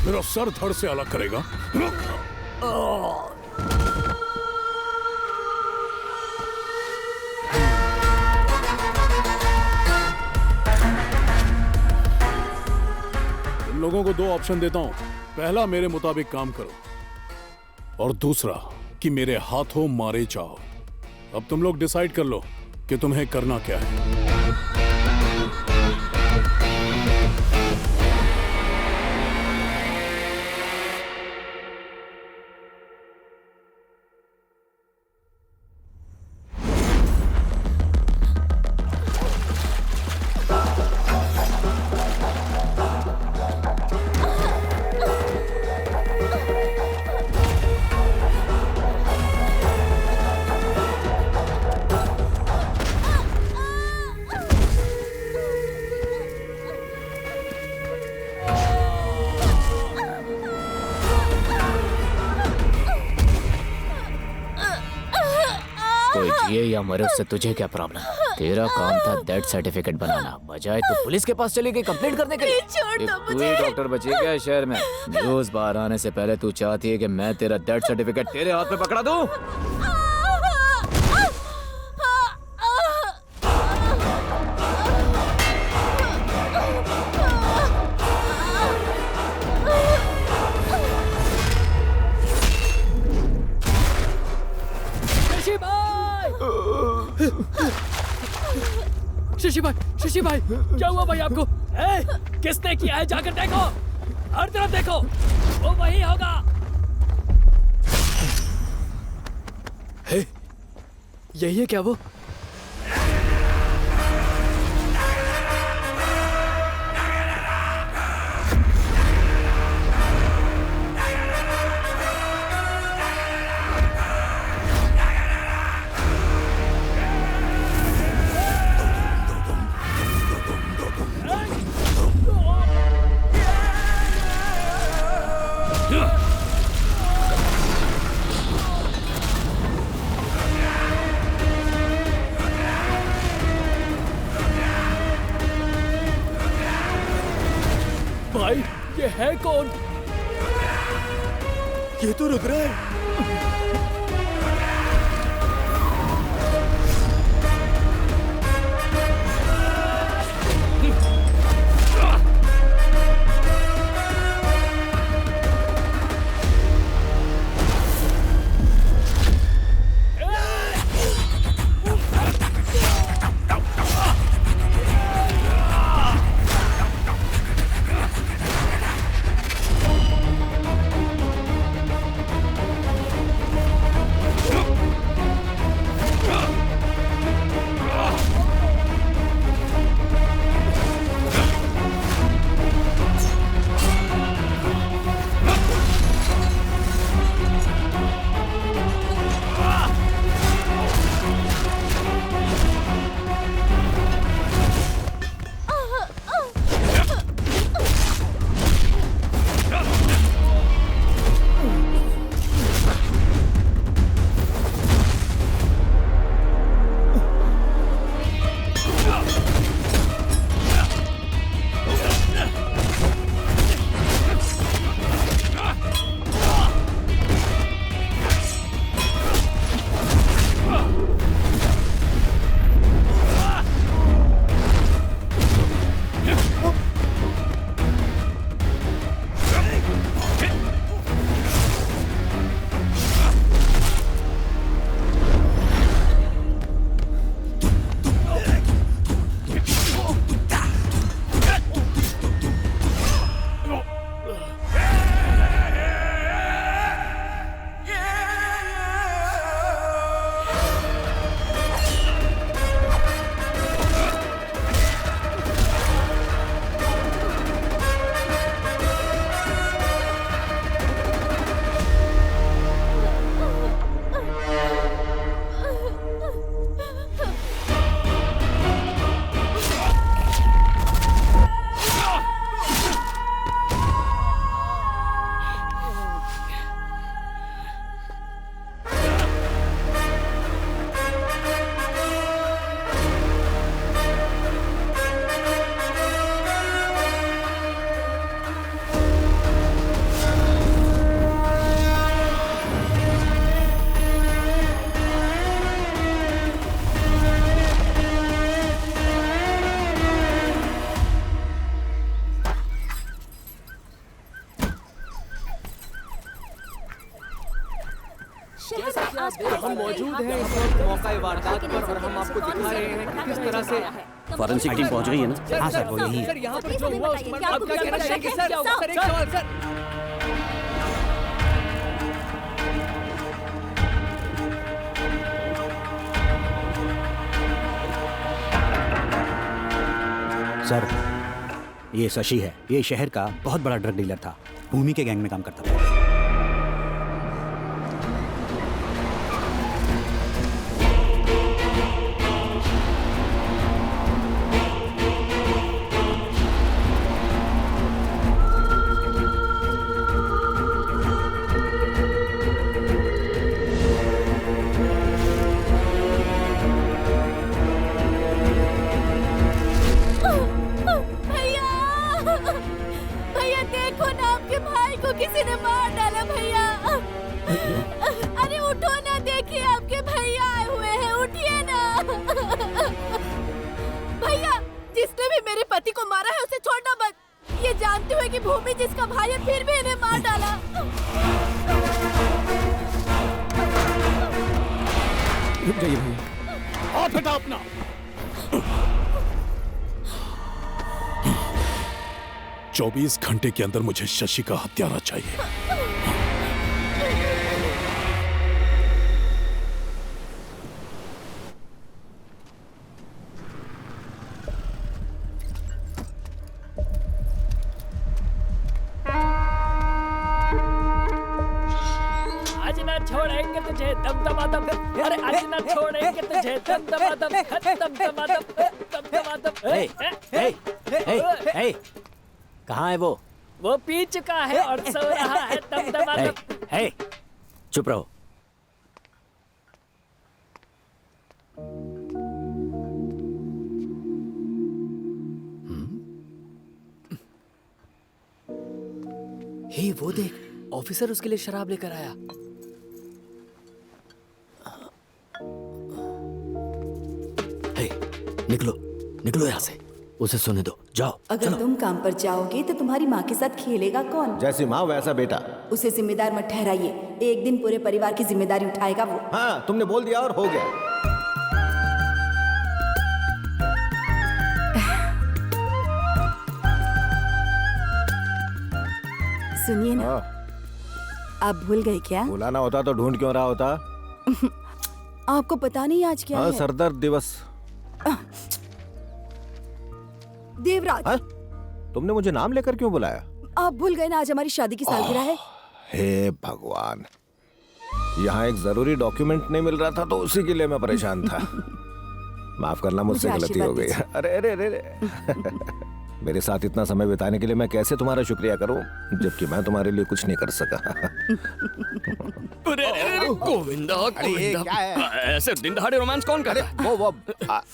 मेरा सर धड़ से अलग करेगा? तुम लोगों को 2 ऑप्शन देता हूं। पहला, मेरे मुताबिक काम करो, और दूसरा कि मेरे हाथों मारे जाओ। अब तुम लोग डिसाइड कर लो कि तुम्हें करना क्या है। जिए या मरे उससे तुझे क्या प्रॉब्लम? तेरा काम था डेथ सर्टिफिकेट बनाना, बजाय तू पुलिस के पास चली गई कंप्लेंट करने के लिए। तू ही डॉक्टर बची क्या शहर में? न्यूज़ बाहर आने से पहले तू चाहती है कि मैं तेरा डेथ सर्टिफिकेट तेरे हाथ में पकड़ा दूं? शशि भाई, क्या हुआ भाई आपको? किसने किया है? जाकर देखो, हर तरफ देखो, वो वही होगा। यही है क्या वो? भाई, ये है कौन? ये तो रुक रहा है। हम मौजूद हैं इस वक्त मौका वारदात पर और हम आपको दिखा रहे हैं कि किस तरह से फॉरेंसिक टीम पहुंच गई है ना? हाँ सर, वो यही है। सर यहाँ पर जो हुआ उसके बारे में आप क्या कहना चाहेंगे सर? सर एक सवाल सर। सर, ये शशि है। ये शहर का बहुत बड़ा ड्रग डीलर था। भूमि के गैंग में काम करता था। किसी ने मार डाला भैया। अरे उठो ना, देखिए आपके भैया आए हुए हैं, उठिए ना। भैया, जिसने भी मेरे पति को मारा है उसे छोड़ना मत। ये जानते हुए कि भूमि जिसका भाई है फिर भी इन्हें मार डाला। रुक जाइए भैया, हाथ हटा अपना। चौबीस घंटे के अंदर मुझे शशि का हत्यारा चाहिए। आज ना छोड़ेंगे तुझे दमदमादम। अरे आज ना छोड़ेंगे तुझे दमदमादम, दमदमादम, दमदमादम। कहाँ है वो? वो पी चुका है और सो रहा है दमदमादम। हे, चुप रहो। हे वो देख, ऑफिसर उसके लिए शराब लेकर आया। हे, निकलो, निकलो यहाँ से। उसे सोने दो, जाओ। अगर तुम काम पर जाओगे तो तुम्हारी माँ के साथ खेलेगा कौन? जैसी माँ वैसा बेटा। उसे जिम्मेदार मत ठहराइए, एक दिन पूरे परिवार की जिम्मेदारी उठाएगा वो। हाँ, तुमने बोल दिया और हो गया। सुनिए ना, आप भूल गए क्या? बुलाना होता तो ढूंढ क्यों रहा होता? आपको पता नहीं आज क्या है? सरदर्द दिवस। देवराज। तुमने मुझे नाम लेकर क्यों बुलाया? आप भूल गए ना, आज हमारी शादी की सालगिरह है। हे भगवान, यहाँ एक जरूरी डॉक्यूमेंट नहीं मिल रहा था तो उसी के लिए मैं परेशान था। माफ करना, मुझसे मुझे गलती हो गई। आशीर्वाद अरे अरे अरे मेरे साथ इतना समय बिताने के लिए मैं कैसे तुम्हारा शुक्रिया करूं, जबकि मैं तुम्हारे लिए कुछ नहीं कर सका। गोविंदा, गोविंदा, क्या है? ऐसे दिन दहाड़े रोमांस कौन कर रहा है? वो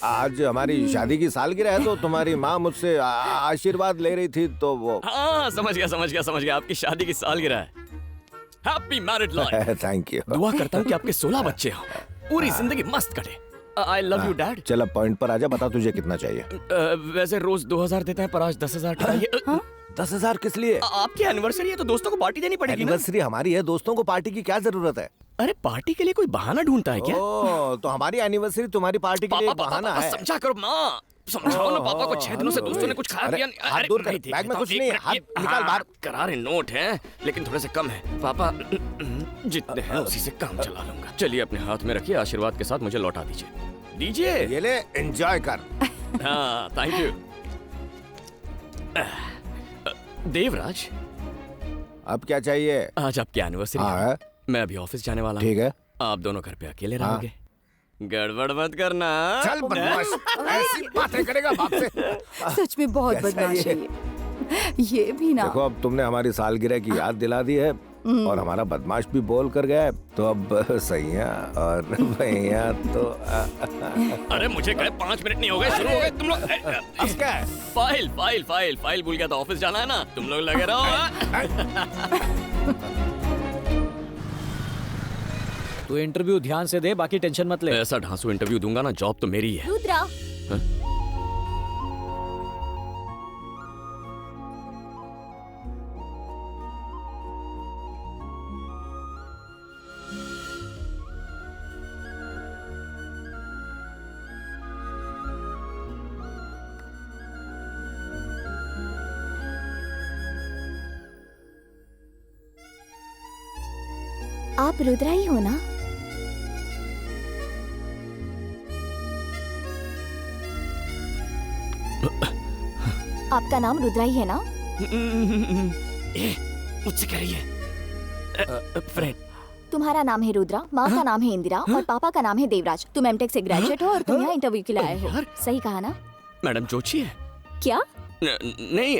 आज हमारी शादी की सालगिरह है तो तुम्हारी माँ मुझसे आशीर्वाद ले रही थी तो वो। हाँ, समझ गया। आपकी शादी की सालगिरह है। Happy married life. Thank you. दुआ करता हूँ कि आपके 16 बच्चे हों, पूरी जिंदगी मस्त कटे। आई लव यू डैड। चल अब पॉइंट पर आजा, बता तुझे कितना चाहिए? वैसे रोज 2000 देते हैं पर आज 10,000 चाहिए। 10,000 किस लिए? आपकी एनिवर्सरी है तो दोस्तों को पार्टी देनी पड़ेगी ना। एनिवर्सरी हमारी है, दोस्तों को पार्टी की क्या जरूरत है? अरे पार्टी के लिए कोई बहाना ढूंढता है क्या? ओ, तो हमारी एनिवर्सरी तुम्हारी पार्टी के लिए एक बहाना है। समझा करो माँ, समझाओ ना पापा को। 6 दिनों से दोस्तों ने कुछ खाया पिया नहीं। हाथ दूर कर, बैग में कुछ नहीं है, हाथ निकाल बाहर। करारे नोट हैं लेकिन थोड़े से कम है पापा। जितने हैं उसी से काम चला लूंगा। चलिए अपने हाथ में रखिए, आशीर्वाद के साथ मुझे लौटा दीजिए। ये ले, एंजॉय कर। हाँ, थैंक यू। देवराज, अब क्या चाहिए? आज आपकी एनिवर्सरी हाँ है। मैं अभी ऑफिस जाने वाला हूँ। ठीक है। आप दोनों घर पे अकेले रहोगे। गड़बड़ मत करना। चल बदमाश, ऐसी बातें करेगा बाप से। सच में बहुत बदमाश है ये भी ना। देखो, अब तुमने हमारी सालगिरह की याद दिला दी है और हमारा बदमाश भी बोल कर गया है, तो अब सैया और भैया तो अरे मुझे गए 5 मिनट नहीं हो गए, शुरू हो गए तुम लोग। अब क्या है? फाइल भूल गया था, ऑफिस जाना है ना, तुम लोग लगे रहो। तू इंटरव्यू ध्यान से दे, बाकी टेंशन मत ले। ऐसा ढांसू इंटरव्यू दूंगा ना, जॉब तो मेरी है। रुद्रा, आप रुद्रा ही हो ना? आपका नाम रुद्रा ही है ना? मुझसे कह रही है फ्रेंड। तुम्हारा नाम है रुद्रा, माँ का नाम है इंदिरा और पापा का नाम है देवराज। तुम एमटेक से ग्रेजुएट हो और तुम यहाँ इंटरव्यू के लिए आए हो। सही कहा ना? मैडम जोशी है? क्या? नहीं,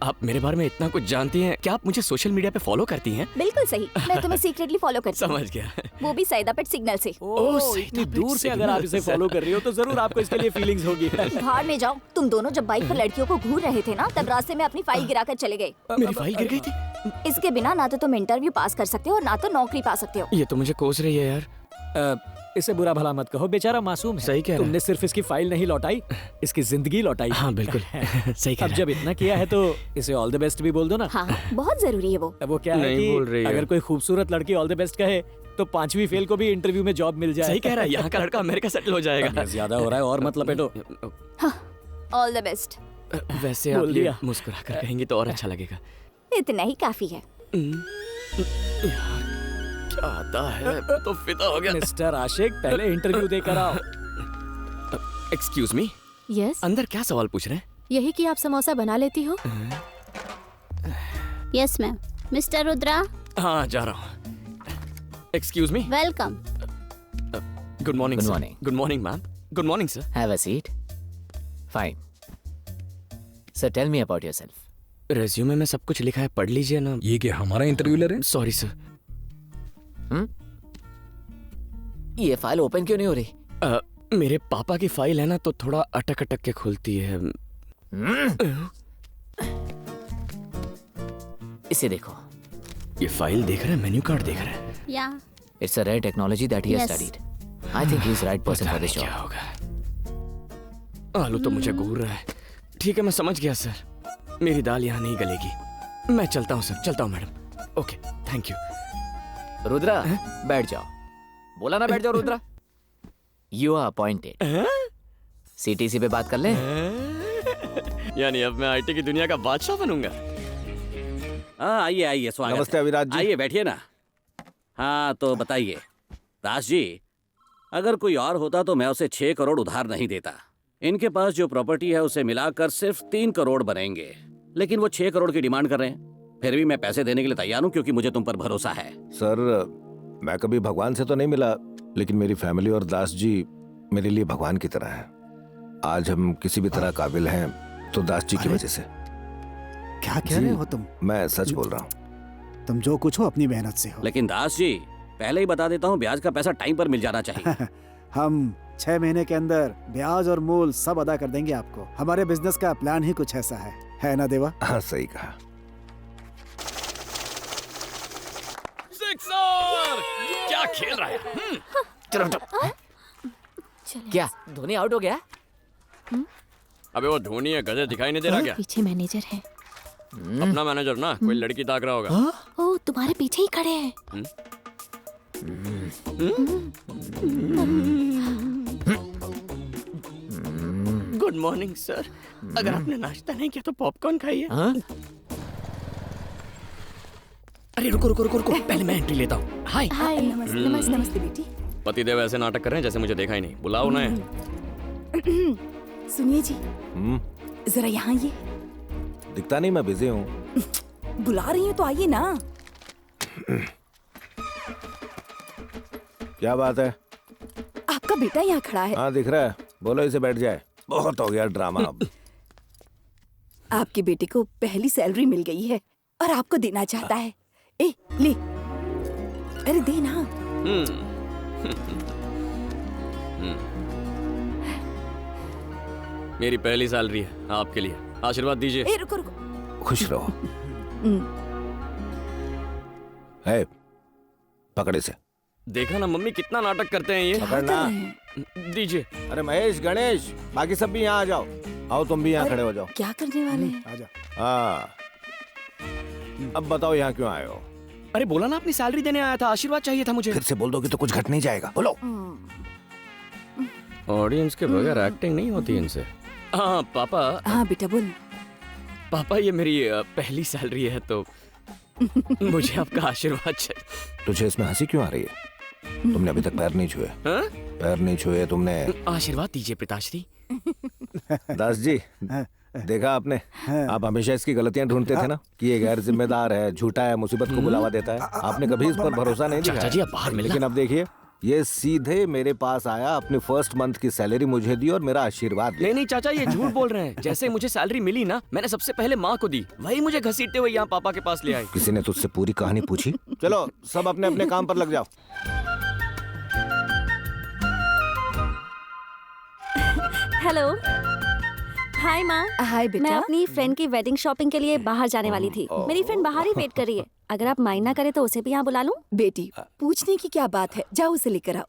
आप मेरे बारे में इतना कुछ जानती हैं। क्या आप मुझे सोशल मीडिया पे फॉलो करती हैं? बिल्कुल सही, मैं तुम्हें सीक्रेटली फॉलो करती हूँ। समझ गया। वो भी सैदापेट सिग्नल से। इतनी दूर से अगर आप इसे फॉलो कर रही हो तो जरूर आपको इसके लिए फीलिंग्स होगी। भाड़ में जाओ। तुम दोनों जब बाइक पर लड़कियों को घूर रहे थे ना, तब रास्ते में अपनी फाइल गिराकर चले गए। मेरी फाइल गिर गई थी? इसके बिना ना तो तुम इंटरव्यू पास कर सकते हो और ना तो नौकरी पा सकते हो। ये तो मुझे कोस रही है यार। इसे बुरा भला मत कहो, बेचारा मासूम है। सही कह रहा है। तुमने सिर्फ इसकी फाइल नहीं लौटाई, इसकी जिंदगी लौटाई। हाँ बिल्कुल सही कह अब रहा जब इतना किया है तो इसे ऑल द बेस्ट भी बोल दो ना। हाँ, बहुत जरूरी है वो। अब वो क्या है नहीं कि बोल रही है। अगर कोई खूबसूरत लड़की ऑल द बेस्ट कहे तो 5वीं फेल को भी इंटरव्यू में जॉब मिल जाए। सही कह रहा है। यहाँ का लड़का अमेरिका सेटल हो जाएगा। ज्यादा हो रहा है और मत लपेटो। All the best. वैसे आप बोल ये दिया। मुस्कुरा कर कहेंगी तो और अच्छा लगेगा। इतना ही काफी है। क्या आता है, तो फिदा हो गया। मिस्टर आशिक, पहले इंटरव्यू देकर आओ। एक्सक्यूज मी, यस, अंदर क्या सवाल पूछ रहे हैं? यही कि आप समोसा बना लेती हो? Yes ma'am. मिस्टर रुद्रा, हाँ जा रहा हूँ। Excuse me. Welcome. Good morning. Good morning. Good morning ma'am. Good morning sir. Have a seat. Fine. So tell me about yourself. Resume में सब कुछ लिखा है, पढ़ लीजिए ना। ये क्या हमारा इंटरव्यू ले रहे हैं? Sorry sir. ये फाइल ओपन क्यों नहीं हो रही? मेरे पापा की फाइल है ना, तो थोड़ा अटक अटक के खुलती है। इसे देखो। ये फाइल देख रहे हैं, मेन्यू कार्ड देख रहे हैं। या It's a rare technology that he has Yes. studied. I think he's the right person for this क्या job. होगा? आलू तो मुझे घूर रहा है। ठीक है, मैं समझ गया सर। मेरी दाल यहाँ नहीं गलेगी। मैं चलता हूँ सर, चलता हूँ madam. Okay, thank you. Rudra, बैठ जाओ। बोला ना बैठ जाओ Rudra. You are appointed. CTC पे बात कर ले। यानी अब मैं आईटी की दुनिया का बादशाह बनूंगा। हाँ आइए आइए, स्वागत नमस्ते है। अविराज जी। आइए बैठिए ना। हाँ तो बताइए दास जी, अगर कोई और होता तो मैं उसे 6 करोड़ उधार नहीं देता। इनके पास जो प्रॉपर्टी है उसे मिलाकर सिर्फ 3 करोड़ बनेंगे, लेकिन वो 6 करोड़ की डिमांड कर रहे हैं। फिर भी मैं पैसे देने के लिए तैयार हूँ क्योंकि मुझे तुम पर भरोसा है। सर, मैं कभी भगवान से तो नहीं मिला, लेकिन मेरी फैमिली और दास जी मेरे लिए भगवान की तरह हैं। आज हम किसी भी तरह काबिल हैं तो दास जी की वजह से। क्या कह रहे हो तुम? मैं सच बोल रहा हूँ। तुम जो कुछ हो अपनी मेहनत से हो। लेकिन दास जी, पहले ही बता देता हूँ, ब्याज का पैसा टाइम पर मिल जाना चाहिए। हम 6 महीने के अंदर ब्याज और मूल सब अदा कर देंगे आपको। हमारे बिजनेस का प्लान ही कुछ ऐसा है ना देवा? हाँ सही कहा। सिक्सर! क्या खेल रहा है? चलो हटो। क्या धोनी आउट हो गया? अबे वो धोनी है, गधे दिखाई नहीं दे रहा क्या? पीछे मैनेजर है। अपना मैनेजर ना, कोई लड़की ताक रहा होगा। ओ, तुम्हारे पीछे ही खड़े हैं। Good morning sir. अगर आपने नाश्ता नहीं किया तो पॉपकॉर्न खाइए। अरे रुको रुको रुको रुको, पहले मैं एंट्री लेता हूँ। हाय। हाय। नमस्ते नमस्ते नमस्ते बेटी। पतिदेव ऐसे नाटक कर रहे हैं जैसे मुझे देखा ही नहीं। बुलाओ उन्हें। सुनिए जी, जरा यहाँ ये। दिखता नहीं, मैं बिजी हूँ। बुला रही हूँ तो आइए ना। क्या बात है? आपका बेटा यहाँ खड़ा है। हाँ दिख रहा है। बोलो इसे बैठ जाए। बहुत हो गया ड्रामा अब। आपके बेटे को पहली सैलरी मिल गई है और आपको देना चाहता है। ए, ले। अरे दे ना। मेरी पहली सैलरी है, आपके लिए। आशीर्वाद दीजिए। ए, रुको रुको। खुश रहो। है, पकड़े से। देखा ना मम्मी, कितना नाटक करते हैं ये। पकड़ना। दीजिए। अरे महेश, गणेश, बाकी सब भी यहाँ आ जाओ। आओ तुम भी यहाँ खड़े हो जाओ। क्या करने वाले हैं? आजा। हाँ, अब बताओ यहाँ क्यों आए हो? अरे बोला ना, अपनी सैलरी देने आया था। आशीर्वाद चाहिए था मुझे। फिर से बोल दोगे तो कुछ घट नहीं जाएगा। बोलो। ऑडियंस के बगैर एक्टिंग नहीं होती इनसे। हाँ पापा। हाँ बेटा बोल। पापा, ये मेरी पहली सैलरी है तो मुझे आपका आशीर्वाद चाहिए। तुझे इसमें हंसी क्यों आ रही है? तुमने अभी तक पैर नहीं छुए। हाँ? पैर नहीं छुए तुमने। आशीर्वाद दीजिए पिताश्री। दास जी, देखा आपने, आप हमेशा इसकी गलतियां ढूंढते थे ना कि ये गैर जिम्मेदार है, झूठा है, मुसीबत को बुलावा देता है। आपने कभी इस पर भरोसा नहीं चाचा जी, दिखाया। अब बाहर मिलना। लेकिन अब देखिए, ये सीधे मेरे पास आया, अपनी फर्स्ट मंथ की सैलरी मुझे दी और मेरा आशीर्वाद लिया। नहीं चाचा, ये झूठ बोल रहे हैं। जैसे मुझे सैलरी मिली ना, मैंने सबसे पहले माँ को दी, वही मुझे घसीटते हुए यहाँ पापा के पास ले आई। किसी ने तुझसे पूरी कहानी पूछी? चलो सब अपने अपने काम पर लग जाओ। हेलो, हाय माँ। हाय बेटा। मैं अपनी फ्रेंड की वेडिंग शॉपिंग के लिए बाहर जाने वाली थी। मेरी फ्रेंड बाहर ही वेट कर रही है। अगर आप माइंड ना करें तो उसे भी यहाँ बुला लूं? बेटी, पूछने की क्या बात है, जाओ उसे लेकर आओ।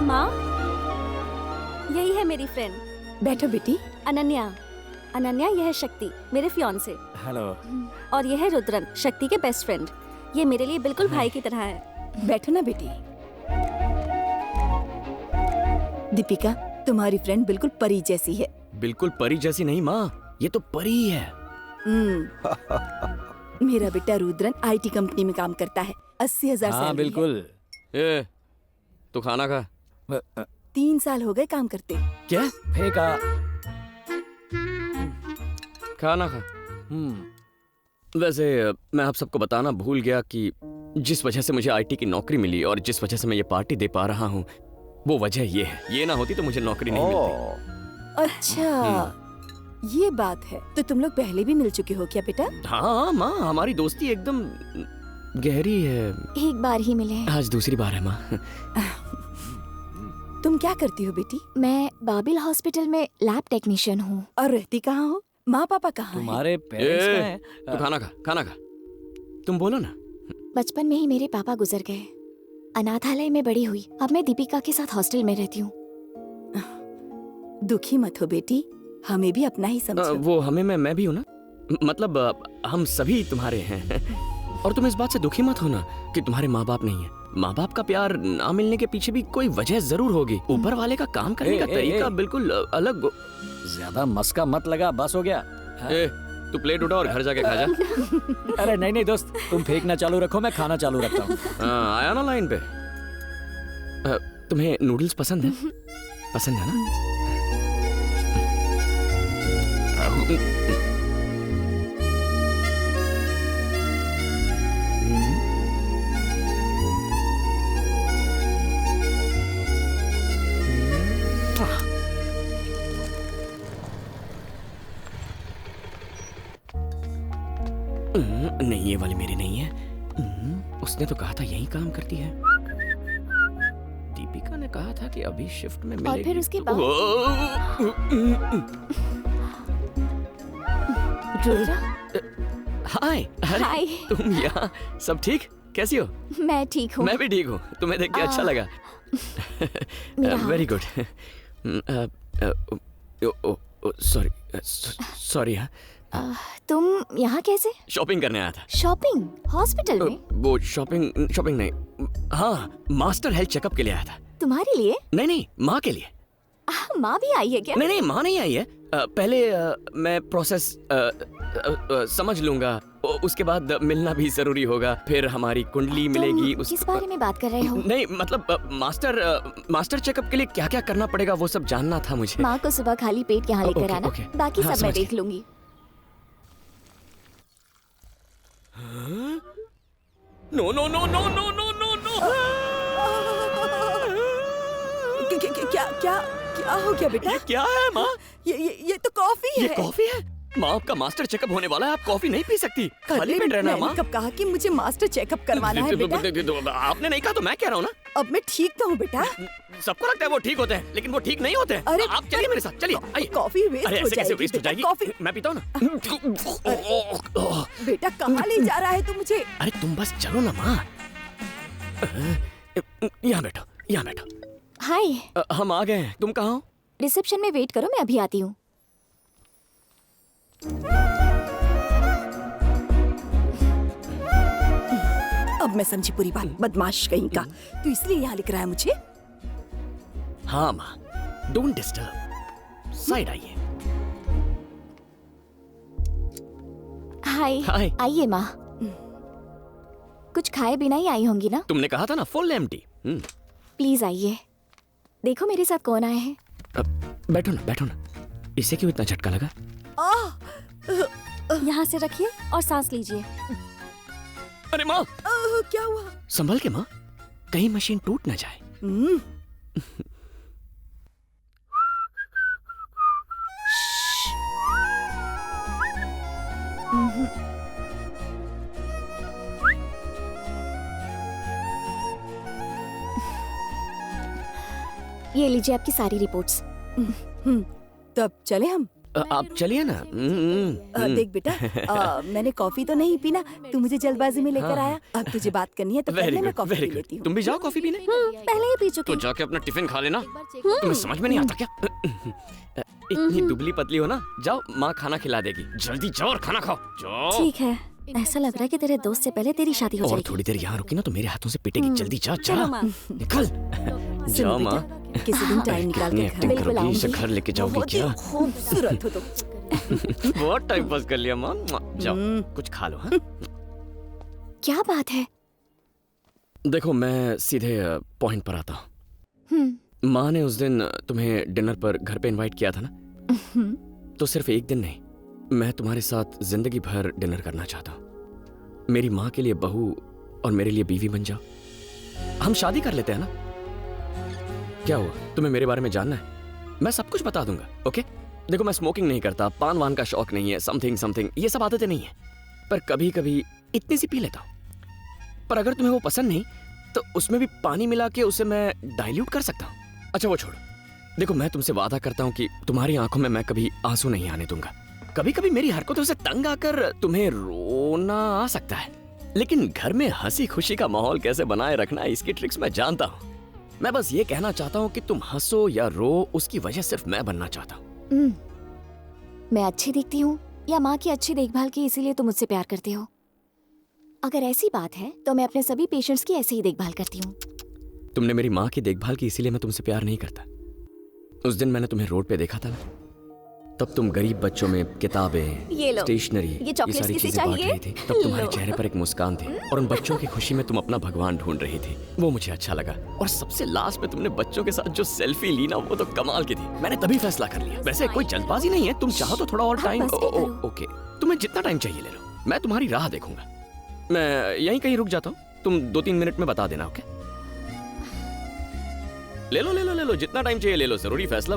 माँ, यही है मेरी फ्रेंड। बैठो बेटी। अनन्या। अनन्या, यह है शक्ति, मेरे फियांसे। हेलो। और यह है रुद्रन, शक्ति के बेस्ट फ्रेंड। ये मेरे लिए बिल्कुल भाई की तरह है। बैठो ना बेटी। दीपिका, तुम्हारी फ्रेंड बिल्कुल परी जैसी है। बिल्कुल परी जैसी नहीं माँ, ये तो परी ही है। मेरा बेटा रुद्रन आईटी कंपनी में काम करता है। 80,000 हाँ सैलरी बिल्कुल। ए, तू खाना खा। 3 साल हो गए काम करते। क्या? फेंका। खाना खा। वैसे मैं आप सबको बताना भूल गया कि जिस वजह से मुझे आईटी की नौकरी मिली और जिस वजह से मैं ये पार्टी दे पा रहा हूँ, वो वजह ये है। ये ना होती तो मुझे नौकरी नहीं मिलती। अच्छा, ये बात है। तो तुम लोग पहले भी मिल चुके हो क्या बेटा? हाँ माँ, हमारी दोस्ती एकदम गहरी है। एक बार ही मिले हैं। आज दूसरी बार है माँ। तुम क्या करती हो बेटी? मैं बाबिल हॉस्पिटल में लैब टेक्नीशियन हूँ। और रहती कहाँ हो? माँ पापा कहाँ हैं? तुम्हारे पेरेंट्स कहाँ हैं? तू खाना खा, खाना खा। तुम बोलो ना। बचपन में ही मेरे पापा गुजर गए। अनाथालय में बड़ी हुई। अब मैं दीपिका के साथ हॉस्टल में रहती हूँ। दुखी मत हो बेटी, हमें भी अपना ही समझो। वो हमें मैं भी हूँ ना, मतलब हम सभी तुम्हारे हैं। और तुम इस बात से दुखी मत होना कि तुम्हारे माँ बाप नहीं है। माँ बाप का प्यार ना मिलने के पीछे भी कोई वजह जरूर होगी। ऊपर वाले का काम करने का तरीका बिल्कुल अलग। ज्यादा मस्का मत लगा, बस हो गया। ए, तू प्लेट उठा और घर जाके खा जा। अरे नहीं नहीं दोस्त, तुम फेंकना चालू रखो, मैं खाना चालू रखता हूँ। आया ना लाइन पे। तुम्हें नूडल्स पसंद है? पसंद है ना? नहीं, ये वाली मेरी नहीं है। उसने तो कहा था यही काम करती है। दीपिका ने कहा था कि अभी शिफ्ट में मिलेगी। और फिर उसके बाद हाय। हाय। तुम यहाँ? सब ठीक? कैसी हो? मैं ठीक हूँ। मैं भी ठीक हूँ। तुम्हें देख के अच्छा लगा। Very good. सॉरी। तुम यहाँ कैसे? शॉपिंग करने आया था। शॉपिंग? हॉस्पिटल में? वो शॉपिंग नहीं, हाँ, मास्टर हेल्थ चेकअप के लिए आया था। तुम्हारे लिए? नहीं, माँ के लिए। माँ भी आई है क्या? नहीं, माँ नहीं आई है। पहले मैं प्रोसेस समझ लूंगा, उसके बाद मिलना भी जरूरी होगा। फिर हमारी कुंडली मिलेगी। किस बारे में बात कर रहे हो? नहीं, मतलब मास्टर चेकअप के लिए क्या क्या करना पड़ेगा वो सब जानना था मुझे। माँ को सुबह खाली पेट यहाँ लेकर आना। बाकी सब मैं देख लूंगी। No no no no no no no no. क्या हो गया बेटा? ये क्या है माँ? ये तो कॉफी है। ये कॉफी है? माँ, आपका मास्टर चेकअप होने वाला है, आप कॉफी नहीं पी सकती। खाली पेट रहना माँ। कब कहा कि मुझे मास्टर चेकअप करवाना है बेटा? आपने नहीं कहा तो मैं कह रहा हूँ ना। अब मैं ठीक तो हूँ बेटा। सबको लगता है वो ठीक होते हैं, लेकिन वो ठीक नहीं होते हैं। अरे आप चलिए मेरे साथ, चलिए। आइए। कॉफी वेस्ट हो जाएगी। कैसे वेस्ट हो जाएगी? कॉफी मैं पीता हूँ ना। बेटा कहाँ ले जा रहा है तू मुझे? अरे तुम बस चलो ना माँ। यहाँ बैठो, यहाँ बैठो। हाय। हम आ गए हैं। तुम कहाँ हो? रिसेप्शन में वेट करो, मैं अभी आती हूँ। अब अब मैं समझी पूरी बात। बदमाश कहीं का। तू इसलिए यहाँ लिख रहा है मुझे? हाँ माँ, डोंट डिस्टर्ब। साइड आइए। हाय। हाय। आइए माँ। कुछ खाए बिना ही आई होंगी ना? तुमने कहा था ना फुल एम्प्टी। प्लीज आइए, देखो मेरे साथ कौन आए हैं। बैठो ना, बैठो ना। इसे क्यों इतना झटका लगा? यहाँ से रखिए और सांस लीजिए। अरे माँ, क्या हुआ? संभल के माँ, कहीं मशीन टूट ना जाए। ये लीजिए आपकी सारी रिपोर्ट्स। तो अब चले हम? आप चलिए ना। देख बेटा, मैंने कॉफी तो नहीं पीना, तू मुझे जल्दबाजी में लेकर आया। अब तुझे बात करनी है तो पहले मैं कॉफी पी लेती हूँ। तुम भी जाओ कॉफी पीने। पहले ही पी चुकी। तो जाके अपना टिफिन खा लेना। तुम्हें समझ में नहीं आता क्या? इतनी दुबली पतली हो ना, जाओ माँ खाना खिला देगी। जल्दी जाओ और खाना खाओ। जाओ। ठीक है, ऐसा लग रहा है कि तेरे दोस्त से पहले तेरी शादी हो और जाएगी। थोड़ी देर यहाँ रुकी ना तो मेरे हाथों से पिटेगी। जल्दी जा, जा। चलो माँ। निकल। जाओ माँ। किसी दिन टाइम निकाल के एक्टिंग करोगी, इसे घर लेके जाओगी क्या? खूबसूरत हो तुम। बहुत टाइम पास कर लिया माँ। जाओ कुछ खा लो। हाँ? क्या बात है? देखो मैं सीधे पॉइंट पर आता हूँ। माँ ने उस दिन तुम्हें डिनर पर घर पे इनवाइट किया था ना, तो सिर्फ एक दिन नहीं, मैं तुम्हारे साथ जिंदगी भर डिनर करना चाहता हूँ। मेरी माँ के लिए बहू और मेरे लिए बीवी बन जाओ। हम शादी कर लेते हैं ना? क्या हुआ, तुम्हें मेरे बारे में जानना है? मैं सब कुछ बता दूंगा। ओके? देखो मैं स्मोकिंग नहीं करता, पान वान का शौक नहीं है, समथिंग ये सब आदतें नहीं है, पर कभी कभी इतनी सी पी लेता हूँ। पर अगर तुम्हें वो पसंद नहीं तो उसमें भी पानी मिला के उसे मैं डाइल्यूट कर सकता हूँ। अच्छा वो छोड़ो, देखो मैं तुमसे वादा करता हूँ कि तुम्हारी आंखों में मैं कभी आंसू नहीं आने दूंगा। कभी कभी मेरी हरकतों से तंग आकर तुम्हें रोना आ सकता है, लेकिन घर में हंसी खुशी का माहौल कैसे बनाए रखना है इसकी ट्रिक्स मैं जानता हूँ। मैं बस ये कहना चाहता हूँ कि तुम हंसो या रो, उसकी वजह सिर्फ मैं बनना चाहता हूँ। मैं अच्छी दिखती हूँ या माँ की अच्छी देखभाल की इसीलिए तुम मुझसे प्यार करते हो? अगर ऐसी बात है तो मैं अपने सभी पेशेंट्स की ऐसे ही देखभाल करती हूँ। तुमने मेरी माँ की देखभाल की इसीलिए मैं तुमसे प्यार नहीं करता। उस दिन मैंने तुम्हें रोड पे देखा था ना, तब तुम गरीब बच्चों में किताबें, स्टेशनरी, ये सारी चीजें बांट रही थी। तब तुम्हारे चेहरे पर एक मुस्कान थी और उन बच्चों की खुशी में तुम अपना भगवान ढूंढ रही थी। वो मुझे अच्छा लगा। और सबसे लास्ट में तुमने बच्चों के साथ जो सेल्फी ली ना, वो तो कमाल की थी। मैंने तभी फैसला कर लिया। वैसे कोई जल्दबाजी नहीं है, तुम चाहो तो थोड़ा और टाइम। ओके, तुम्हें जितना टाइम चाहिए ले लो, मैं तुम्हारी राह देखूंगा। मैं यहीं कहीं रुक जाता हूँ, तुम 2-3 मिनट में बता देना। ओके? ले लो, जितना टाइम चाहिए ले लो। जरूरी फैसला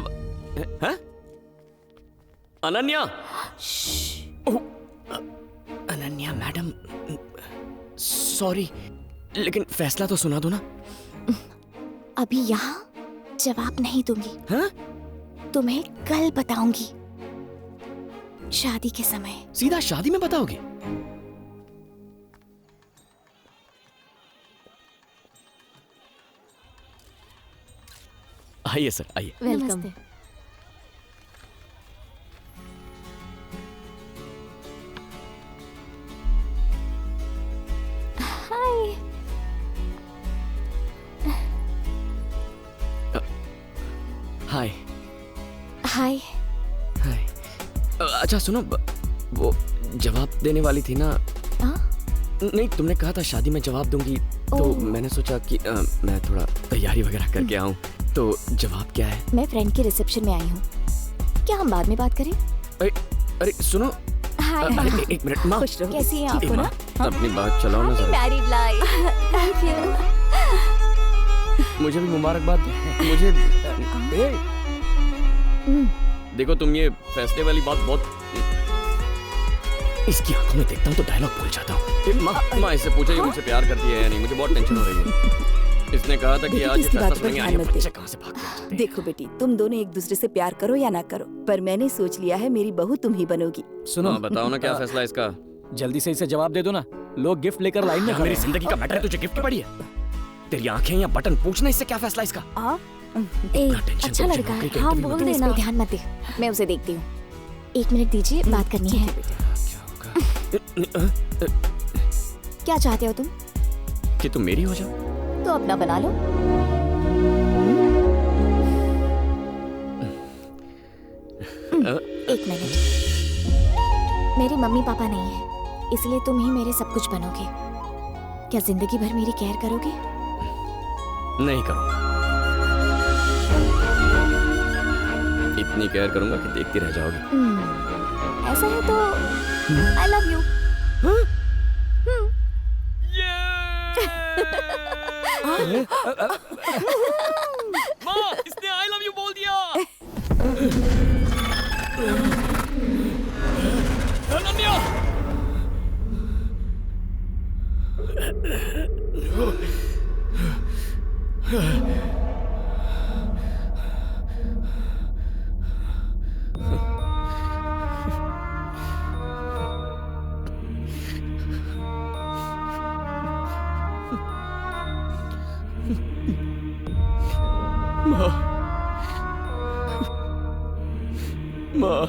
है? अनन्या। अनन्या मैडम, सॉरी, लेकिन फैसला तो सुना दो ना। अभी यहाँ जवाब नहीं दूंगी। हाँ? तुम्हें कल बताऊंगी, शादी के समय। सीधा शादी में बताओगे? आइए सर, आइए। वेलकम। हाय। हाय। हाय। हाय। अच्छा सुनो, वो जवाब देने वाली थी ना? नहीं, तुमने कहा था शादी में जवाब दूंगी, तो मैंने सोचा कि मैं थोड़ा तैयारी वगैरह करके आऊं। तो जवाब क्या है? मैं फ्रेंड के रिसेप्शन में आई हूँ, क्या हम बाद में बात करें? अरे सुनो। हाय। एक मिनट माँ, कैसी हैं आप? माँ, अपनी बात चलाओ ना जरा। Married life. Thank you. मुझे भी मुबारकबाद। मुझे देखो, तुम ये फैसले वाली बात बहुत, इसकी आंखों में देखता हूँ तो डायलॉग भूल जाता हूँ। माँ इससे पूछो ये मुझसे प्यार करती है या नहीं, मुझे बहुत टेंशन हो रही है। इसने कहा था कि आज ये फैसला सुनेंगे। आइए, बच्चे कहाँ से भाग गए? देखो बेटी, तुम दोनों एक दूसरे से प्यार करो या ना करो, पर मैंने सोच लिया है मेरी बहू तुम ही बनोगी। सुनो, बताओ ना क्या फैसला है इसका? जल्दी से इसे जवाब दे दो ना, लोग गिफ्ट लेकर लाइन में खड़े हैं। मेरी जिंदगी का मैटर है, तुझे गिफ्ट पड़ी है? तेरी आंखें या बटन पूछना इससे क्या फैसला इसका? अच्छा लड़का है, हाँ बोल देना। ध्यान मत दे, मैं उसे देखती हूँ। 1 मिनट दीजिए, बात करनी है। क्या चाहते हो तुम? कि तुम मेरी हो जाओ? तो अपना बना लो। एक मिनट, मेरे मम्मी पापा नहीं है, इसलिए तुम ही मेरे सब कुछ बनोगे। क्या जिंदगी भर मेरी केयर करोगे? नहीं करूंगा। इतनी केयर करूंगा कि देखती रह जाओगी। ऐसा है तो आई लव यू। माँ, इसने आई लव यू बोल दिया। अनन्या! माँ,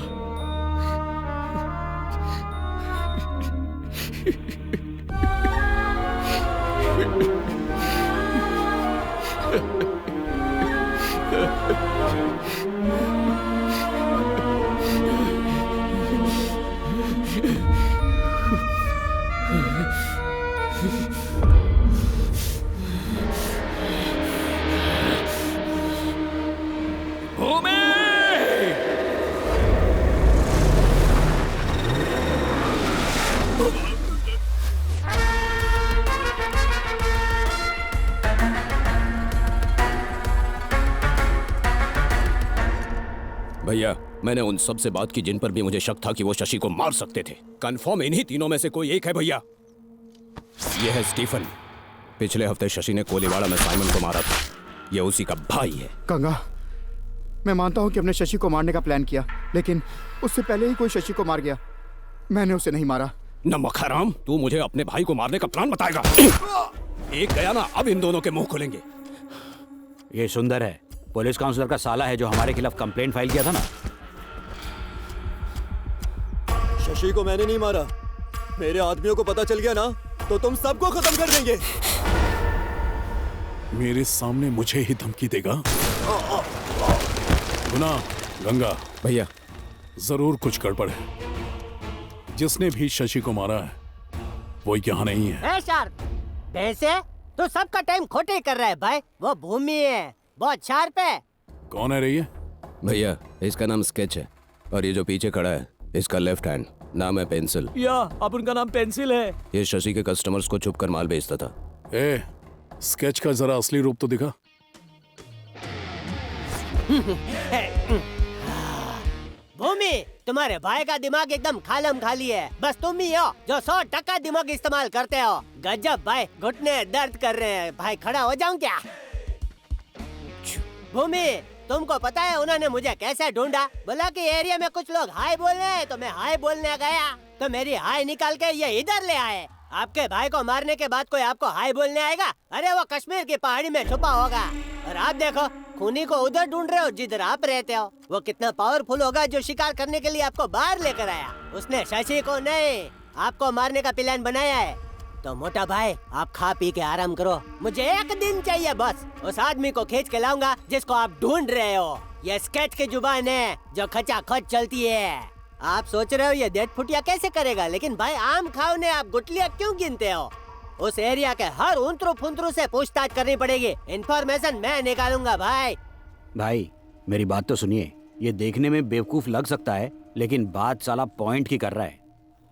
भैया, मैंने उन सब से बात की जिन पर भी मुझे शक था कि वो शशि को मार सकते थे। कंफर्म इन्हीं तीनों में से कोई एक है भैया। यह है स्टीफन। पिछले हफ्ते शशि ने कोलीवाड़ा में साइमन को मारा था। यह उसी का भाई है। गंगा, मैं मानता हूं कि हमने शशि को मारने का प्लान किया, लेकिन उससे पहले ही कोई शशि को मार गया। मैंने उसे नहीं मारा। नमक हराम, तू मुझे अपने भाई को मारने का प्लान बताएगा? एक गया ना, अब इन दोनों के मुंह खुलेंगे। ये सुंदर है, पुलिस काउंसलर का साला है जो हमारे खिलाफ कंप्लेंट फाइल किया था ना। शशि को मैंने नहीं मारा। मेरे आदमियों को पता चल गया ना तो तुम सबको खत्म कर देंगे। मेरे सामने मुझे ही धमकी देगा? गुना, गंगा भैया, जरूर कुछ गड़बड़ है। जिसने भी शशि को मारा है वो यहाँ नहीं है। वैसे तो सबका टाइम खोटे कर रहा है भाई। वो भूमि है, बहुत शार्प है। कौन है रही है? भैया, इसका नाम स्केच है और ये जो पीछे खड़ा है इसका लेफ्ट हैंड, नाम है पेंसिल। या अब उनका नाम पेंसिल है। ये शशि के कस्टमर्स को छुप कर माल बेचता था। ए, स्केच का जरा असली रूप तो दिखा। भूमि, तुम्हारे भाई का दिमाग एकदम खालम खाली है। बस तुम ही हो जो 100% दिमाग इस्तेमाल करते हो। गजब भाई, घुटने दर्द कर रहे हैं भाई। खड़ा हो जाऊं क्या? भूमि, तुमको पता है उन्होंने मुझे कैसे ढूंढा? बोला कि एरिया में कुछ लोग हाय बोल रहे हैं, तो मैं हाय बोलने गया तो मेरी हाय निकाल के ये इधर ले आए। आपके भाई को मारने के बाद कोई आपको हाय बोलने आएगा? अरे वो कश्मीर की पहाड़ी में छुपा होगा। और आप देखो, खूनी को उधर ढूंढ रहे हो जिधर आप रहते हो। वो कितना पावरफुल होगा जो शिकार करने के लिए आपको बाहर लेकर आया। उसने शशि को नहीं, आपको मारने का प्लान बनाया है। तो मोटा भाई, आप खा पी के आराम करो। मुझे एक दिन चाहिए बस। उस आदमी को खींच के लाऊंगा जिसको आप ढूंढ रहे हो। ये स्केच की जुबान है जो खचाखच चलती है। आप सोच रहे हो ये डेढ़ फुटिया कैसे करेगा, लेकिन भाई आम खाओ ने आप गुटलियां क्यों गिनते हो? उस एरिया के हर उंतरू फुंतरू से पूछताछ करनी पड़ेगी। इन्फॉर्मेशन मैं निकालूंगा भाई। भाई, मेरी बात तो सुनिए। ये देखने में बेवकूफ लग सकता है, लेकिन बात साला पॉइंट की कर रहा है।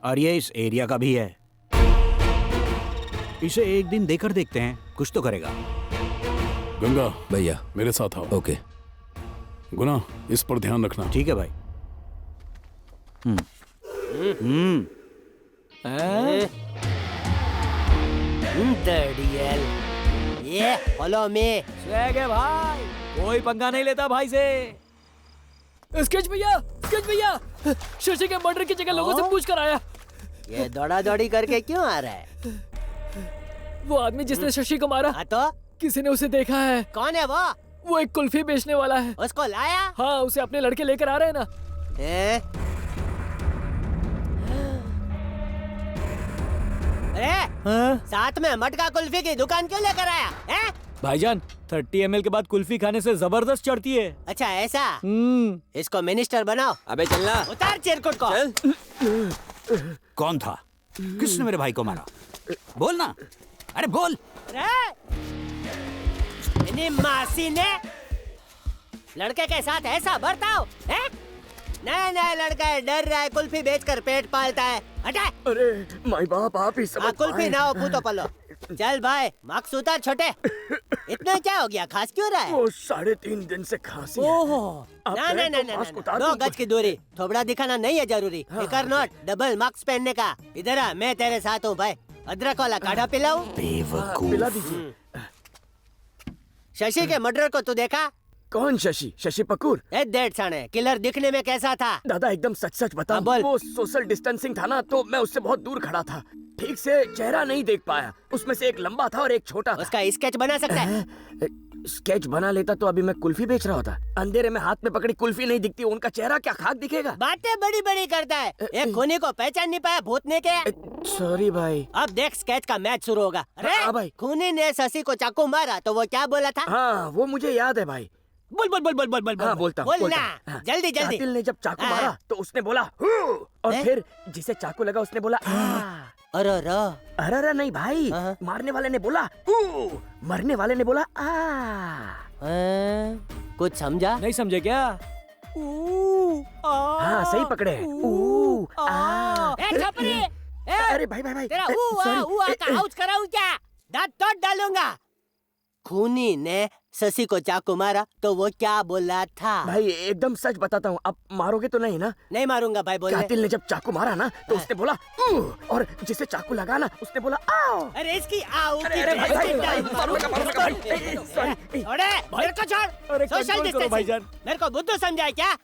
और ये इस एरिया का भी है। इसे एक दिन देकर देखते हैं, कुछ तो करेगा। गंगा भैया, मेरे साथ आओ। ओके। गुना, इस पर ध्यान रखना। ठीक है भाई। ये फॉलो मी। स्वैग है भाई, कोई पंगा नहीं लेता भाई से। स्केच भैया, स्केच भैया, शशि के मर्डर की जगह लोगों से पूछ कर आया। ये दौड़ा दौड़ी करके क्यों आ रहा है? वो आदमी जिसने शशि को मारा, तो किसी ने उसे देखा है। कौन है वो? वो एक कुल्फी बेचने वाला है। उसको लाया? हाँ, उसे अपने लड़के लेकर आ रहे हैं ना। अरे साथ में मटका कुल्फी की दुकान क्यों लेकर आया है? भाईजान 30 ml के बाद कुल्फी खाने से जबरदस्त चढ़ती है। अच्छा ऐसा? इसको मिनिस्टर बनाओ। अबे चलना। उतार चिरकुट को। कौन था? किसने मेरे भाई को मारा? बोल ना, अरे बोल। मासी ने लड़के के साथ ऐसा बर्ताव है? नया लड़का है, डर रहा है, कुल्फी बेचकर पेट पालता है। हटा। अरे माई बाप आप ही समझ कुल्फी ना हो पूतो पलो। चल भाई मार्क्स उतार छोटे। इतना क्या हो गया, खांस क्यों रहा है? वो 3.5 दिन से खांसी है। ओहो आप ना कहें ना तो ना मास्क ना उतार 2 दूं। गज की दूरी, थोबड़ा दिखाना नहीं है जरूरी। फिकर नोट डबल मार्क्स पहनने का। इधर आ, मैं तेरे साथ हूँ भाई। अदरक वाला काढ़ा पिलाऊं? पिला दीजिए। शशि के मर्डर को तू देखा? कौन शशि? शशि पकूर? डेढ़ साढ़े किलर दिखने में कैसा था? दादा एकदम सच बता। बोल। वो सोशल डिस्टेंसिंग था ना, तो मैं उससे बहुत दूर खड़ा था, ठीक से चेहरा नहीं देख पाया। उसमें से एक लंबा था और एक छोटा था। उसका स्केच बना सकता है? स्केच बना लेता तो अभी मैं कुल्फी बेच रहा होता। अंधेरे में हाथ में पकड़ी कुल्फी नहीं दिखती, उनका चेहरा क्या खाक दिखेगा? बातें बड़ी बड़ी करता है। एक खूनी को पहचान नहीं पाया भूतने के। सॉरी भाई। अब देख स्केच का मैच शुरू होगा। अरे भाई खूनी ने शशि को चाकू मारा तो वो क्या बोला था? हाँ वो मुझे याद है भाई। बोल बोल बोल बोल बोल बोल। हाँ, बोलता हूँ। बोलना जल्दी जल्दी। कातिल ने जब चाकू मारा तो उसने बोला हू, और फिर जिसे चाकू लगा उसने बोला अरे नहीं भाई, मारने वाले ने बोला ऊ, मरने वाले ने बोला आ। कुछ समझा? नहीं समझे क्या? हाँ सही पकड़े। ऊ आ। अरे भाई तेरा ऊ का आउच कराऊं क्या? दांत तोड़ डालूंगा। खूनी ने शशि को चाकू मारा तो वो क्या बोला था? भाई एकदम सच बताता हूँ, अब मारोगे तो नहीं ना? नहीं मारूंगा भाई, बोल। कातिल ने जब चाकू मारा ना तो उसने बोला और जिसे चाकू लगा ना उसने बोला आओ। अरे इसकी आओ की अरे भाई मेरे को छोड़। सोशल डिस्टेंसिंग मेरे को बुद्धू समझा क्या?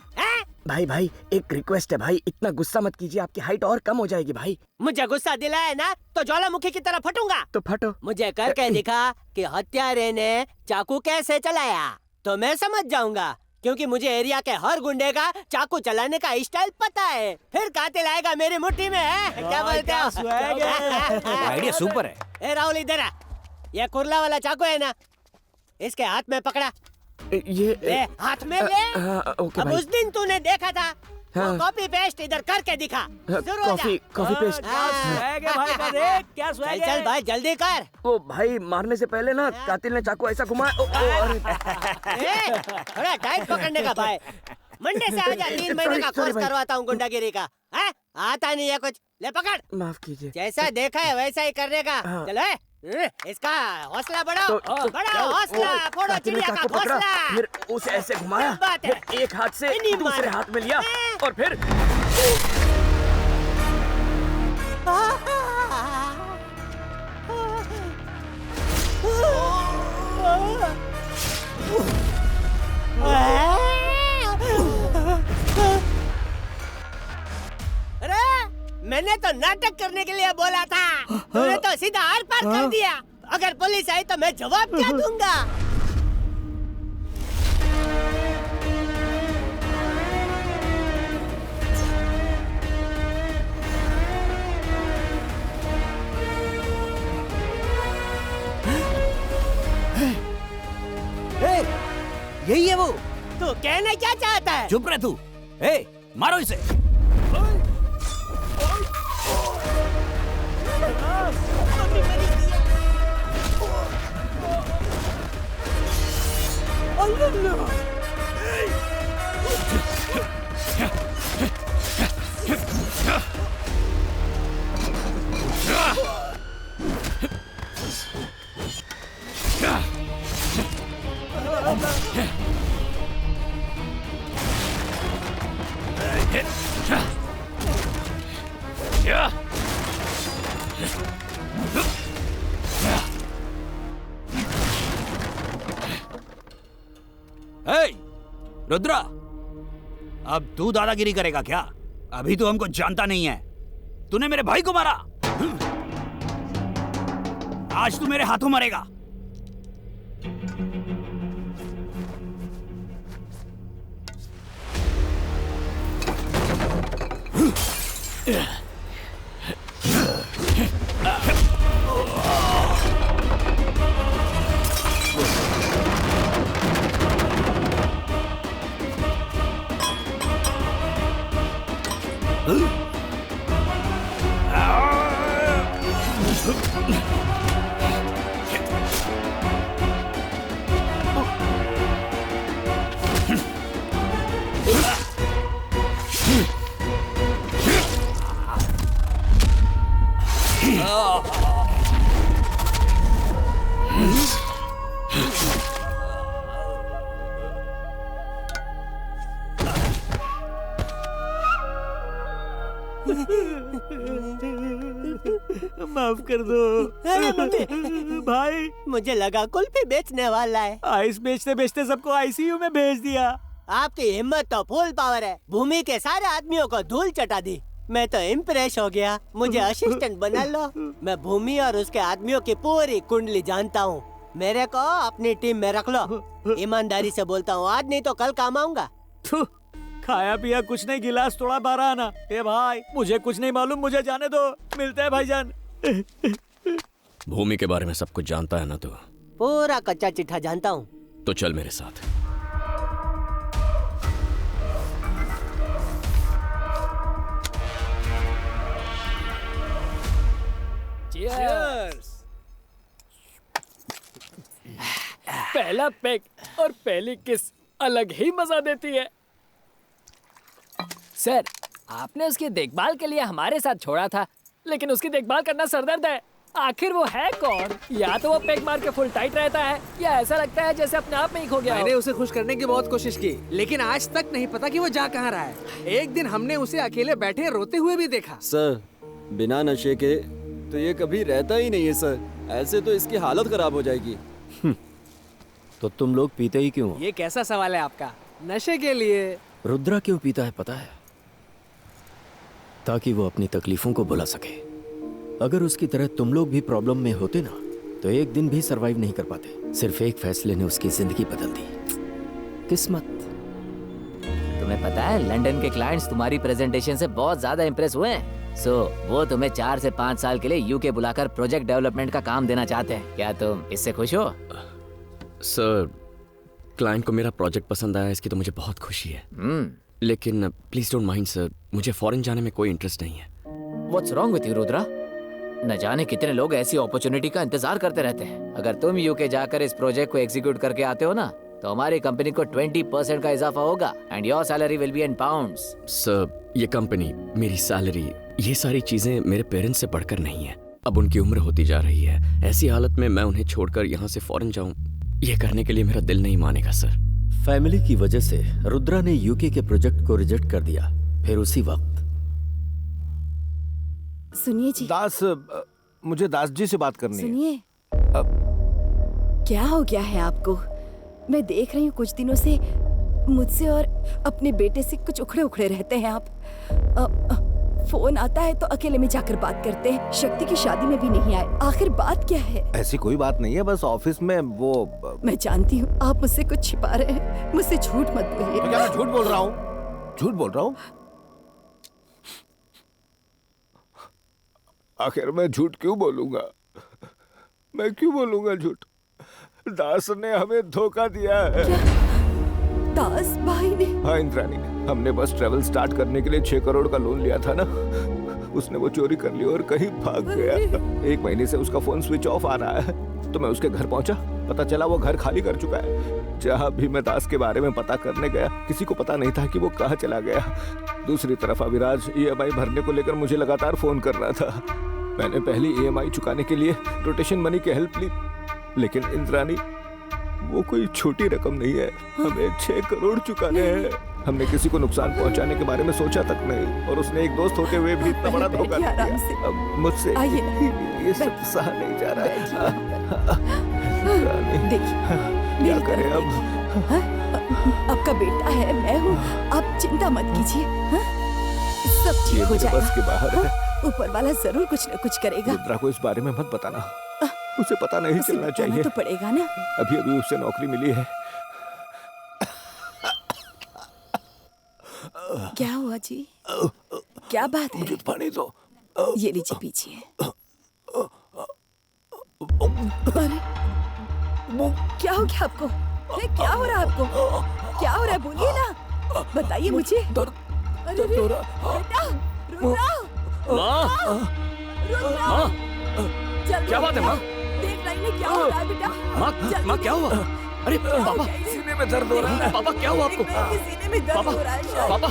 भाई एक रिक्वेस्ट है भाई, इतना गुस्सा मत कीजिए, आपकी हाइट और कम हो जाएगी भाई। मुझे गुस्सा दिलाया ना तो ज्वालामुखी की तरह फटूंगा। तो फटो। मुझे करके दिखा कि हत्यारे ने चाकू कैसे चलाया तो मैं समझ जाऊंगा, क्योंकि मुझे एरिया के हर गुंडे का चाकू चलाने का स्टाइल पता है। फिर कातिल आएगा मेरी मुट्ठी में है? क्या बोलते हो? आइडिया सुपर है। ए राहुल इधर आ, ये कुर्ला वाला चाकू है ना, इसके हाथ में पकड़ा। ये हाथ में ले। अब उस दिन तूने देखा था, हाँ। कॉपी पेस्ट इधर करके दिखा। Copy paste. चल भाई जल्दी कर। ओ भाई मारने से पहले ना कातिल ने चाकू ऐसा घुमाया। थोड़ा टाइट पकड़ने का भाई। मंडे से आजा, 3 महीने का कोर्स करवाता हूँ गुंडागिरी का। आता नहीं है कुछ, ले पकड़। माफ कीजिए। जैसा देखा है वैसा ही करने का। चलो इसका हौसला बढ़ाओ, बढ़ाओ हौसला, फोड़ो चिड़िया का घोंसला। फिर उसे ऐसे घुमाया, फिर एक हाथ से दूसरे हाथ में लिया और फिर मैंने तो नाटक करने के लिए बोला था, तूने तो सीधा आर पार कर दिया। अगर पुलिस आई तो मैं जवाब क्या दूंगा? यही है वो। तू कहना क्या चाहता है? चुप रह तू। मारो इसे। रुद्रा, अब तू दादागिरी करेगा क्या? अभी तो हमको जानता नहीं है। तूने मेरे भाई को मारा, आज तू मेरे हाथों मरेगा। माफ कर दो। अरे मम्मी, भाई मुझे लगा कुल्फी बेचने वाला है। आइस बेचते बेचते सबको आईसीयू में भेज दिया। आपकी हिम्मत तो फुल पावर है। भूमि के सारे आदमियों को धूल चटा दी। मैं तो इम्प्रेस हो गया। मुझे असिस्टेंट बना लो। मैं भूमि और उसके आदमियों की पूरी कुंडली जानता हूँ। मेरे को अपनी टीम में रख लो। ईमानदारी से बोलता हूँ, आज नहीं तो कल काम आऊंगा। खाया पिया कुछ नहीं, गिलास थोड़ा 12 आना। ए भाई, मुझे कुछ नहीं मालूम, मुझे जाने दो। मिलते हैं भाईजान। भूमि के बारे में सब कुछ जानता है ना तू? पूरा कच्चा चिट्ठा जानता हूँ। तो चल मेरे साथ। Cheers! पहला पैक और पहली किस अलग ही मजा देती है। सर, आपने उसकी देखभाल के लिए हमारे साथ छोड़ा था, लेकिन उसकी देखभाल करना सरदर्द है। आखिर वो है कौन? या तो वो पैक मार के फुल टाइट रहता है, या ऐसा लगता है जैसे अपने आप में ही खो गया हो। मैंने उसे खुश करने की बहुत कोशिश की, लेकिन आज तक नहीं पता कि वो जा कहाँ रहा है। एक दिन हमने उसे अकेले बैठे रोते हुए भी देखा। सर, बिना नशे के तो ये कभी रहता ही नहीं है सर। ऐसे तो इसकी हालत खराब हो जाएगी। तो तुम लोग पीते ही क्यों? ये कैसा सवाल है आपका? नशे के लिए। रुद्रा क्यों पीता है पता है? ताकि वो अपनी तकलीफों को भुला सके। अगर उसकी तरह तुम लोग भी प्रॉब्लम में होते ना, तो एक दिन भी सरवाइव नहीं कर पाते। सिर्फ एक फैसले ने उसकी जिंदगी बदल दी। किस्मत। तुम्हें पता है, लंदन के क्लाइंट्स तुम्हारी प्रेजेंटेशन से बहुत ज्यादा इंप्रेस हुए हैं। वो तुम्हें 4 से 5 साल के लिए यूके बुलाकर प्रोजेक्ट डेवलपमेंट का काम देना चाहते हैं। क्या तुम इससे खुश हो? सर, क्लाइंट को मेरा प्रोजेक्ट पसंद आया, इसकी तो मुझे बहुत खुशी है। लेकिन प्लीज डोंट माइंड सर, मुझे फॉरेन जाने में कोई इंटरेस्ट नहीं है। What's wrong with you, Rudra? न जाने कितने लोग ऐसी अपॉर्चुनिटी का इंतजार करते रहते हैं। अगर तुम यूके जाकर इस प्रोजेक्ट को एग्जीक्यूट करके आते हो ना, तो हमारी कंपनी को 20% का इजाफा होगा and your salary will be in pounds. Sir, ये कंपनी, मेरी सैलरी, ये सारी चीजें मेरे पेरेंट्स से बढ़कर नहीं है। अब उनकी उम्र होती जा रही है। ऐसी हालत में मैं उन्हें छोड़कर यहाँ से फॉरेन जाऊँ, ये करने के लिए मेरा दिल नहीं मानेगा सर। फैमिली की वजह से रुद्रा ने यूके के प्रोजेक्ट को रिजेक्ट कर दिया। फिर उसी वक्त सुनिए जी। मुझे दास जी से बात करनी है। सुनिए, क्या हो गया है आपको? मैं देख रही हूँ कुछ दिनों से मुझसे और अपने बेटे से कुछ उखड़े उखड़े रहते हैं आप। फोन आता है तो अकेले में जाकर बात करते हैं। शक्ति की शादी में भी नहीं आए। आखिर बात क्या है? ऐसी कोई बात नहीं है, बस ऑफिस में वो। मैं जानती हूँ आप मुझसे कुछ छिपा रहे हैं। मुझसे झूठ मत बोलिए। क्या मैं झूठ बोल रहा हूँ? झूठ बोल रहा हूँ? आखिर मैं झूठ क्यों बोलूंगा? मैं क्यों बोलूंगा झूठ? दास ने हमें धोखा दिया है। क्या? दास भाई ने? हाँ इंद्राणी, हमने बस ट्रेवल स्टार्ट करने के लिए 6 करोड़ का लोन लिया था ना, उसने वो चोरी कर लिया और कहीं भाग गया। 1 महीने से उसका फोन स्विच ऑफ आ रहा है। तो मैं उसके घर पहुंचा, पता चला वो घर खाली कर चुका है। जहाँ भी मैं दास के बारे में पता करने गया, किसी को पता नहीं था कि वो कहाँ चला गया। दूसरी तरफ अविराज EMI भरने को लेकर मुझे लगातार फोन कर रहा था। मैंने पहली EMI चुकाने के लिए रोटेशन मनी की हेल्प ली, लेकिन इंद्राणी वो कोई छोटी रकम नहीं है। हमें 6 करोड़ चुकाने हैं। हमने किसी को नुकसान पहुंचाने के बारे में सोचा तक नहीं, और उसने एक दोस्त होते हुए भी इतना बड़ा धोखा दिया। अब मुझसे ये सब सहा नहीं जा रहा। क्या करें अब? आपका बेटा है, मैं हूँ, आप चिंता मत कीजिए। सब ठीक हो जाएगा। बस के बाहर है। ऊपर वाला जरूर कुछ न कुछ करेगा। रुद्रा को इस बारे में मत बताना, उसे पता नहीं चलना चाहिए। तो पड़ेगा ना। अभी अभी उसे नौकरी मिली है। क्या हुआ जी? क्या बात है? मुझे पानी दो। ये लीजिए पीछिए। अरे क्या हो गया आपको? क्या हो रहा है आपको? क्या हो रहा है? बोलिए ना, बताइए मुझे। अरे बेटा, माँ, क्या बात है माँ? देख रही है क्या हो रहा है बेटा? माँ क्या हुआ? अरे पापा, सीने में दर्द हो रहा है। पापा क्या हुआ आपको? सीने में दर्द हो रहा है शायद। पापा,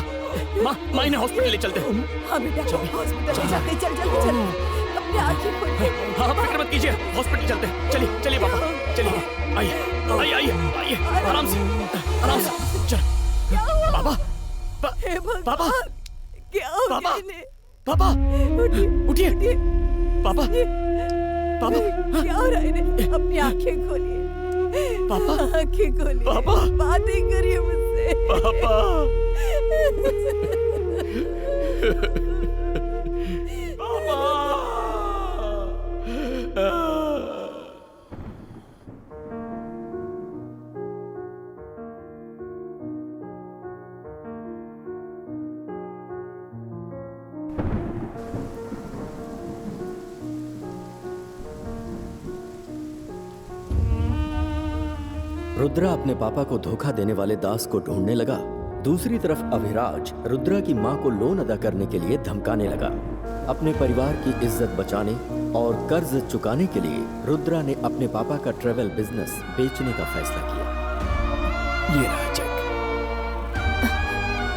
माँ इन्हें हॉस्पिटल ले चलते हैं। हाँ बेटा, हॉस्पिटल ले चलते हैं। चल जल्दी चल। अपने आँखें खोल के। हाँ फिक्र मत कीजिए, हॉस्पिटल चलते हैं। चलिए चलिए पापा। चलिए आइए आइए आइए आइए आराम से चल पापा पापा क्या हो पापा गया? पापा उठिए पापा पापा क्या हो रहा है इन्हें? अपनी आंखें खोलिए पापा आंखें खोलिए पापा बातें करिए मुझसे पापा रुद्रा अपने पापा को धोखा देने वाले दास को ढूंढने लगा। दूसरी तरफ अभिराज रुद्रा की मां को लोन अदा करने के लिए धमकाने लगा। अपने परिवार की इज्जत बचाने और कर्ज चुकाने के लिए रुद्रा ने अपने पापा का ट्रेवल बिजनेस बेचने का फैसला किया। ये रहा चेक।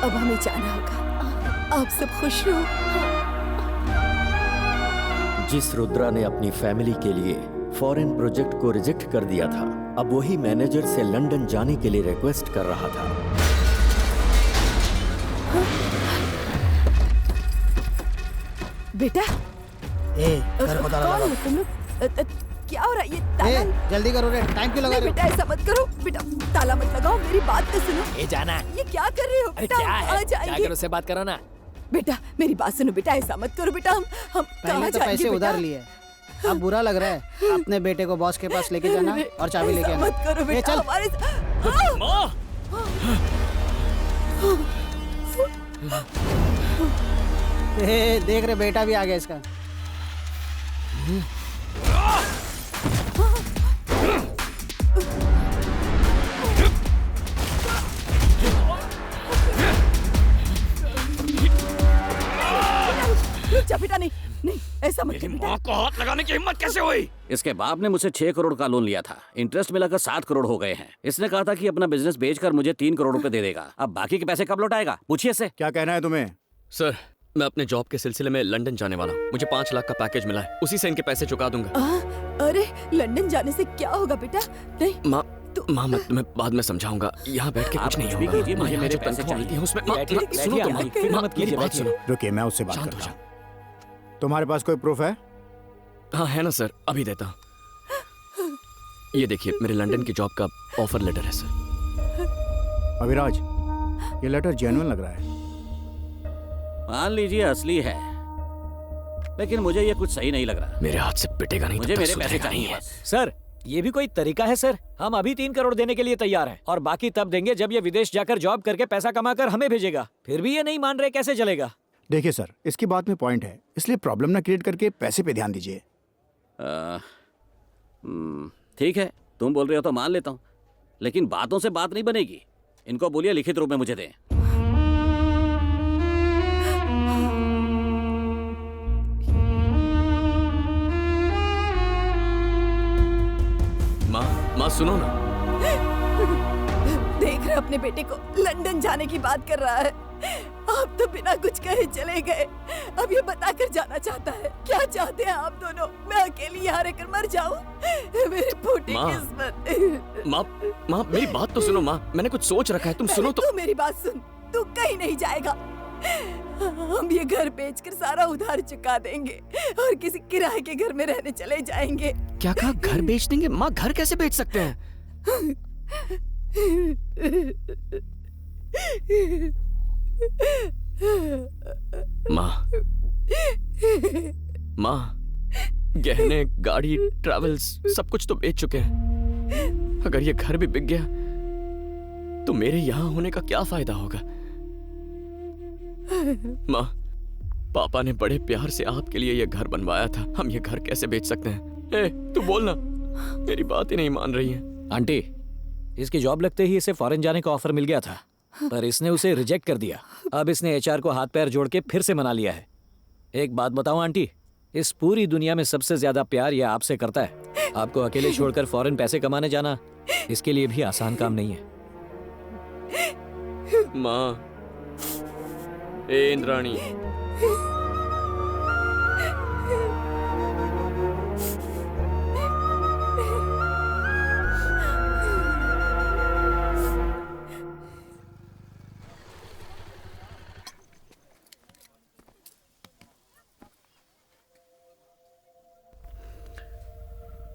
अब हमें जाना होगा। आप सब खुश रहो। जिस रुद्रा ने अपनी फैमिली के लिए फॉरेन प्रोजेक्ट को रिजेक्ट कर दिया था, अब वही मैनेजर से लंदन जाने के लिए रिक्वेस्ट कर रहा था। बेटा घर को ताला लगाओ। तुम लोग क्या हो रहा है? ये ताला जल्दी करो रे, टाइम क्यों लगा नहीं रहे हो? बेटा ऐसा मत करो बेटा, ताला मत लगाओ, मेरी बात तो सुनो। ये जाना ये क्या कर रहे हो बेटा? क्या है? आ जाएंगे। जाकर उससे बात करो ना। बेटा मेरी बात सुनो बेटा, ऐसा मत करो बेटा, हम पहले तो पैसे उधार लिए, अब बुरा लग रहा है। अपने बेटे को बॉस के पास लेके जाना और चाबी लेके आना। मत करो बेटा, चल। हमारे देख रहे बेटा भी आ गया इसका। बेटा नहीं नहीं ऐसा मत कर बेटा। माँ को हाथ लगाने की हिम्मत कैसे हुई? इसके बाप ने मुझसे 6 करोड़ का लोन लिया था। इंटरेस्ट मिलाकर 7 करोड़ हो गए हैं। इसने कहा था कि अपना बिजनेस बेचकर मुझे 3 करोड़ रुपए दे देगा। अब बाकी के पैसे कब लौटाएगा? पूछिए इससे। क्या कहना है तुम्हें? सर मैं अपने जॉब के सिलसिले में लंदन जाने वाला हूँ। मुझे 5 लाख का पैकेज मिला है, उसी से इनके पैसे चुका दूंगा। अरे लंदन जाने से क्या होगा बेटा? नहीं माँ मैं तुम्हें बाद में समझाऊंगा। यहाँ बैठ के कुछ नहीं होगा। मुझे मेरे पैसे चाहिए। उसमें सुनो तो मेरी बात सुनो। रुकिए, मैं उससे बात करता हूँ। तुम्हारे पास कोई प्रूफ है? हाँ है ना सर, अभी देता हूँ। ये देखिए मेरे लंदन की जॉब का ऑफर लेटर है सर। अभिराज, ये लेटर जेन्युइन लग रहा है। मान लीजिए असली है, लेकिन मुझे ये कुछ सही नहीं लग रहा। मेरे हाथ से पिटेगा नहीं, मुझे मेरे पैसे चाहिए। सर ये भी कोई तरीका है सर? हम अभी 3 करोड़ देने के लिए तैयार हैं और बाकी तब देंगे जब ये विदेश जाकर जॉब करके पैसा कमाकर हमें भेजेगा। फिर भी ये नहीं मान रहे, कैसे चलेगा? देखिए सर, इसकी बात में पॉइंट है, इसलिए प्रॉब्लम ना क्रिएट करके पैसे पे ध्यान दीजिए। ठीक है, तुम बोल रहे हो तो मान लेता हूँ, लेकिन बातों से बात नहीं बनेगी। इनको बोलिए लिखित रूप में मुझे दें। माँ सुनो ना। देख रहे अपने बेटे को लंदन जाने की बात कर रहा है। आप तो बिना कुछ कहे चले गए, अब ये बताकर जाना चाहता है। क्या चाहते हैं आप दोनों? मैं अकेली यहाँ रहकर मर जाऊं? मेरी फूटी किस्मत। माँ मेरी बात तो सुनो माँ, मैंने कुछ सोच रखा है, तुम सुनो तो। तू मेरी बात सुन, तू कहीं नहीं जाएगा। हम ये घर बेचकर सारा उधार चुका देंगे और किसी किराए के घर में रहने चले जाएंगे। क्या कहा? घर बेच देंगे? माँ घर कैसे बेच सकते हैं? माँ गहने, गाड़ी, ट्रैवल्स सब कुछ तो बेच चुके हैं। अगर ये घर भी बिक गया तो मेरे यहाँ होने का क्या फायदा होगा? माँ पापा ने बड़े प्यार से आपके लिए ये घर बनवाया था, हम ये घर कैसे बेच सकते हैं? ए, तू बोलना, मेरी बात ही नहीं मान रही है। आंटी, इसकी जॉब लगते ही इसे फॉरेन जाने का ऑफर मिल गया था, पर इसने उसे रिजेक्ट कर दिया। अब इसने एचआर को हाथ पैर जोड़ के फिर से मना लिया है। एक बात बताऊं आंटी, इस पूरी दुनिया में सबसे ज्यादा प्यार यह आपसे करता है। आपको अकेले छोड़कर फॉरेन पैसे कमाने जाना इसके लिए भी आसान काम नहीं है। माँ, ए इंद्राणी,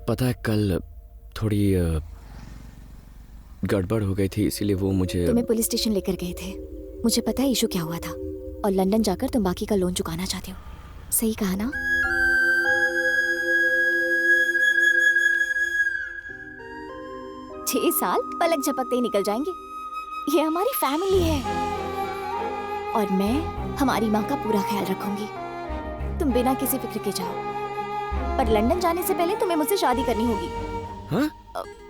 पता है कल थोड़ी गड़बड़ हो गई थी, इसीलिए वो मुझे तुम्हें पुलिस स्टेशन लेकर गए थे। मुझे पता है इशू क्या हुआ था, और लंदन जाकर तुम बाकी का लोन चुकाना चाहते हो। सही कहा ना? छह साल पलक झपकते ही निकल जाएंगे। ये हमारी फैमिली है और मैं हमारी माँ का पूरा ख्याल रखूंगी। तुम बिना किसी फिक्र के जाओ, पर लंदन जाने से पहले तुम्हें मुझसे शादी करनी होगी। हाँ?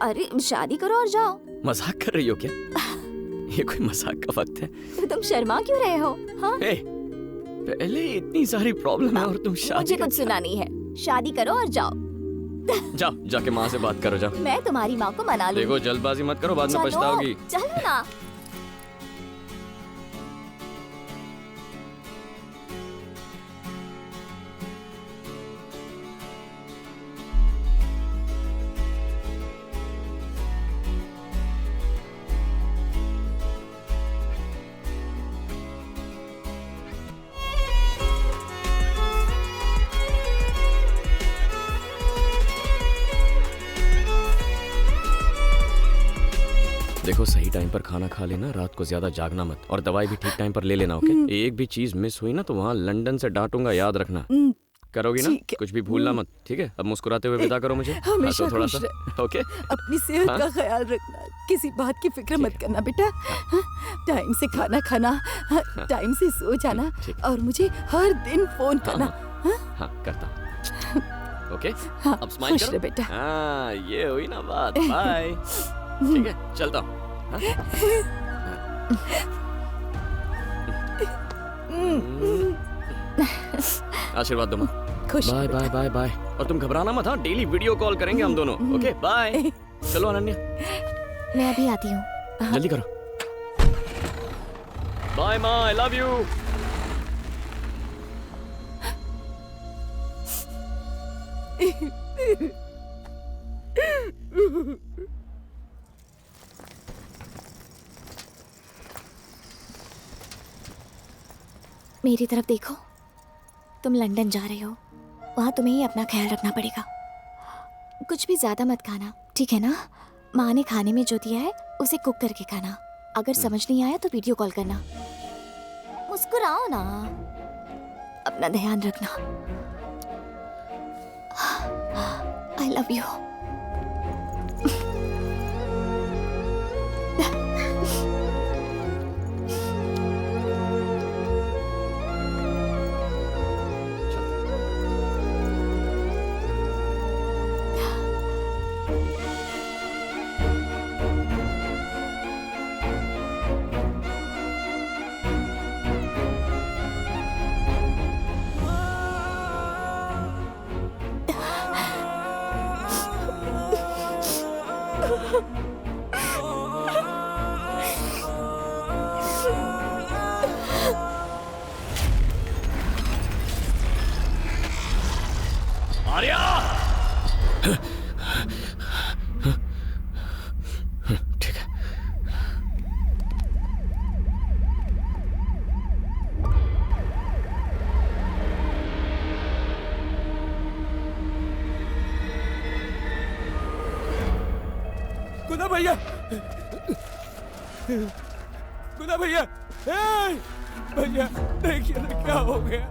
अरे शादी करो और जाओ। मजाक कर रही हो क्या? ये कोई मजाक का वक्त है? तो तुम शर्मा क्यों रहे हो? हाँ? पहले इतनी सारी प्रॉब्लम है और तुम शादी मुझे कुछ सुना नहीं है। शादी करो और जाओ। जाओ, जाके माँ से बात करो, जाओ। मैं तुम्हारी माँ को मना लूंगी। देखो जल्दबाजी मत करो, बाद में पछताओगी। चलो ना। देखो सही टाइम पर खाना खा लेना, रात को ज्यादा जागना मत, और दवाई भी ठीक टाइम पर ले लेना, ओके? एक भी चीज मिस हुई ना तो वहाँ लंदन से डांटूंगा, याद रखना। करोगी ना? कुछ भी भूलना मत, ठीक है? अब मुस्कुराते हुए विदा करो मुझे। हमेशा थोड़ा खुश सा, ओके? अपनी सेहत का ख्याल रखना, किसी बात की फिक्र मत करना बेटा। टाइम से खाना खाना, टाइम से सो जाना, और मुझे हर दिन फोन करना। हाँ करता, ओके? अब स्माइल खुश करो रहे बेटा। हाँ, ये हुई ना बात। बाय। ठीक है, चलता हूँ। आशीर्वाद दो माँ। Bye bye bye bye. और तुम घबराना मत, हाँ? डेली वीडियो कॉल करेंगे हम दोनों, ओके? बाय। चलो अनन्या, मैं अभी आती हूँ। जल्दी करो। बाय माँ, आई लव यू। मेरी तरफ देखो, तुम लंदन जा रहे हो, वहां तुम्हें ही अपना ख्याल रखना पड़ेगा। कुछ भी ज्यादा मत खाना, ठीक है ना? माँ ने खाने में जो दिया है उसे कुक करके खाना। अगर समझ नहीं आया तो वीडियो कॉल करना। मुस्कुराओ ना, अपना ध्यान रखना। I love you. आर्या! ठीक है। गुना भैया, गुना भैया, भैया देखिए ना क्या हो गया।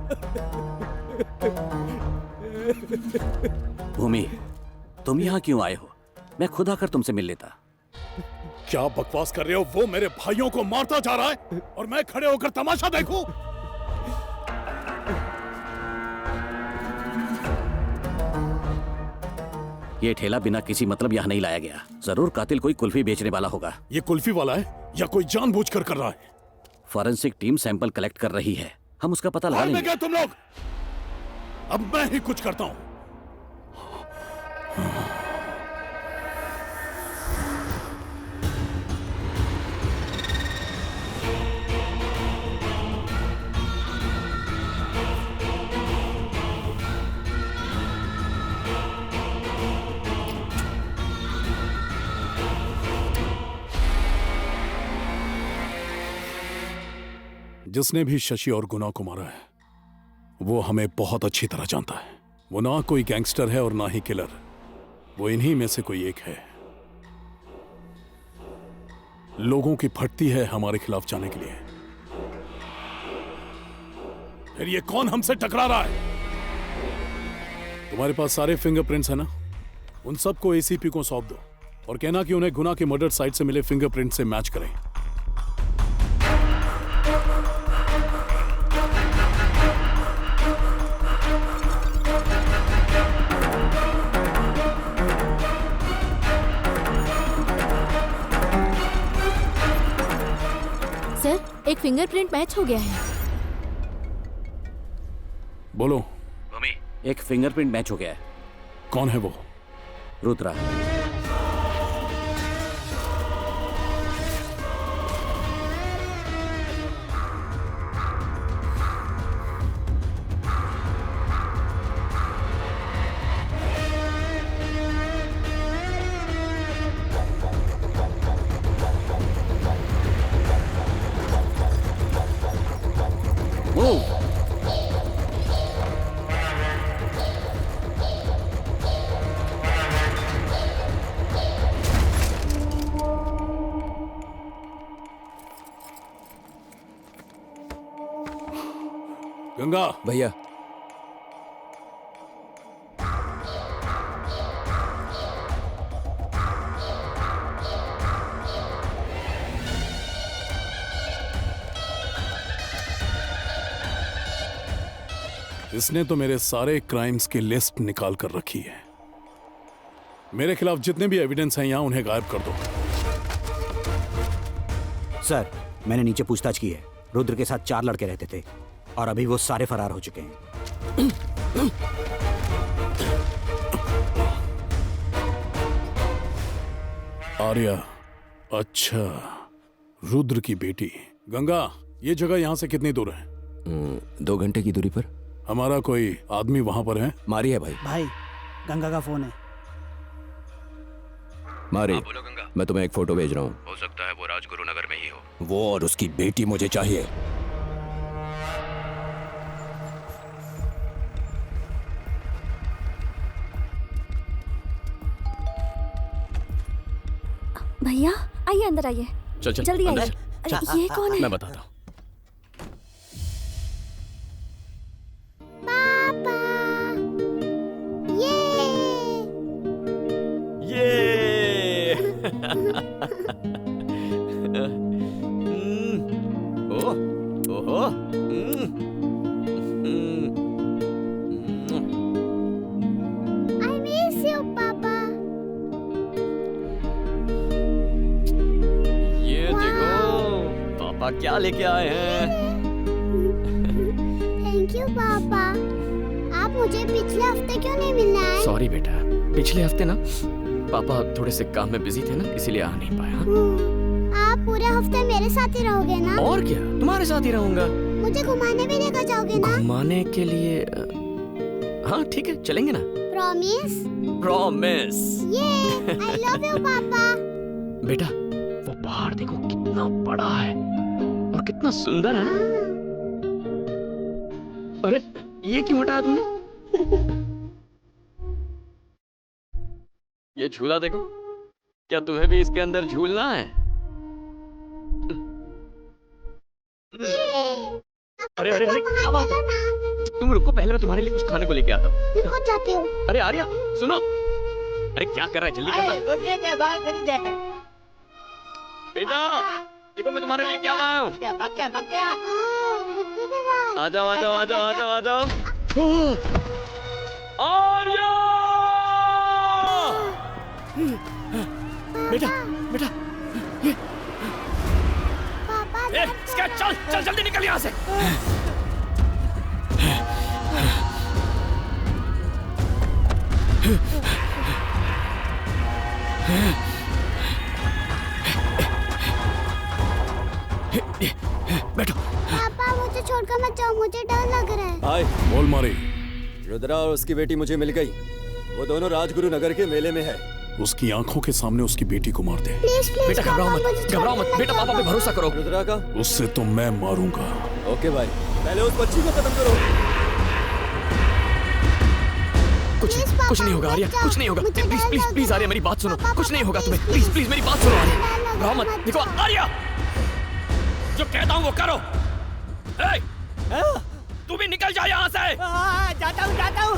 भूमि, तुम यहाँ क्यों आए हो? मैं खुद आकर तुमसे मिल लेता। क्या बकवास कर रहे हो? वो मेरे भाइयों को मारता जा रहा है और मैं खड़े होकर तमाशा देखूं? ये ठेला बिना किसी मतलब यहाँ नहीं लाया गया। जरूर कातिल कोई कुल्फी बेचने वाला होगा। ये कुल्फी वाला है या कोई जानबूझकर कर रहा है? फॉरेंसिक टीम सैंपल कलेक्ट कर रही है, हम उसका पता लगा लेंगे। क्या तुम लोग? अब मैं ही कुछ करता हूं। जिसने भी शशि और गुना को मारा है वो हमें बहुत अच्छी तरह जानता है। वो ना कोई गैंगस्टर है और ना ही किलर। वो इन्हीं में से कोई एक है। लोगों की फटती है हमारे खिलाफ जाने के लिए। फिर ये कौन हमसे टकरा रहा है? तुम्हारे पास सारे फिंगरप्रिंट्स है ना? उन सबको एसीपी को सौंप दो और कहना कि उन्हें गुना के मर्डर साइट से मिले फिंगरप्रिंट से मैच करें। सर, एक फिंगरप्रिंट मैच हो गया है। बोलो। मम्मी, एक फिंगरप्रिंट मैच हो गया है। कौन है वो? रुद्रा। गंगा भैया, इसने तो मेरे सारे क्राइम्स की लिस्ट निकाल कर रखी है। मेरे खिलाफ जितने भी एविडेंस हैं यहां उन्हें गायब कर दो। सर, मैंने नीचे पूछताछ की है। रुद्र के साथ 4 लड़के रहते थे और अभी वो सारे फरार हो चुके हैं। आर्या, अच्छा, रुद्र की बेटी। गंगा, ये जगह यहां से कितनी दूर है? 2 घंटे की दूरी पर। हमारा कोई आदमी वहां पर है? मारी है भाई। भाई, गंगा का फोन है। मारी, बोलो गंगा। मैं तुम्हें एक फोटो भेज रहा हूँ। हो सकता है वो राजगुरु नगर में ही हो। वो और उसकी बेटी मुझे चाहिए। भैया आइए, अंदर आइए। चल चल जल्दी अंदर आइए। चल। अरे, ये कौन है? मैं बताता हूँ। ओहो। I miss you, पापा। ये देखो पापा क्या लेके आए हैं। थैंक यू पापा। आप मुझे पिछले हफ्ते क्यों नहीं मिलने आए? सॉरी बेटा, पिछले हफ्ते ना पापा थोड़े से काम में बिजी थे ना, इसीलिए आ नहीं पाया। आप पूरे हफ्ते मेरे साथ ही रहोगे ना? और क्या, तुम्हारे साथ ही रहूंगा। मुझे घुमाने भी लेकर जाओगे ना? घुमाने के लिए हाँ ठीक है, चलेंगे ना। प्रॉमिस? प्रॉमिस। ये आई लव यू पापा। बेटा, वो पहाड़ देखो कितना बड़ा है और कितना सुंदर है। अरे ये क्यों हटाया तुमने? ये झूला देखो, क्या तुम्हें भी इसके अंदर झूलना है? अरे अरे अरे क्या बात है? तुम रुको, पहले मैं तुम्हारे लिए कुछ खाने को लेके आता हूँ। कहाँ जाते हो? अरे आर्या सुनो, अरे क्या कर रहा है, जल्दी करना। बेटा देखो मैं तुम्हारे लिए क्या लाया हूँ। आ जाओ आ जाओ आ जाओ आ जाओ आ जाओ। आर्या! बेटा बेटा ए, स्कैच, चल चल जल्दी निकल यहाँ से। बैठो। पापा मुझे छोड़कर मत जाओ, मुझे डर लग रहा है। हाय। बोल मारी। रुद्रा और उसकी बेटी मुझे मिल गई। वो दोनों राजगुरु नगर के मेले में है। उसकी आंखों के सामने उसकी बेटी को मार दे। प्लीज प्लीज बेटा घबराओ मत, घबराओ मत बेटा, पापा पे भरोसा करो। रुद्रा का उससे तो मैं मारूंगा। ओके भाई, पहले उस बच्ची को खत्म करो। कुछ नहीं होगा आर्या, कुछ नहीं होगा। प्लीज प्लीज प्लीज आर्या, मेरी बात सुनो, कुछ नहीं होगा तुम्हें। प्लीज प्लीज मेरी बात सुनो आर्या, घबराओ मत। देखो आर्या, जो कहता हूँ वो करो। तू भी निकल जा यहाँ से। जाता हूँ जाता हूँ।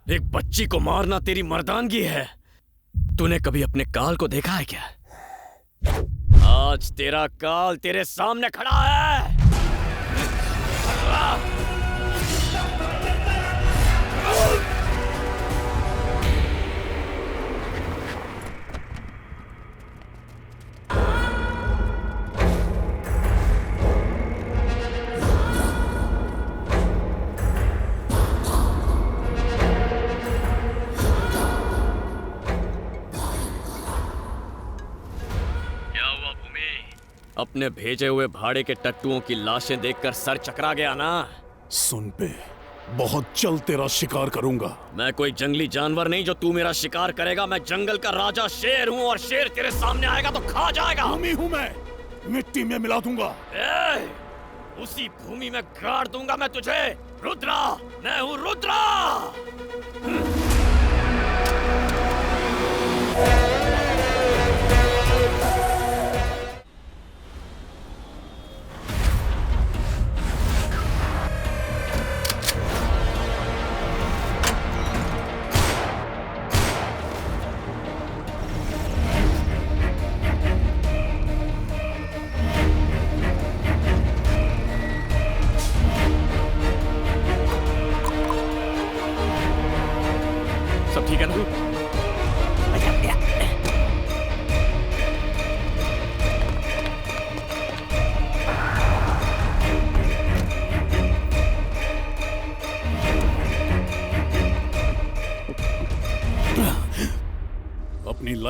एक बच्ची को मारना तेरी मर्दानगी है। तूने कभी अपने काल को देखा है क्या? आज तेरा काल तेरे सामने खड़ा है। अपने भेजे हुए भाड़े के टट्टुओं की लाशें देखकर सर चकरा गया ना? सुन पे, बहुत जल्द तेरा शिकार करूंगा। मैं कोई जंगली जानवर नहीं जो तू मेरा शिकार करेगा। मैं जंगल का राजा शेर हूँ और शेर तेरे सामने आएगा तो खा जाएगा। भूमि हूँ मैं, मिट्टी में मिला दूंगा। उसी भूमि में गाड़ दूंगा मैं तुझे। रुद्रा, मैं हूँ रुद्रा।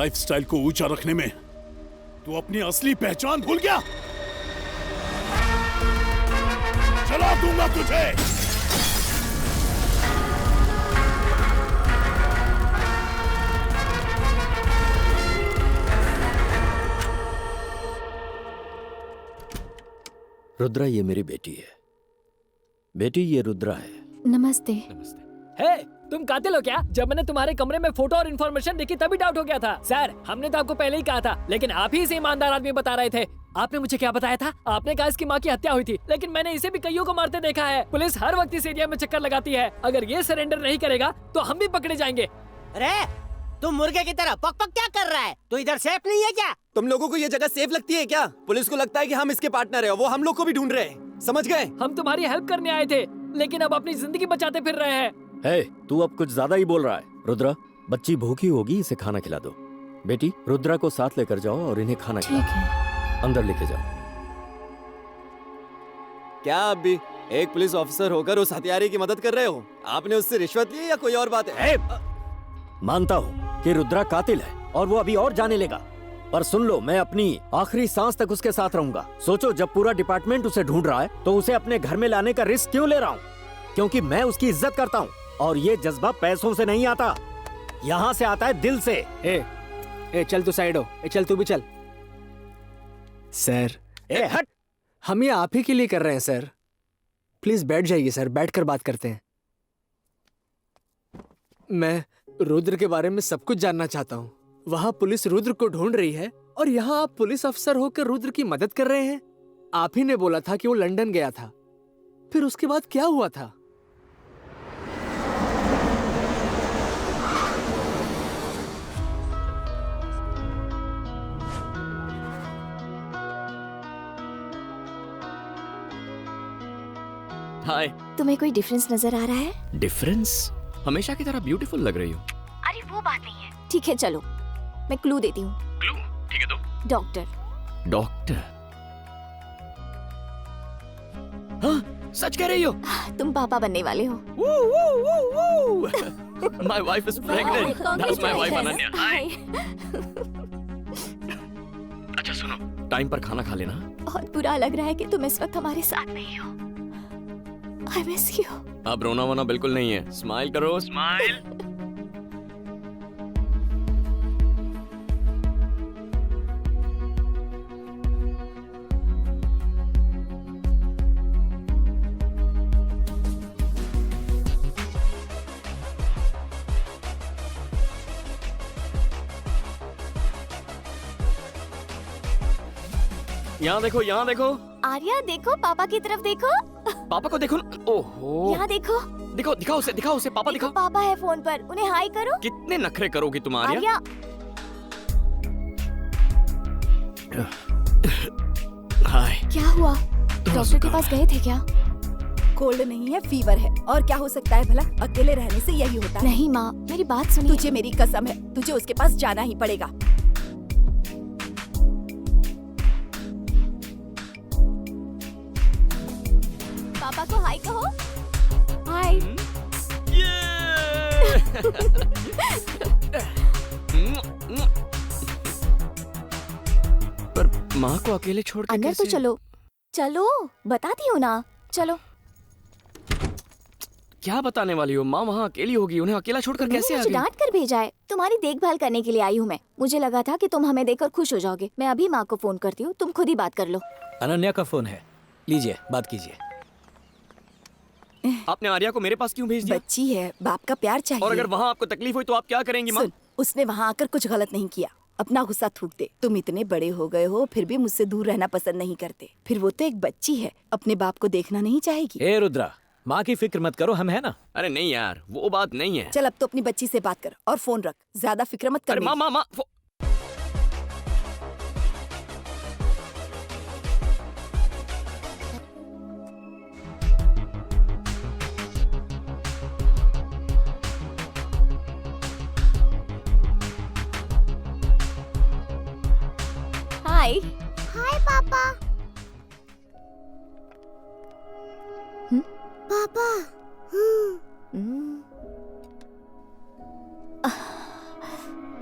लाइफस्टाइल को ऊंचा रखने में तू अपनी असली पहचान भूल गया। चला दूंगा तुझे। रुद्रा, ये मेरी बेटी है। बेटी, ये रुद्रा है। नमस्ते। हे, तुम कातिल हो क्या? जब मैंने तुम्हारे कमरे में फोटो और इन्फॉर्मेशन देखी तभी डाउट हो गया था। सर, हमने तो आपको पहले ही कहा था, लेकिन आप ही इसे ईमानदार आदमी बता रहे थे। आपने मुझे क्या बताया था? आपने कहा इसकी माँ की हत्या हुई थी, लेकिन मैंने इसे भी कईयों को मारते देखा है। पुलिस हर वक्त इस एरिया में चक्कर लगाती है। अगर ये सरेंडर नहीं करेगा तो हम भी पकड़े जाएंगे। अरे तुम मुर्गे की तरह पक पक क्या कर रहा है? तू इधर सेफ नहीं है क्या? तुम लोगों को ये जगह सेफ लगती है क्या? पुलिस को लगता है कि हम इसके पार्टनर है, वो हम लोग को भी ढूंढ रहे हैं। समझ गए? हम तुम्हारी हेल्प करने आए थे, लेकिन अब अपनी जिंदगी बचाते फिर रहे हैं। हे, तू अब कुछ ज्यादा ही बोल रहा है। रुद्रा, बच्ची भूखी होगी, इसे खाना खिला दो। बेटी, रुद्रा को साथ लेकर जाओ और इन्हें खाना खिलाओ। अंदर लेके जाओ। क्या आप भी एक पुलिस ऑफिसर होकर उस हत्यारे की मदद कर रहे हो? आपने उससे रिश्वत ली या कोई और बात है? मानता हूँ कि रुद्रा कातिल है और वो अभी और जाने लेगा, पर सुन लो, मैं अपनी आखिरी सांस तक उसके साथ रहूंगा। सोचो, जब पूरा डिपार्टमेंट उसे ढूंढ रहा है तो उसे अपने घर में लाने का रिस्क क्यों ले रहा हूँ? क्योंकि मैं उसकी इज्जत करता हूँ और ये जज्बा पैसों से नहीं आता, यहाँ से आता है दिल से। ए चल तू साइड हो। चल तू भी चल। सर, हट। हम ये आप ही के लिए कर रहे हैं सर। प्लीज बैठ जाइए सर, बैठकर बात करते हैं। मैं रुद्र के बारे में सब कुछ जानना चाहता हूँ। वहाँ पुलिस रुद्र को ढूंढ रही है और यहाँ आप पुलिस अफसर होकर रुद्र की मदद कर रहे हैं। आप ही ने बोला था कि वो लंदन गया था, फिर उसके बाद क्या हुआ था? हाय। तुम्हें कोई डिफरेंस नजर आ रहा है? डिफरेंस? हमेशा की तरह ब्यूटीफुल लग रही हो। अरे वो बात नहीं है। ठीक है चलो, मैं क्लू देती हूँ। क्लू? ठीक है दो। डॉक्टर। डॉक्टर? हाँ, सच कह रही हो? तुम पापा बनने वाले हो। My wife is pregnant. That's my wife Ananya. Hi. अच्छा सुनो, टाइम पर खाना खा लेना। बहुत बुरा लग रहा है कि तुम इस वक्त हमारे साथ नहीं हो। I miss you. अब रोना वोना बिल्कुल नहीं है। स्माइल करो, स्माइल। यहाँ देखो, यहाँ देखो। आर्या देखो, पापा की तरफ देखो। पापा को देखो ना। ओहो। यहाँ देखो। दिखाओ दिखाओ उसे पापा दिखाओ। पापा है फोन पर, उन्हें हाय करो। कितने नखरे करोगी तुम आर्या? आर्या। हाय। क्या हुआ? डॉक्टर के पास गए थे क्या? कोल्ड नहीं है, फीवर है। और क्या हो सकता है भला? अकेले रहने से यही होता है। नहीं माँ, मेरी बात सुनिए। तुझे मेरी कसम है, तुझे उसके पास जाना ही पड़ेगा। पापा को हाय कहो। हाय। पर माँ को अकेले छोड़ के अंदर तो चलो। चलो, बताती हूँ ना। चलो। क्या बताने वाली हो? माँ वहाँ अकेली होगी, उन्हें अकेला छोड़कर कैसे आ मुझे गई? डांट कर भेजा है। तुम्हारी देखभाल करने के लिए आई हूँ मैं। मुझे लगा था कि तुम हमें देखकर खुश हो जाओगे। मैं अभी माँ को फोन करती हूँ, तुम खुद ही बात कर लो। अनन्या का फोन है, लीजिए बात कीजिए। आपने आर्या को मेरे पास क्यों भेज दिया? बच्ची है, बाप का प्यार चाहिए। और अगर वहाँ आपको तकलीफ हुई तो आप क्या करेंगी माँ? सुन, उसने वहाँ आकर कुछ गलत नहीं किया। अपना गुस्सा थूक दे। तुम इतने बड़े हो गए हो, फिर भी मुझसे दूर रहना पसंद नहीं करते। फिर वो तो एक बच्ची है, अपने बाप को देखना नहीं चाहेगी। ए रुद्रा, माँ की फिक्र मत करो, हम है ना। अरे नहीं यार, वो बात नहीं है। चल अब तो अपनी बच्ची से बात कर और फोन रख, ज्यादा फिक्र मत कर। अरे माँ हाय। हाय पापा। पापा।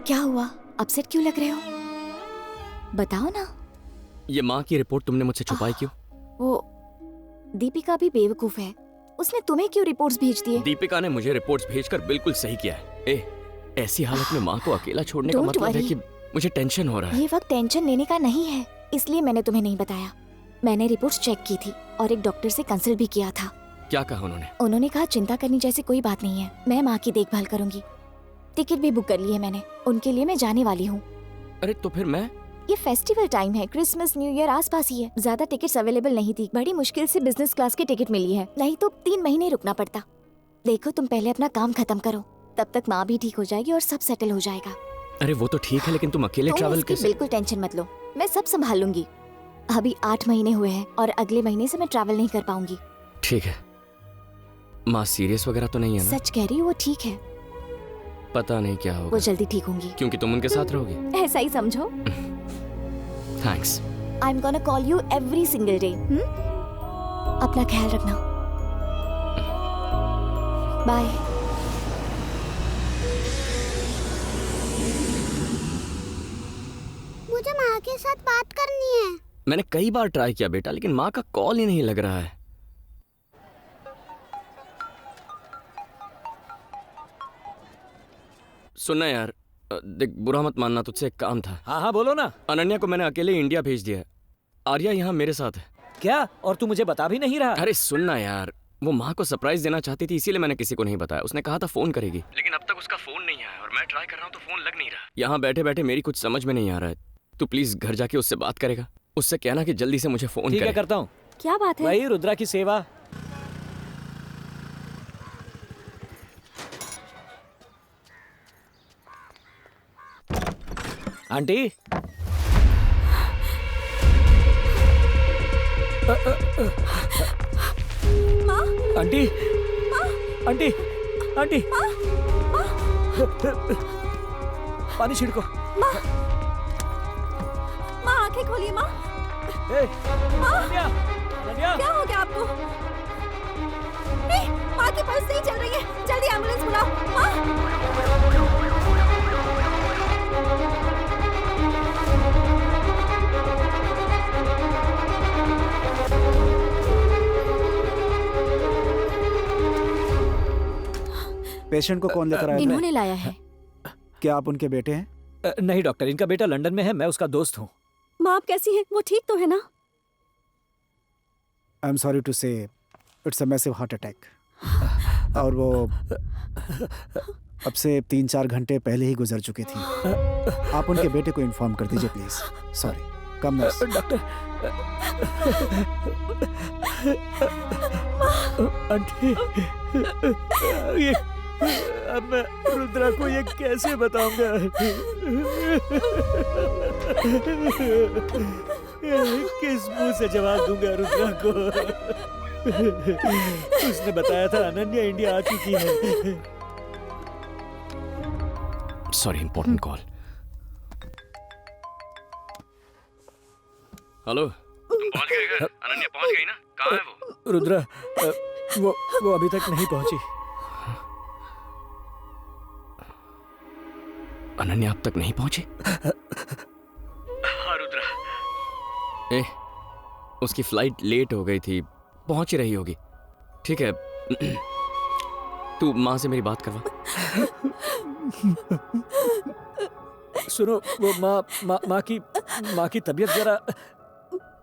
क्या हुआ? अपसेट क्यों लग रहे हो? बताओ ना। ये माँ की रिपोर्ट तुमने मुझसे छुपाई क्यों? वो दीपिका भी बेवकूफ है, उसने तुम्हें क्यों रिपोर्ट्स भेज दिए? दीपिका ने मुझे रिपोर्ट्स भेजकर बिल्कुल सही किया है। ऐसी हालत में माँ को अकेला छोड़ने का Don't मतलब है worry. कि मुझे टेंशन हो रहा है। ये वक्त टेंशन लेने का नहीं है, इसलिए मैंने तुम्हें नहीं बताया। मैंने रिपोर्ट्स चेक की थी और एक डॉक्टर से कंसल्ट भी किया था। क्या कहा उन्होंने? उन्होंने कहा चिंता करने जैसी कोई बात नहीं है, मैं माँ की देखभाल करूंगी। टिकट भी बुक कर ली है मैंने, उनके लिए मैं जाने वाली हूँ। अरे तो फिर मैं? ये फेस्टिवल टाइम है, क्रिसमस न्यू ईयर आसपास ही है, ज्यादा टिकट्स अवेलेबल नहीं थी। बड़ी मुश्किल से बिजनेस क्लास की टिकट मिली है, नहीं तो 3 महीने रुकना पड़ता। देखो तुम पहले अपना काम खत्म करो, तब तक माँ भी ठीक हो जाएगी और सब सेटल हो जाएगा। अरे वो तो ठीक है, लेकिन तुम अकेले ट्रैवल कैसे? बिल्कुल टेंशन मत लो, मैं सब संभाल लूंगी। अभी 8 महीने हुए हैं और अगले महीने से मैं ट्रैवल नहीं कर पाऊंगी। ठीक है। माँ सीरियस वगैरह तो नहीं है ना? सच कह रही हूँ, वो ठीक है। पता नहीं क्या होगा। वो जल्दी ठीक होंगी। क्योंकि तुम उनके साथ रहोगी। ऐसा ही समझो। Thanks. I am gonna call you every single day. अपना ख्याल रखना। बाय। मुझे माँ के साथ बात करनी है। मैंने कई बार ट्राई किया बेटा, लेकिन माँ का कॉल ही नहीं लग रहा है। सुनना यार, देख बुरा मत मानना, तुझसे एक काम था। हाँ हाँ बोलो ना। अनन्या को मैंने अकेले इंडिया भेज दिया है। आर्या यहाँ मेरे साथ है। क्या? और तू मुझे बता भी नहीं रहा? अरे सुनना यार, वो माँ को सरप्राइज देना चाहती थी, इसीलिए मैंने किसी को नहीं बताया। उसने कहा था फोन करेगी, लेकिन अब तक उसका फोन नहीं आया और मैं ट्राई कर रहा हूँ तो फोन लग नहीं रहा। यहाँ बैठे बैठे मेरी कुछ समझ में नहीं आ रहा है। तू प्लीज घर जाके उससे बात करेगा, उससे कहना कि जल्दी से मुझे फोन करे। ठीक है, करता हूँ। क्या बात है? वही रुद्रा की सेवा। आंटी, माँ, आंटी, माँ, आंटी, आंटी, पानी छिड़को। माँ, माँ आंखें खोलिए माँ। माँ, क्या हो गया आपको? नहीं, माँ की पल्स नहीं चल रही है, जल्दी एम्बुलेंस बुलाओ। माँ, पेशेंट को कौन लेकर आया? इन्होंने लाया है। क्या आप उनके बेटे हैं? नहीं डॉक्टर, इनका बेटा लंदन में है, मैं उसका दोस्त हूँ। माँ आप कैसी हैं? वो ठीक तो है ना? आई एम सॉरी टू से it's a massive heart attack. और वो अब से 3-4 घंटे पहले ही गुजर चुकी थी। आप उनके बेटे को इन्फॉर्म कर दीजिए please. Sorry. Come nurse. Doctor. Aunty, ये अब मैं रुद्रा को ये कैसे बताऊंगा? किस मुंह से जवाब दूंगा रुद्रा को? उसने बताया था अनन्या इंडिया आ चुकी है। Sorry, important call. हेलो, पहुंच गए घर? अनन्या पहुंच गई ना? कहाँ है वो? रुद्रा, वो अभी तक नहीं पहुंची। अनन्या अब तक नहीं पहुंची? हाँ रुद्रा। उसकी फ्लाइट लेट हो गई थी, पहुंच ही रही होगी। ठीक है, तू माँ से मेरी बात करवा। सुनो, वो माँ की तबीयत जरा।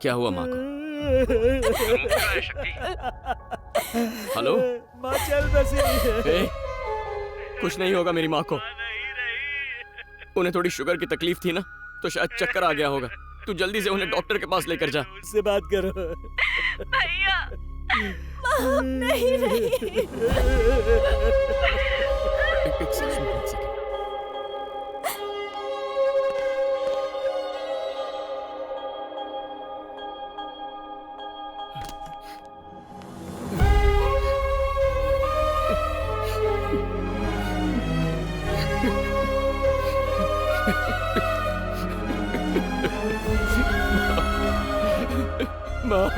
क्या हुआ माँ को? हेलो, माँ चल बसी। कुछ नहीं होगा मेरी माँ को। उन्हें थोड़ी शुगर की तकलीफ थी ना, तो शायद चक्कर आ गया होगा। तू जल्दी से उन्हें डॉक्टर के पास लेकर जा। से बात करो। भैया, माँ नहीं रही। एक सेकंड। माँ,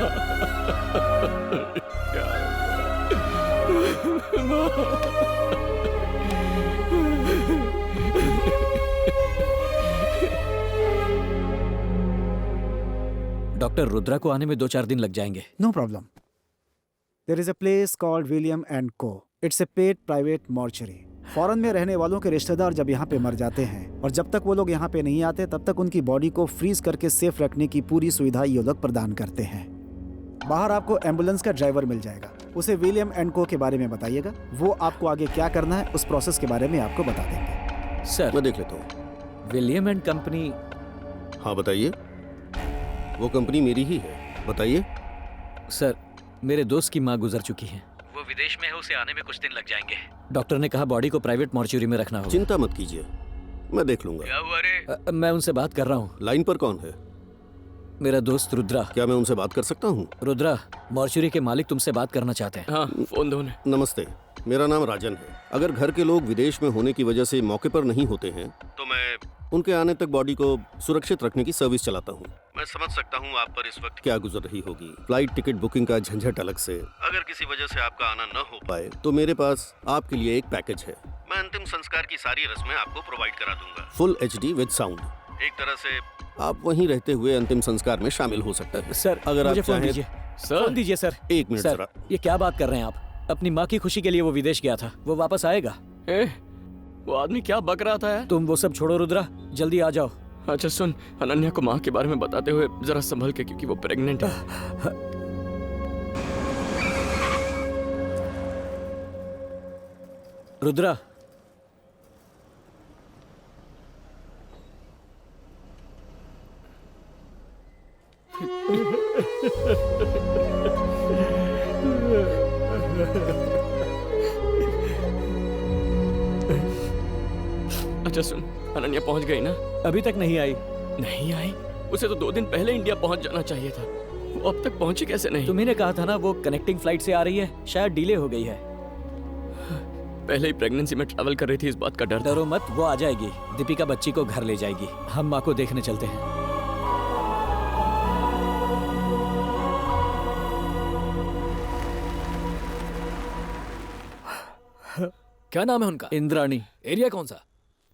क्या माँ? डॉक्टर रुद्रा को आने में 2-4 दिन लग जाएंगे। No problem. There is a place called William and co. It's a paid private mortuary. Foreign में रहने वालों के रिश्तेदार जब यहाँ पे मर जाते हैं और जब तक वो लोग यहाँ पे नहीं आते तब तक उनकी बॉडी को फ्रीज करके सेफ रखने की पूरी सुविधा ये लोग प्रदान करते हैं। बाहर आपको एम्बुलेंस का ड्राइवर मिल जाएगा, उसे विलियम एंड को के बारे में बताइएगा, वो आपको आगे क्या करना है उस प्रोसेस के बारे में आपको बता देंगे। सर मैं देख लेता हूँ। William and company. हाँ बताइए। वो कंपनी मेरी ही है, बताइए। सर मेरे दोस्त की माँ गुजर चुकी है, वो विदेश में है, उसे आने में कुछ दिन लग जाएंगे। डॉक्टर ने कहा बॉडी को प्राइवेट मॉर्चुरी में रखना होगा। चिंता मत कीजिए, मैं देख लूंगा। क्या हुआ रे? मैं उनसे बात कर रहा हूँ। लाइन पर कौन है? मेरा दोस्त रुद्रा। क्या मैं उनसे बात कर सकता हूँ? रुद्रा, मॉर्चुरी के मालिक तुमसे बात करना चाहते हैं। हाँ, फोन दो। नमस्ते, मेरा नाम राजन है। अगर घर के लोग विदेश में होने की वजह से मौके पर नहीं होते हैं तो मैं उनके आने तक बॉडी को सुरक्षित रखने की सर्विस चलाता हूँ। मैं समझ सकता हूँ आप पर इस वक्त क्या गुजर रही होगी, फ्लाइट टिकट बुकिंग का झंझट अलग से। अगर किसी वजह से आपका आना न हो पाए तो मेरे पास आपके लिए एक पैकेज है। मैं अंतिम संस्कार की सारी रस्में आपको प्रोवाइड करा दूंगा, फुल HD विद साउंड। एक तरह से आप वहीं रहते हुए अंतिम संस्कार में शामिल हो सकते हैं। सर अगर आप फोन दीजिए। फोन दीजिए सर। एक मिनट सर, ये क्या बात कर रहे हैं आप? अपनी माँ की खुशी के लिए वो विदेश गया था, वो वापस आएगा। वो आदमी क्या बक रहा था यार? तुम वो सब छोड़ो रुद्रा, जल्दी आ जाओ। अच्छा सुन, अनन्या को माँ के बारे में बताते हुए जरा संभल के, क्योंकि वो प्रेग्नेंट है। रुद्रा, अच्छा सुन, अनन्या पहुंच गई ना? अभी तक नहीं आई। नहीं आई? उसे तो 2 दिन पहले इंडिया पहुंच जाना चाहिए था, वो अब तक पहुंची कैसे नहीं? तुम्ही ने कहा था ना वो कनेक्टिंग फ्लाइट से आ रही है, शायद डिले हो गई है। पहले ही प्रेगनेंसी में ट्रैवल कर रही थी, इस बात का डर। डरो मत, वो आ जाएगी। दीपिका बच्ची को घर ले जाएगी। हम माँ को देखने चलते हैं। क्या नाम है उनका? इंद्राणी। एरिया कौन सा?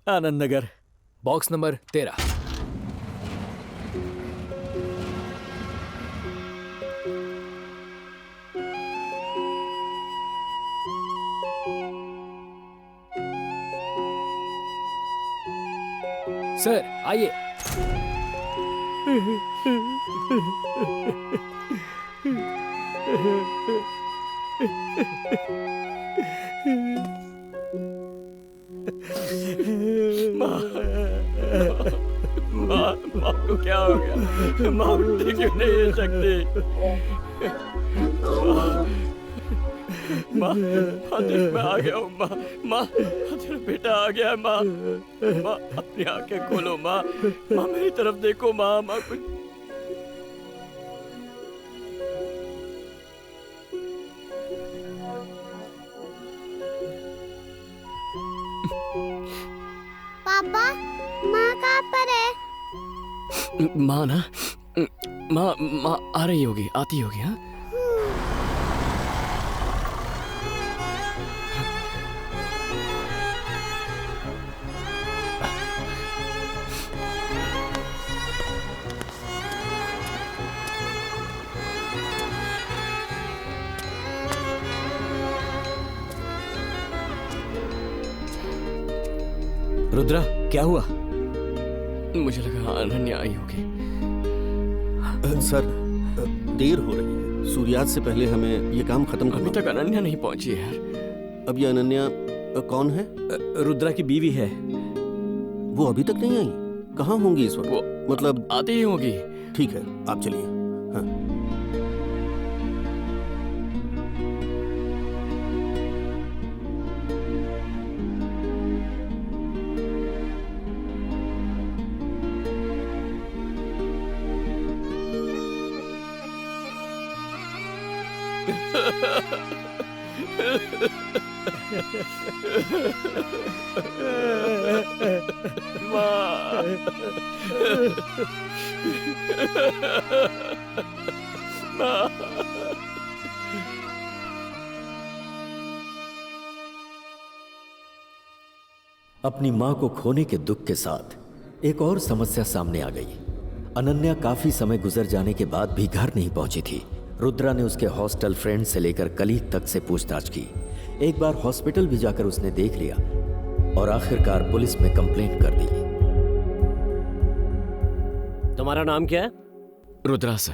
Anand Nagar, box number 13। Sir आइए। माँ को क्या हो गया? माँ उठती क्यों नहीं है सकती? माँ देख, मैं आ गया हूँ। माँ तेरा बेटा आ गया। माँ अपनी आंखें खोलो। माँ मेरी तरफ देखो। माँ कुछ पापा, माँ कहाँ पर है? माँ ना, माँ आ रही होगी, आती होगी। हाँ रुद्रा, क्या हुआ? मुझे लगा अनन्या आई होगी। सर देर हो रही है, सूर्यास्त से पहले हमें ये काम खत्म करना। अभी तक अनन्या नहीं पहुंची है यार। अब ये अनन्या कौन है? रुद्रा की बीवी है। वो अभी तक नहीं आई? कहाँ होंगी इस वक्त? वो मतलब आती ही होगी। ठीक है, आप चलिए। हाँ। अपनी मां को खोने के दुख के साथ एक और समस्या सामने आ गई। अनन्या काफी समय गुजर जाने के बाद भी घर नहीं पहुंची थी। रुद्रा ने उसके हॉस्टल फ्रेंड से लेकर कलीग तक से पूछताछ की। एक बार हॉस्पिटल भी जाकर उसने देख लिया और आखिरकार पुलिस में कंप्लेंट कर दी। तुम्हारा नाम क्या है? रुद्रा सर।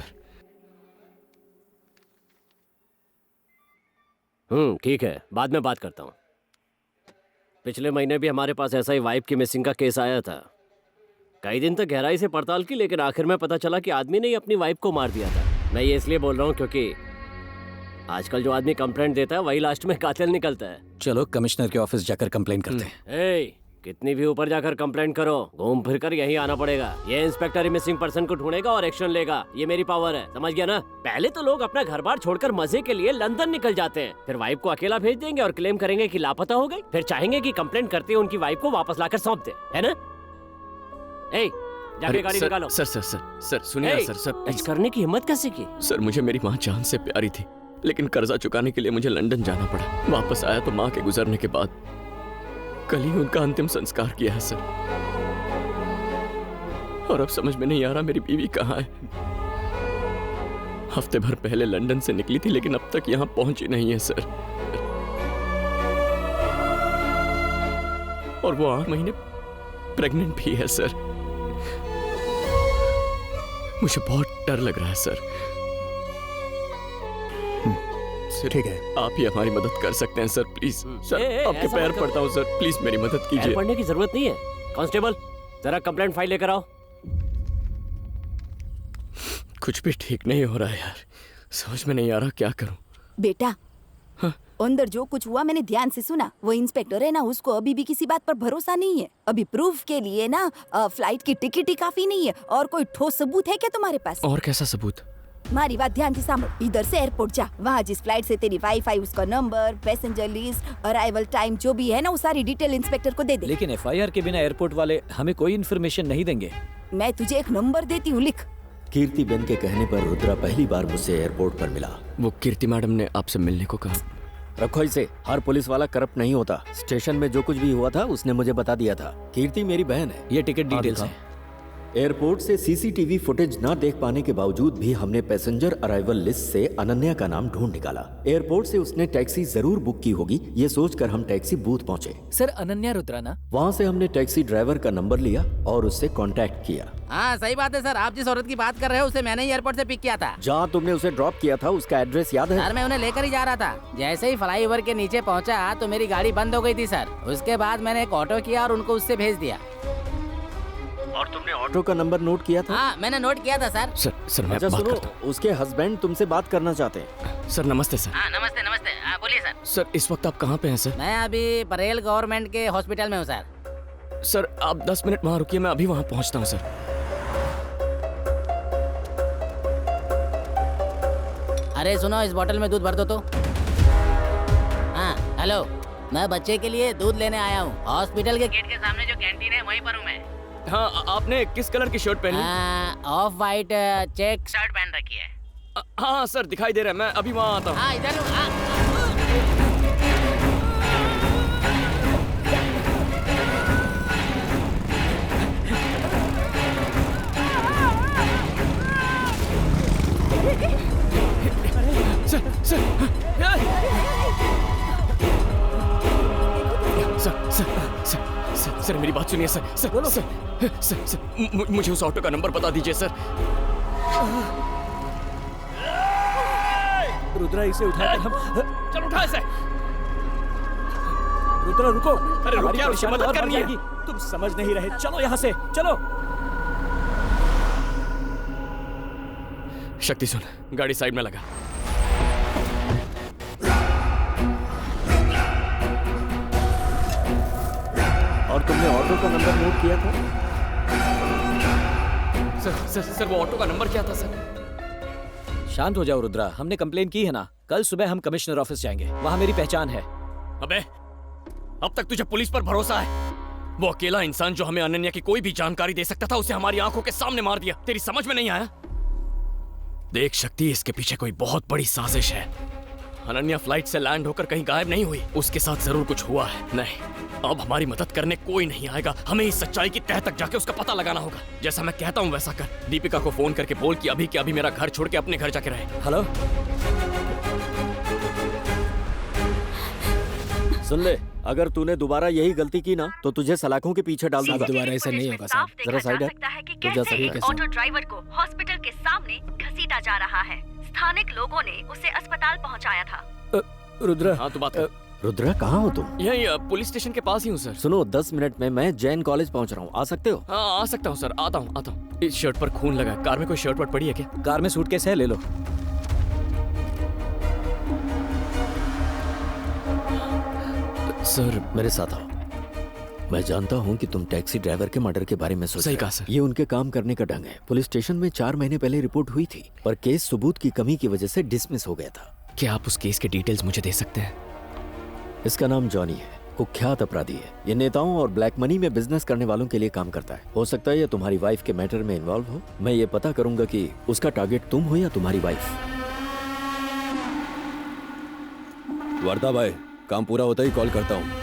ठीक है, बाद में बात करता हूँ। पिछले महीने भी हमारे पास ऐसा ही वाइफ की मिसिंग का केस आया था। कई दिन तक गहराई से पड़ताल की, लेकिन आखिर में पता चला कि आदमी ने ही अपनी वाइफ को मार दिया था। मैं ये इसलिए बोल रहा हूँ क्योंकि आजकल जो आदमी कंप्लेंट देता है वही लास्ट में कातिल निकलता है। चलो कमिश्नर के ऑफिस जाकर कंप्लेंट करते हैं। ए, कितनी भी ऊपर जाकर कंप्लेंट करो, घूम फिर कर यहीं आना पड़ेगा। ये इंस्पेक्टर ही मिसिंग पर्सन को ढूंढेगा और एक्शन लेगा। ये मेरी पावर है, समझ गया ना? पहले तो लोग अपना घर बार छोड़कर मजे के लिए लंदन निकल जाते हैं, फिर वाइफ को अकेला भेज देंगे और क्लेम करेंगे कि लापता हो गई, फिर चाहेंगे कि कंप्लेंट करते उनकी वाइफ को वापस लाकर सौंप दे, है ना? ए, जाके गाड़ी निकालो। सर सुनिए सर टच करने की हिम्मत कैसे की? सर मुझे मेरी माँ जान से प्यारी थी, लेकिन कर्जा चुकाने के लिए मुझे लंदन जाना पड़ा। वापस आया तो माँ के गुजरने के बाद कल ही उनका अंतिम संस्कार किया है सर। और अब समझ में नहीं आ रहा मेरी बीवी कहाँ है। हफ्ते भर पहले लंदन से निकली थी, लेकिन अब तक यहाँ पहुंची नहीं है सर। और वो 8 महीने प्रेग्नेंट भी है सर। मुझे बहुत डर लग रहा है सर। ठीक है, आप ही हमारी मदद कर सकते हैं सर, प्लीज। सर आपके पैर पड़ता हूँ सर, प्लीज मेरी मदद कीजिए। पढ़ने की जरूरत नहीं है। कांस्टेबल, जरा कंप्लेंट फाइल लेकर आओ। कुछ भी ठीक नहीं हो रहा है यार, समझ में नहीं आ रहा क्या करूं। बेटा, अंदर जो कुछ हुआ मैंने ध्यान से सुना। वो इंस्पेक्टर है ना, उसको अभी भी किसी बात पर भरोसा नहीं है। अभी प्रूफ के लिए ना फ्लाइट की टिकट ही काफी नहीं है। और कोई ठोस सबूत है क्या तुम्हारे पास? और कैसा सबूत? हमारी बात ध्यान से सामने। इधर से एयरपोर्ट जा, वहाँ जिस फ्लाइट से तेरी वाइफ आई उसका number, passenger list, arrival time जो भी है ना, वो सारी डिटेल इंस्पेक्टर को दे दे। लेकिन FIR के बिना एयरपोर्ट वाले हमें कोई इन्फॉर्मेशन नहीं देंगे। मैं तुझे एक नंबर देती हूँ, लिख। कीर्तिबेन के कहने पर रुद्रा पहली बार मुझसे एयरपोर्ट पर मिला। वो कीर्ति मैडम ने आपसे मिलने को कहा। रखो इसे, हर पुलिस वाला करप्ट नहीं होता। स्टेशन में जो कुछ भी हुआ था उसने मुझे बता दिया था। कीर्ति मेरी बहन है। ये टिकट डिटेल्स हैं। एयरपोर्ट से CCTV फुटेज न देख पाने के बावजूद भी हमने पैसेंजर अराइवल लिस्ट से अनन्या का नाम ढूंढ निकाला। एयरपोर्ट से उसने टैक्सी जरूर बुक की होगी, ये सोचकर हम टैक्सी बूथ पहुंचे। सर अनन्या रुद्रा ना? वहाँ से हमने टैक्सी ड्राइवर का नंबर लिया और उससे कांटेक्ट किया। हाँ सही बात है सर, आप जिस औरत की बात कर रहे हो उसे मैंने ही एयरपोर्ट से पिक किया था। जहाँ तुमने उसे ड्रॉप किया था उसका एड्रेस याद है? सर मैं उन्हें लेकर ही जा रहा था। जैसे ही फ्लाईओवर के नीचे पहुँचा तो मेरी गाड़ी बंद हो गई थी सर। उसके बाद मैंने एक ऑटो किया और उनको उससे भेज दिया। और तुमने ऑटो का नंबर नोट किया था? हाँ मैंने नोट किया था सर। सर मैं अच्छा बात सुनो, करता हूं। उसके हस्बैंड तुमसे बात करना चाहते हैं। सर नमस्ते सर। हाँ नमस्ते नमस्ते, हाँ बोलिए सर। सर इस वक्त आप कहाँ पे हैं सर? मैं अभी परेल गवर्नमेंट के हॉस्पिटल में हूँ सर। सर आप 10 मिनट वहाँ रुकिए, मैं अभी वहाँ पहुँचता हूँ सर। अरे सुनो, इस बोतल में दूध भर दो तो। हाँ हेलो, मैं बच्चे के लिए दूध लेने आया हूँ। हॉस्पिटल के गेट के सामने जो कैंटीन है वहीं पर हूँ मैं। हाँ आपने किस कलर की शर्ट पहनी? ऑफ वाइट चेक शर्ट पहन रखी है। हाँ सर दिखाई दे रहा है, मैं अभी वहाँ आता हूँ। हाँ इधर हूँ। सर मेरी बात सुनिए सर। सर मुझे उस ऑटो का नंबर बता दीजिए सर। रुद्रा इसे उठाकर हम चल उठा इसे। रुद्रा रुको, अरे रुक यार, उसकी मदद करनी है। तुम समझ नहीं रहे, चलो यहाँ से चलो। शक्ति सुन, गाड़ी साइड में लगा। और तुमने ऑटो का नंबर नोट किया था? सर वो ऑटो का नंबर क्या था सर? शांत हो जाओ रुद्रा, हमने कंप्लेन की है ना। कल सुबह हम कमिश्नर ऑफिस जाएंगे, वहाँ मेरी पहचान है। अबे अब तक तुझे पुलिस पर भरोसा है? वो अकेला इंसान जो हमें अनन्या की कोई भी जानकारी दे सकता था, उसे हमारी आंखों के सामने मार दिया। तेरी समझ में नहीं आया? देख शक्ति, इसके पीछे कोई बहुत बड़ी साजिश है। अनन्या फ्लाइट से लैंड होकर कहीं गायब नहीं हुई, उसके साथ जरूर कुछ हुआ है। नहीं, अब हमारी मदद करने कोई नहीं आएगा। हमें इस सच्चाई की तह तक जाके उसका पता लगाना होगा। जैसा मैं कहता हूँ वैसा कर। दीपिका को फोन करके बोल कि अभी के अभी मेरा घर छोड़ के अपने घर जाके रहे। हेलो, सुन ले, अगर तूने दोबारा यही गलती की ना तो तुझे सलाखों के पीछे डाल दूंगा। दोबारा ऐसा नहीं होगा साहब। जरा साइड है। तू जा सकता है। ऑटो ड्राइवर को हॉस्पिटल के सामने घसीटा जा रहा है। स्थानिक लोगों ने उसे अस्पताल पहुंचाया था। रुद्रा, हाँ, तू बात कर। रुद्रा, कहाँ हो तुम? यही पुलिस स्टेशन के पास ही हूँ सर। सुनो, 10 मिनट में मैं जैन कॉलेज पहुँच रहा हूँ, आ सकते हो? हाँ, आ सकता हूँ सर, आता हूँ। इस शर्ट पर खून लगा है। कार में कोई शर्ट वर्ट पड़ी है क्या? कार में सूटकेस है, ले लो। सर, मेरे साथ आओ। मैं जानता हूँ कि तुम टैक्सी ड्राइवर के मर्डर के बारे में सोच सही रहे हो। कहा सर। ये उनके काम करने का ढंग है। पुलिस स्टेशन में 4 महीने पहले रिपोर्ट हुई थी, पर केस सबूत की कमी की वजह से डिसमिस हो गया था। क्या आप उस केस के डिटेल्स मुझे दे सकते हैं? इसका नाम जॉनी है, कुख्यात अपराधी है। ये नेताओं और ब्लैक मनी में बिजनेस करने वालों के लिए काम करता है। हो सकता है ये तुम्हारी वाइफ के मैटर में इन्वॉल्व हो। मैं ये पता करूंगा कि उसका टारगेट तुम हो या तुम्हारी वाइफ। वर्दा भाई, काम पूरा होता ही कॉल करता हूँ।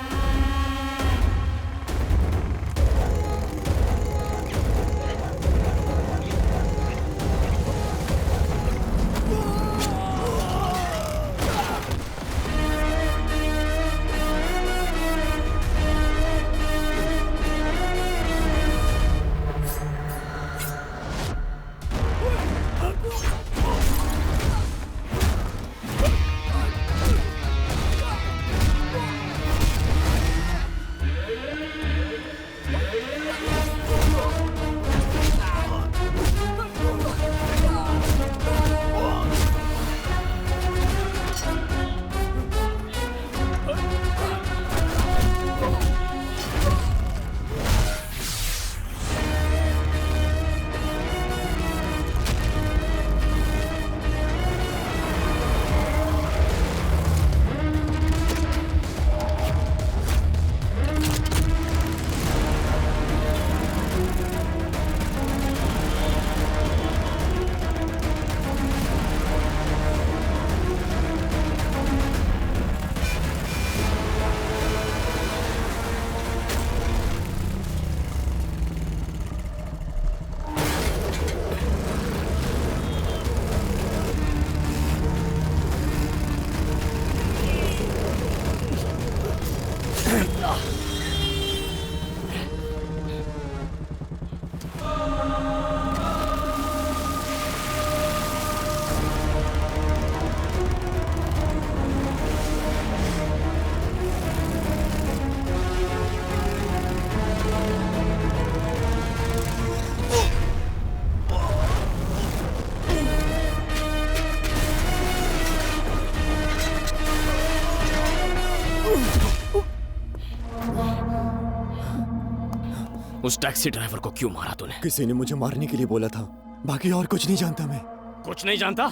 उस टैक्सी ड्राइवर को क्यों मारा तूने? किसी ने मुझे मारने के लिए बोला था, बाकी और कुछ नहीं जानता मैं। कुछ नहीं जानता?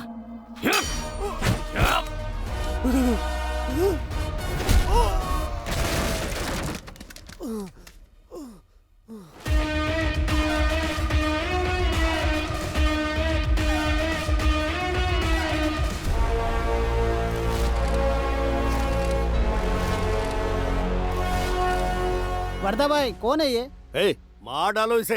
वर्दा भाई, कौन है ये? ए, मार डालो इसे।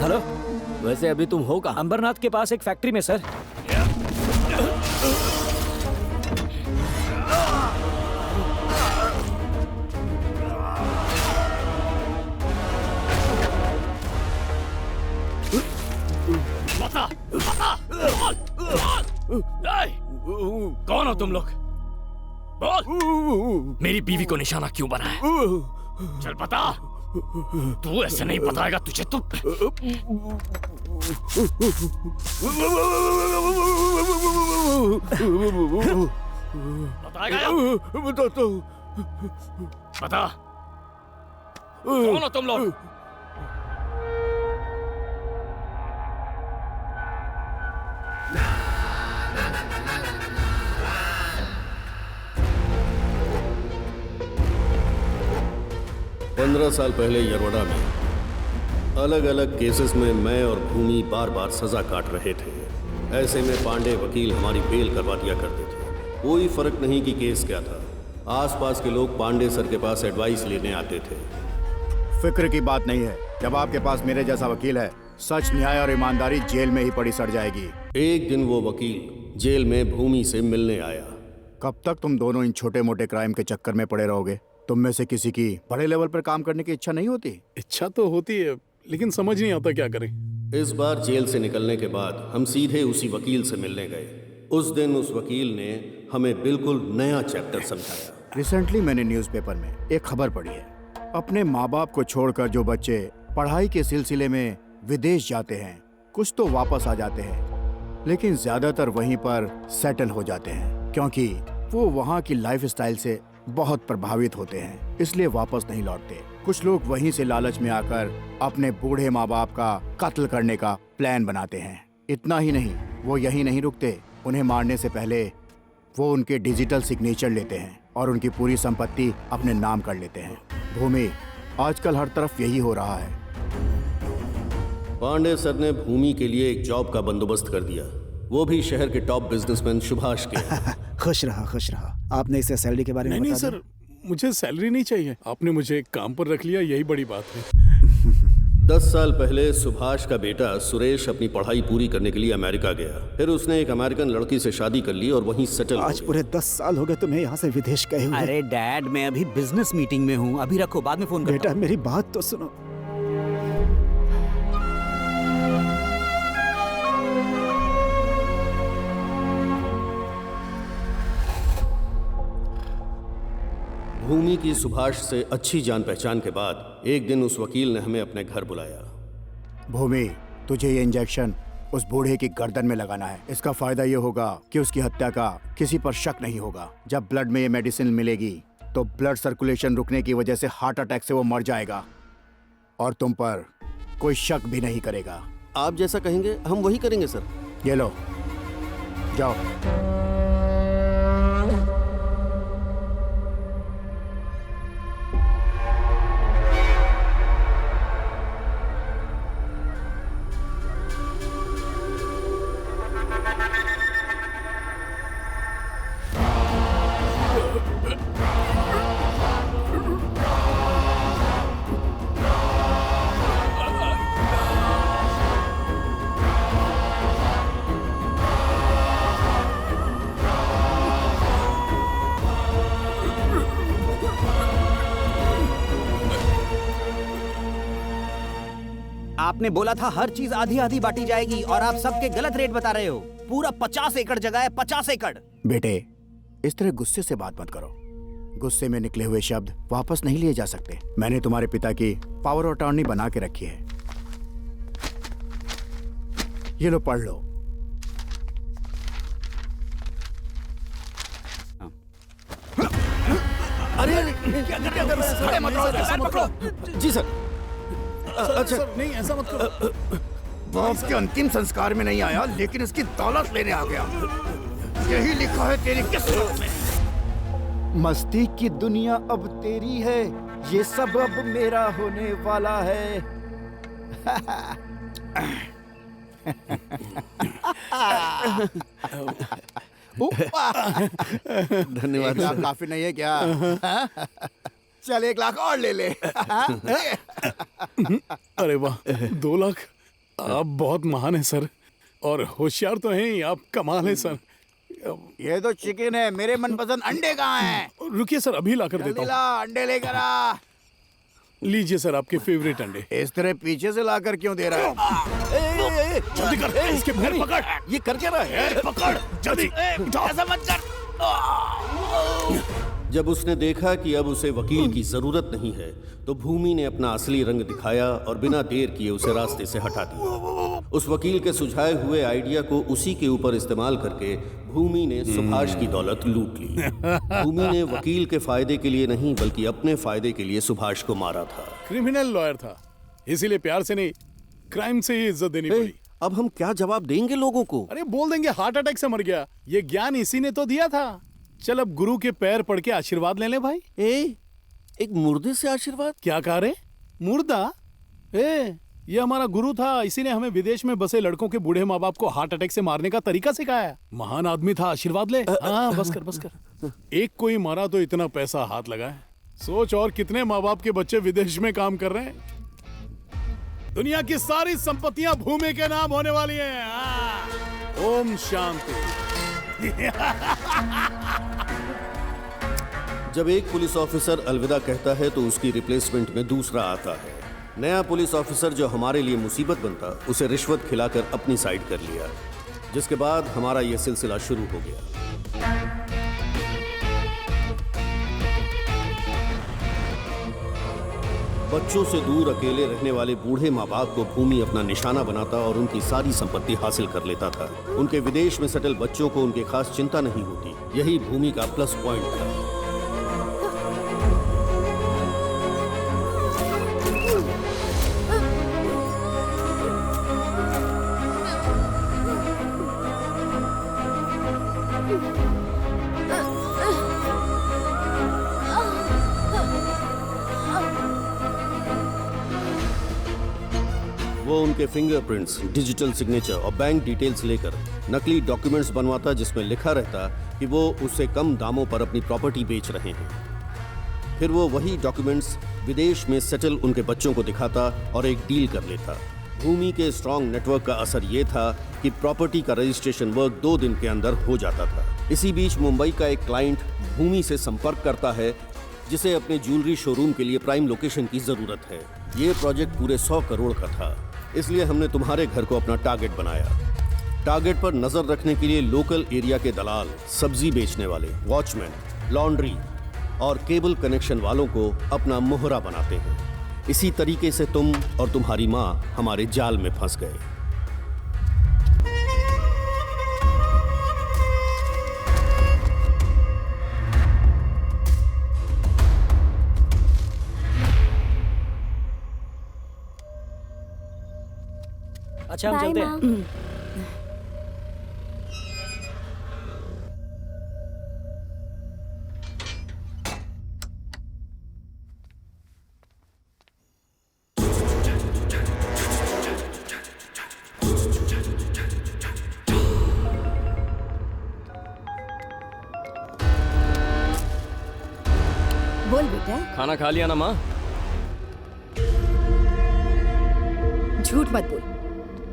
हेलो, वैसे अभी तुम हो कहाँ? अंबरनाथ के पास एक फैक्ट्री में सर। कौन हो तुम लोग? बोल, मेरी बीवी को निशाना क्यों बनाया? चल बता। तू ऐसे नहीं बताएगा तुझे तो। बताएगा? बताता हूँ। बता, कौन हो तुम लोग? 15 साल पहले यरवड़ा में अलग अलग केसेस में मैं और भूमि बार बार सजा काट रहे थे। ऐसे में पांडे वकील हमारी बेल करवा दिया करते थे। कोई फर्क नहीं कि केस क्या था, आसपास के लोग पांडे सर के पास एडवाइस लेने आते थे। फिक्र की बात नहीं है, जब आपके पास मेरे जैसा वकील है, सच, न्याय और ईमानदारी जेल में ही पड़ी सड़ जाएगी। एक दिन वो वकील जेल में भूमि से मिलने आया। कब तक तुम दोनों इन छोटे मोटे क्राइम के चक्कर में पड़े रहोगे? तुम में से किसी की बड़े लेवल पर काम करने की इच्छा नहीं होती? इच्छा तो होती है, लेकिन समझ नहीं आता क्या करें। इस बार जेल से निकलने के बाद हम सीधे उसी वकील से मिलने गए। उस दिन उस वकील ने हमें बिल्कुल नया चैप्टर समझाया। रिसेंटली मैंने न्यूज़पेपर में एक खबर पढ़ी है। अपने माँ बाप को छोड़कर जो बच्चे पढ़ाई के सिलसिले में विदेश जाते हैं, कुछ तो वापस आ जाते हैं, लेकिन ज्यादातर वहीं पर सेटल हो जाते हैं, क्योंकि वो वहाँ की लाइफस्टाइल से बहुत प्रभावित होते हैं, इसलिए वापस नहीं लौटते। कुछ लोग वहीं से लालच में आकर अपने बूढ़े माँ बाप का कत्ल करने का प्लान बनाते हैं। इतना ही नहीं, वो यहीं नहीं रुकते, उन्हें मारने से पहले वो उनके डिजिटल सिग्नेचर लेते हैं और उनकी पूरी संपत्ति अपने नाम कर लेते हैं। भूमि, आजकल हर तरफ यही हो रहा है। पांडे सर ने भूमि के लिए एक जॉब का बंदोबस्त कर दिया, वो भी शहर के टॉप बिजनेसमैन सुभाष के। खुश रहा, खुश रहा। आपने इसे सैलरी के बारे में नहीं बता सर, मुझे सैलरी नहीं चाहिए। आपने मुझे काम पर रख लिया, यही बड़ी बात है। 10 साल पहले सुभाष का बेटा सुरेश अपनी पढ़ाई पूरी करने के लिए अमेरिका गया। फिर उसने एक अमेरिकन लड़की से शादी कर ली और वहीं सेटल हो आज पूरे 10 साल हो गए तुम्हें यहाँ से विदेश गए हुए। अरे डैड, मैं अभी बिजनेस मीटिंग में हूँ, अभी रखो, बाद में फोन करता बेटा मेरी बात तो सुनो। भूमि की सुभाष से अच्छी जान पहचान के बाद एक दिन उस वकील ने हमें अपने घर बुलाया। भूमि, तुझे ये इंजेक्शन उस बूढ़े की गर्दन में लगाना है। इसका फायदा ये होगा कि उसकी हत्या का किसी पर शक नहीं होगा। जब ब्लड में ये मेडिसिन मिलेगी तो ब्लड सर्कुलेशन रुकने की वजह से हार्ट अटैक से वो मर जाएगा और तुम पर कोई शक भी नहीं करेगा। आप जैसा कहेंगे हम वही करेंगे सर। ये लो, जाओ। आपने बोला था हर चीज आधी आधी बांटी जाएगी और आप सबके गलत रेट बता रहे हो। पूरा 50 एकड़ जगह है, 50 एकड़। बेटे, इस तरह गुस्से से बात मत करो। गुस्से में निकले हुए शब्द वापस नहीं लिए जा सकते। मैंने तुम्हारे पिता की पावर ऑफ अटॉर्नी बना के रखी है। ये लो, पढ़ लो। अरे क्या कर रहे हैं? जी सर। अच्छा सर, नहीं ऐसा मत करो। बाप के अंतिम संस्कार में नहीं आया, लेकिन इसकी दौलत लेने आ गया। यही लिखा है तेरी किस्मत में। मस्ती की दुनिया अब तेरी है, ये सब अब मेरा होने वाला है। धन्यवाद। काफी नहीं है क्या? चल 1 लाख और ले ले। अरे वाह, 2 लाख। आप बहुत महान है सर, और होशियार तो हैं ही आप। कमाल है सर। ये तो चिकन है, मेरे मनपसंद अंडे कहाँ हैं? रुकिए सर, अभी ला कर देता हूँ। अंडे लेकर आ। लीजिए सर, आपके फेवरेट अंडे। इस तरह पीछे से लाकर क्यों दे रहा है? जल्दी कर, इसके पैर पकड़। ये कर क्या रहा है? पकड़ जल्दी। ऐसा मत कर। जब उसने देखा कि अब उसे वकील की जरूरत नहीं है, तो भूमि ने अपना असली रंग दिखाया और बिना देर किए उसे रास्ते से हटा दिया। उस वकील के सुझाए हुए आइडिया को उसी के ऊपर इस्तेमाल करके भूमि ने सुभाष की दौलत लूट ली। भूमि ने वकील के फायदे के लिए नहीं, बल्कि अपने फायदे के लिए सुभाष को मारा था। क्रिमिनल लॉयर था, इसीलिए प्यार से नहीं, क्राइम से ही इज्जत देनी पड़ी। अब हम क्या जवाब देंगे लोगों को? अरे बोल देंगे हार्ट अटैक से मर गया। ये ज्ञान इसी ने तो दिया था। चल अब गुरु के पैर पड़ के आशीर्वाद ले ले भाई। एक मुर्दे से आशीर्वाद? क्या कह रहे? मुर्दा? ये हमारा गुरु था, इसी ने हमें विदेश में बसे लड़कों के बूढ़े माँ बाप को हार्ट अटैक से मारने का तरीका सिखाया। महान आदमी था, आशीर्वाद ले। हाँ, बस कर। एक कोई मारा तो इतना पैसा हाथ लगाए। सोच और कितने माँ बाप के बच्चे विदेश में काम कर रहे हैं। दुनिया की सारी संपत्तियां भूमि के नाम होने वाली हैं। ओम शांति। जब एक पुलिस ऑफिसर अलविदा कहता है तो उसकी रिप्लेसमेंट में दूसरा आता है। नया पुलिस ऑफिसर जो हमारे लिए मुसीबत बनता, उसे रिश्वत खिलाकर अपनी साइड कर लिया, जिसके बाद हमारा यह सिलसिला शुरू हो गया। बच्चों से दूर अकेले रहने वाले बूढ़े माँ बाप को भूमि अपना निशाना बनाता और उनकी सारी संपत्ति हासिल कर लेता था। उनके विदेश में सेटल बच्चों को उनकी खास चिंता नहीं होती। यही भूमि का प्लस पॉइंट था। वो उनके फिंगरप्रिंट्स, डिजिटल सिग्नेचर और बैंक डिटेल्स लेकर नकली डॉक्यूमेंट्स बनवाता, जिसमें लिखा रहता कि वो उससे कम दामों पर अपनी प्रॉपर्टी बेच रहे हैं। फिर वो वही डॉक्यूमेंट्स विदेश में सेटल उनके बच्चों को दिखाता और एक डील कर लेता। भूमि के स्ट्रॉन्ग नेटवर्क का असर ये था कि प्रॉपर्टी का रजिस्ट्रेशन वर्क 2 दिन के अंदर हो जाता था। इसी बीच मुंबई का एक क्लाइंट भूमि से संपर्क करता है, जिसे अपने ज्वेलरी शोरूम के लिए प्राइम लोकेशन की जरूरत है। ये प्रोजेक्ट पूरे 100 करोड़ का था, इसलिए हमने तुम्हारे घर को अपना टारगेट बनाया। टारगेट पर नजर रखने के लिए लोकल एरिया के दलाल, सब्जी बेचने वाले, वॉचमैन, लॉन्ड्री और केबल कनेक्शन वालों को अपना मोहरा बनाते हैं। इसी तरीके से तुम और तुम्हारी माँ हमारे जाल में फंस गए। अच्छा, हम चलते हैं। बोल बेटा। खाना खा लिया ना माँ? झूठ मत बोल।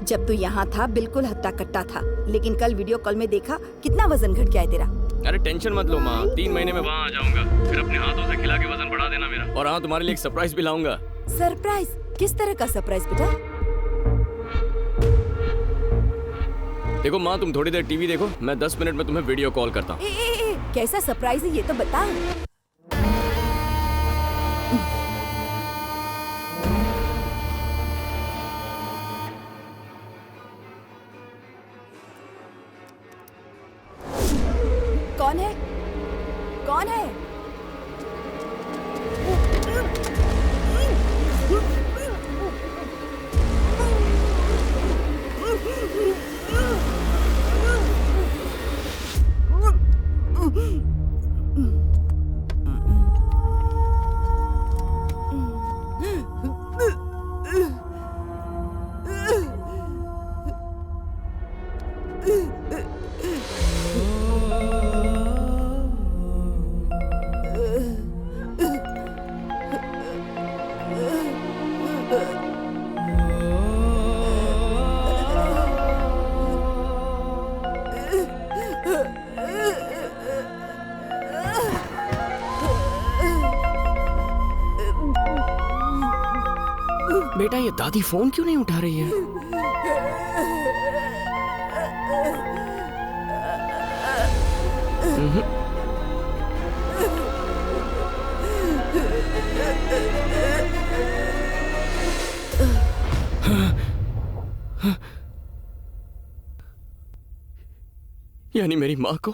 जब तू यहाँ था बिल्कुल हट्टा कट्टा था, लेकिन कल वीडियो कॉल में देखा कितना वजन घट गया है तेरा। अरे टेंशन मत लो माँ, 3 महीने में वहाँ आ जाऊंगा। फिर अपने हाथों से खिला के वजन बढ़ा देना मेरा। और हाँ, तुम्हारे लिए एक सरप्राइज भी लाऊंगा। सरप्राइज? किस तरह का सरप्राइज बेटा? देखो माँ, तुम थोड़ी देर टीवी देखो, मैं 10 मिनट में तुम्हें वीडियो कॉल करता हूँ। कैसा सरप्राइज है ये तो बता। कौन है? कौन है? बेटा, ये दादी फोन क्यों नहीं उठा रही है? यानी मेरी माँ को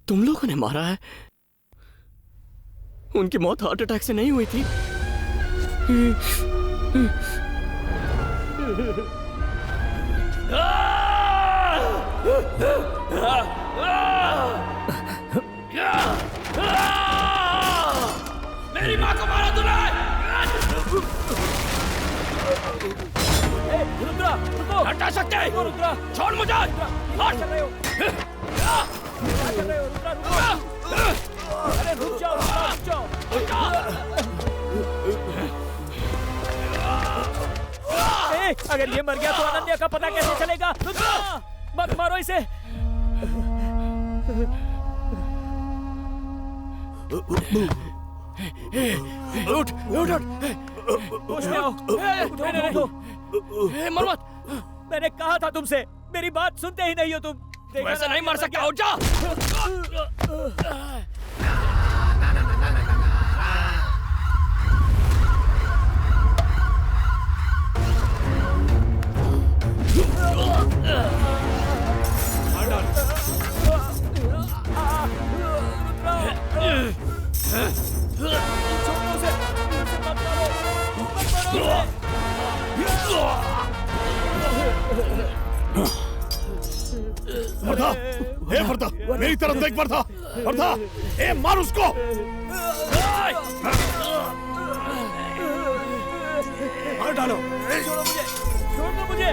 तुम लोगों ने मारा है? उनकी मौत हार्ट अटैक से नहीं हुई थी? दे रुद्रा, छोड़ मुझे। क्या कर रहे हो? क्या कर रहे हो रुद्रा? अरे रुक जाओ, रुक जाओ। अगर ये मर गया तो अनन्या का पता कैसे चलेगा? रुद्रा, मत मारो इसे। उठ उठ उठ, होश में आओ। उठो उठो, मर मत। मैंने कहा था तुमसे, मेरी बात सुनते ही नहीं हो तुम। वैसे नहीं मर सकता, उठ जा। वर्धा, हे वर्धा, मेरी तरफ देख वर्धा, वर्धा, ए मार उसको। मार डालो। छोड़ो मुझे, छोड़ दो मुझे।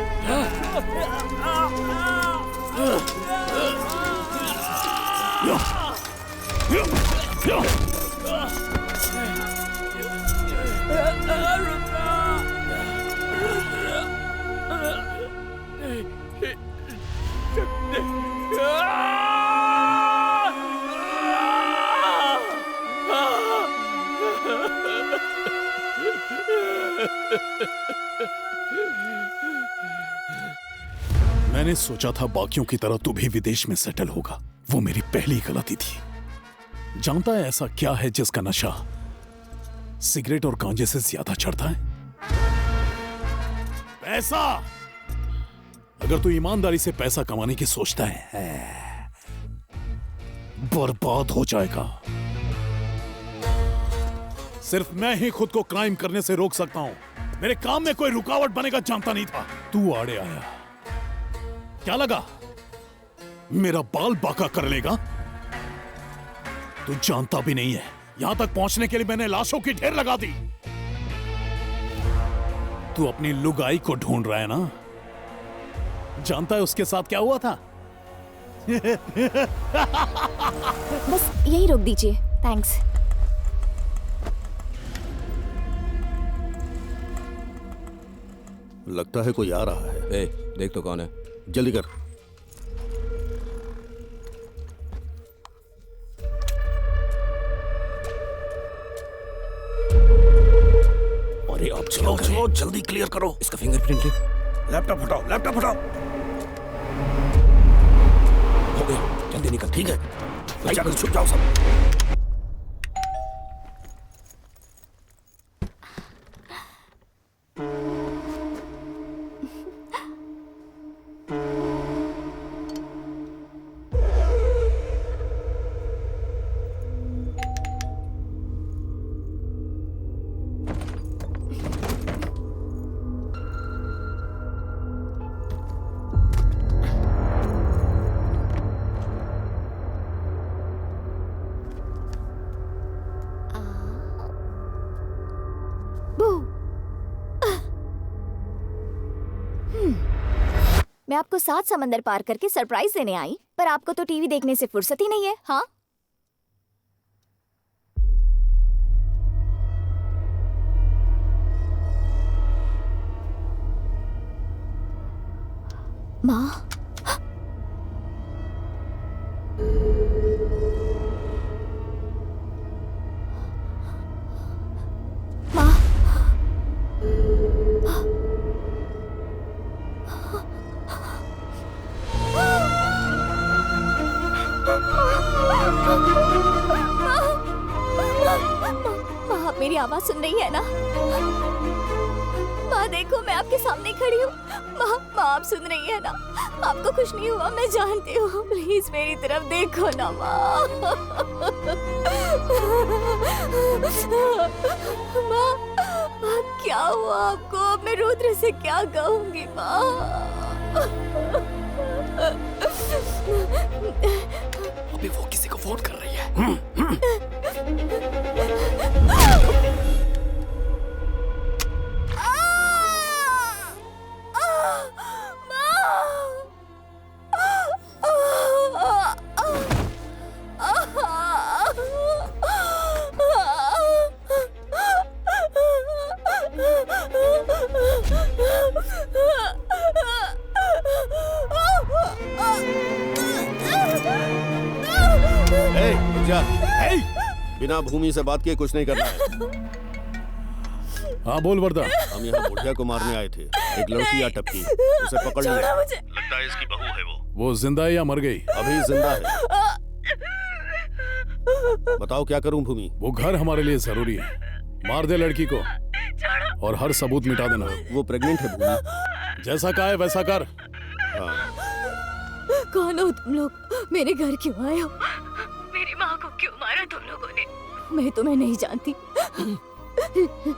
मैंने सोचा था बाकियों की तरह तू भी विदेश में सेटल होगा। वो मेरी पहली गलती थी। जानता है ऐसा क्या है जिसका नशा सिगरेट और गांजे से ज्यादा चढ़ता है? पैसा। अगर तू ईमानदारी से पैसा कमाने की सोचता है, बर्बाद हो जाएगा। सिर्फ मैं ही खुद को क्राइम करने से रोक सकता हूं। मेरे काम में कोई रुकावट बनेगा जानता नहीं था। तू आड़े आया, क्या लगा मेरा बाल बाका कर लेगा? तू जानता भी नहीं है, यहां तक पहुंचने के लिए मैंने लाशों की ढेर लगा दी। तू अपनी लुगाई को ढूंढ रहा है ना? जानता है उसके साथ क्या हुआ था? बस यही रोक दीजिए, थैंक्स। लगता है कोई आ रहा है। ए, देख तो कौन है। जल्दी कर। अरे आप चलो चलो, जल्दी क्लियर करो। इसका फिंगरप्रिंट ले। लैपटॉप हटाओ, लैपटॉप हटाओ। हो गया, जल्दी निकल। ठीक है, जाकर छुप जाओ सब। मैं आपको 7 समंदर पार करके सरप्राइज देने आई, पर आपको तो टीवी देखने से फुर्सत ही नहीं है। हाँ, माँ। माँ, आप मेरी आवाज सुन रही है ना? माँ देखो, मैं आपके सामने खड़ी हूँ। माँ आप सुन रही है ना? आपको कुछ नहीं हुआ, मैं जानती हूँ। प्लीज मेरी तरफ देखो ना माँ। माँ क्या हुआ आपको? अब मैं रुद्र से क्या कहूँगी माँ? अभी वो किसी को फोन कर रही है। जा। बिना भूमि से बात किए कुछ नहीं करना है। हाँ बोल वरदा। हम यहाँ बुढ़िया को मारने आए थे। एक लड़की आ टपकी, उसे पकड़ लिया। लगता है इसकी बहू है वो जिंदा है या मर गई? अभी जिंदा है। बताओ क्या करूं भूमि? वो घर हमारे लिए जरूरी है। मार दे लड़की को और हर सबूत मिटा देना। वो प्रेग्नेंट है भूमि। जैसा कहा है वैसा कर। कौन हो तुम लोग? मेरे घर क्यों आए हो? मेरी माँ को क्यों मारा तुम लोगों ने? मैं तुम्हें नहीं जानती,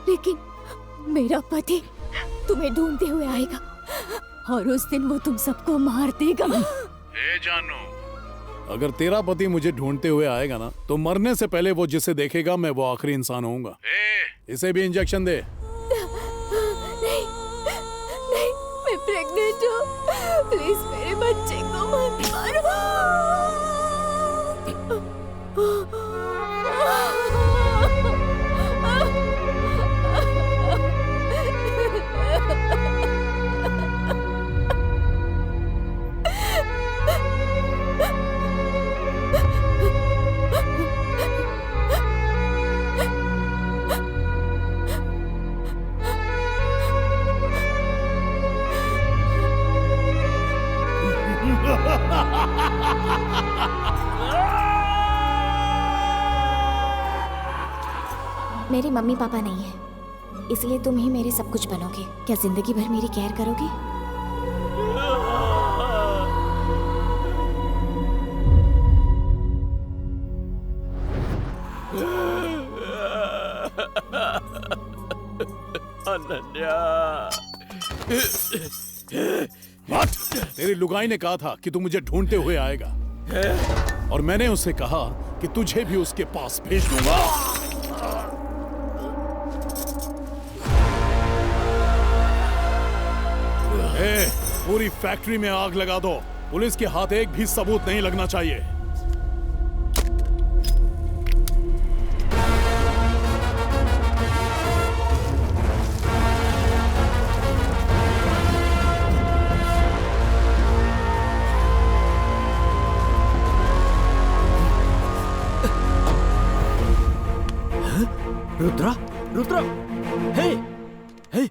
लेकिन मेरा पति तुम्हें ढूंढते हुए आएगा और उस दिन वो तुम सबको मार देगा। जानू, अगर तेरा पति मुझे ढूंढते हुए आएगा ना, तो मरने से पहले वो जिसे देखेगा मैं वो आखिरी इंसान होऊंगा। इसे भी इंजेक्शन दे। नहीं, नहीं, मैं प्रेग्नेंट हूँ। प्लीज मेरे बच्चे को मत मारो। मेरे मम्मी पापा नहीं है, इसलिए तुम ही मेरे सब कुछ बनोगे। क्या जिंदगी भर मेरी केयर करोगे? अनन्या। तेरी लुगाई ने कहा था कि तू मुझे ढूंढते हुए आएगा, और मैंने उससे कहा कि तुझे भी उसके पास भेज दूंगा। पूरी फैक्ट्री में आग लगा दो। पुलिस के हाथ एक भी सबूत नहीं लगना चाहिए। रुद्रा, रुद्रा, हे, हे।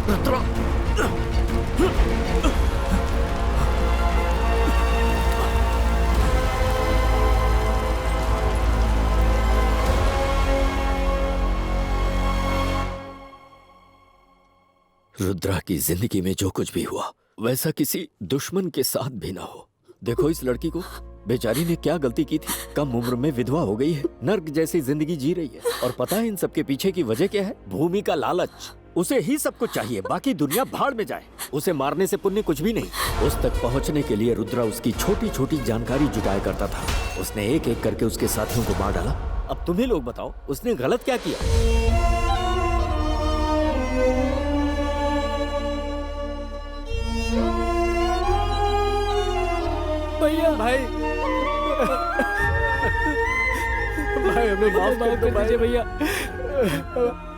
रुद्रा। रुद्रा की जिंदगी में जो कुछ भी हुआ वैसा किसी दुश्मन के साथ भी ना हो। देखो इस लड़की को, बेचारी ने क्या गलती की थी। कम उम्र में विधवा हो गई है, नर्क जैसी जिंदगी जी रही है। और पता है इन सब के पीछे की वजह क्या है? भूमि का लालच। उसे ही सब कुछ चाहिए, बाकी दुनिया भाड़ में जाए। उसे मारने से पुण्य कुछ भी नहीं। उस तक पहुंचने के लिए रुद्रा उसकी छोटी छोटी जानकारी जुटाया करता था। उसने एक एक करके उसके साथियों को मार डाला। अब तुम्हें लोग बताओ, उसने गलत क्या किया? भैया, भाई, भाई हमें माफ कर दो भैया।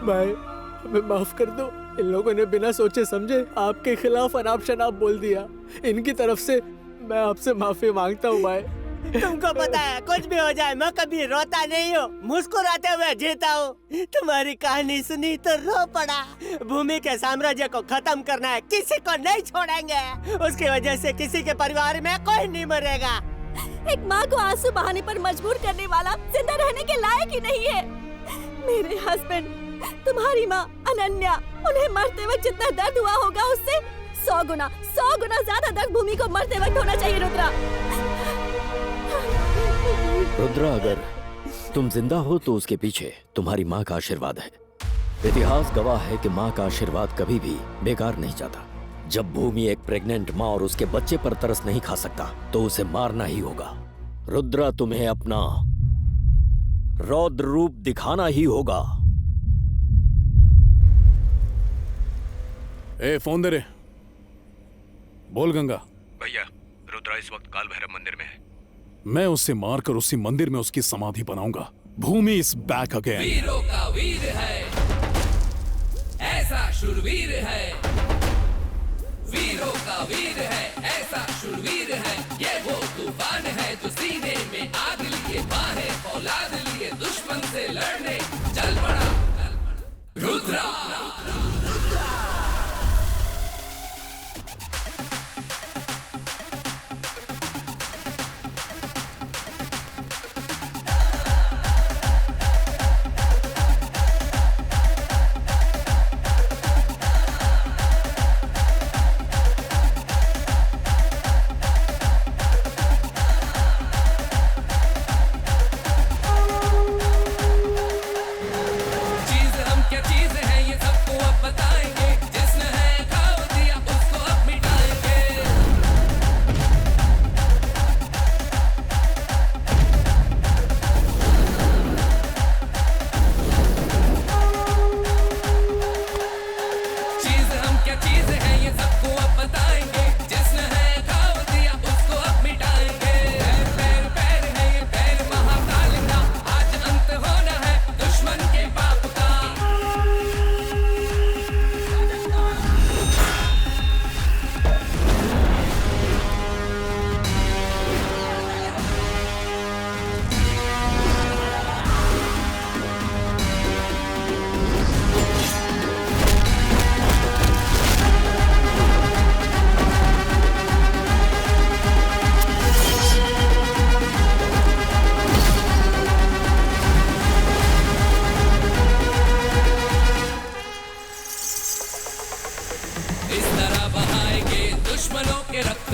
भाई हमें माफ कर दो। इन लोगों ने बिना सोचे समझे आपके खिलाफ अनाप शनाप बोल दिया। इनकी तरफ से मैं आपसे माफी मांगता हूँ भाई। तुमको पता है कुछ भी हो जाए मैं कभी रोता नहीं हूँ, मुस्कुराते हुए जीता हूँ। तुम्हारी कहानी सुनी तो रो पड़ा। भूमि के साम्राज्य को खत्म करना है, किसी को नहीं छोड़ेंगे। उसकी वजह से किसी के परिवार में कोई नहीं मरेगा। एक माँ को आंसू बहाने पर मजबूर करने वाला जिंदा रहने के लायक ही नहीं है। मेरे हस्बैंड, तुम्हारी माँ अनन्या, उन्हें मरते वक्त जितना दर्द हुआ होगा उससे 100 गुना ज्यादा दर्द भूमि को मरते वक्त होना चाहिए। रुद्रा, रुद्रा, अगर तुम जिंदा हो तो उसके पीछे तुम्हारी माँ का आशीर्वाद है। इतिहास गवाह है कि माँ का आशीर्वाद कभी भी बेकार नहीं जाता। जब भूमि एक प्रेग्नेंट माँ और उसके बच्चे पर तरस नहीं खा सकता तो उसे मारना ही होगा। रुद्रा, तुम्हें अपना रौद्र रूप दिखाना ही होगा। ए, फोन दे रे। बोल गंगा। भैया, रुद्रा इस वक्त काल भैरव मंदिर में है। मैं उसे मारकर उसी मंदिर में उसकी समाधि बनाऊंगा। भूमि इज बैक अगेन। वीरों का वीर है, ऐसा शूरवीर है।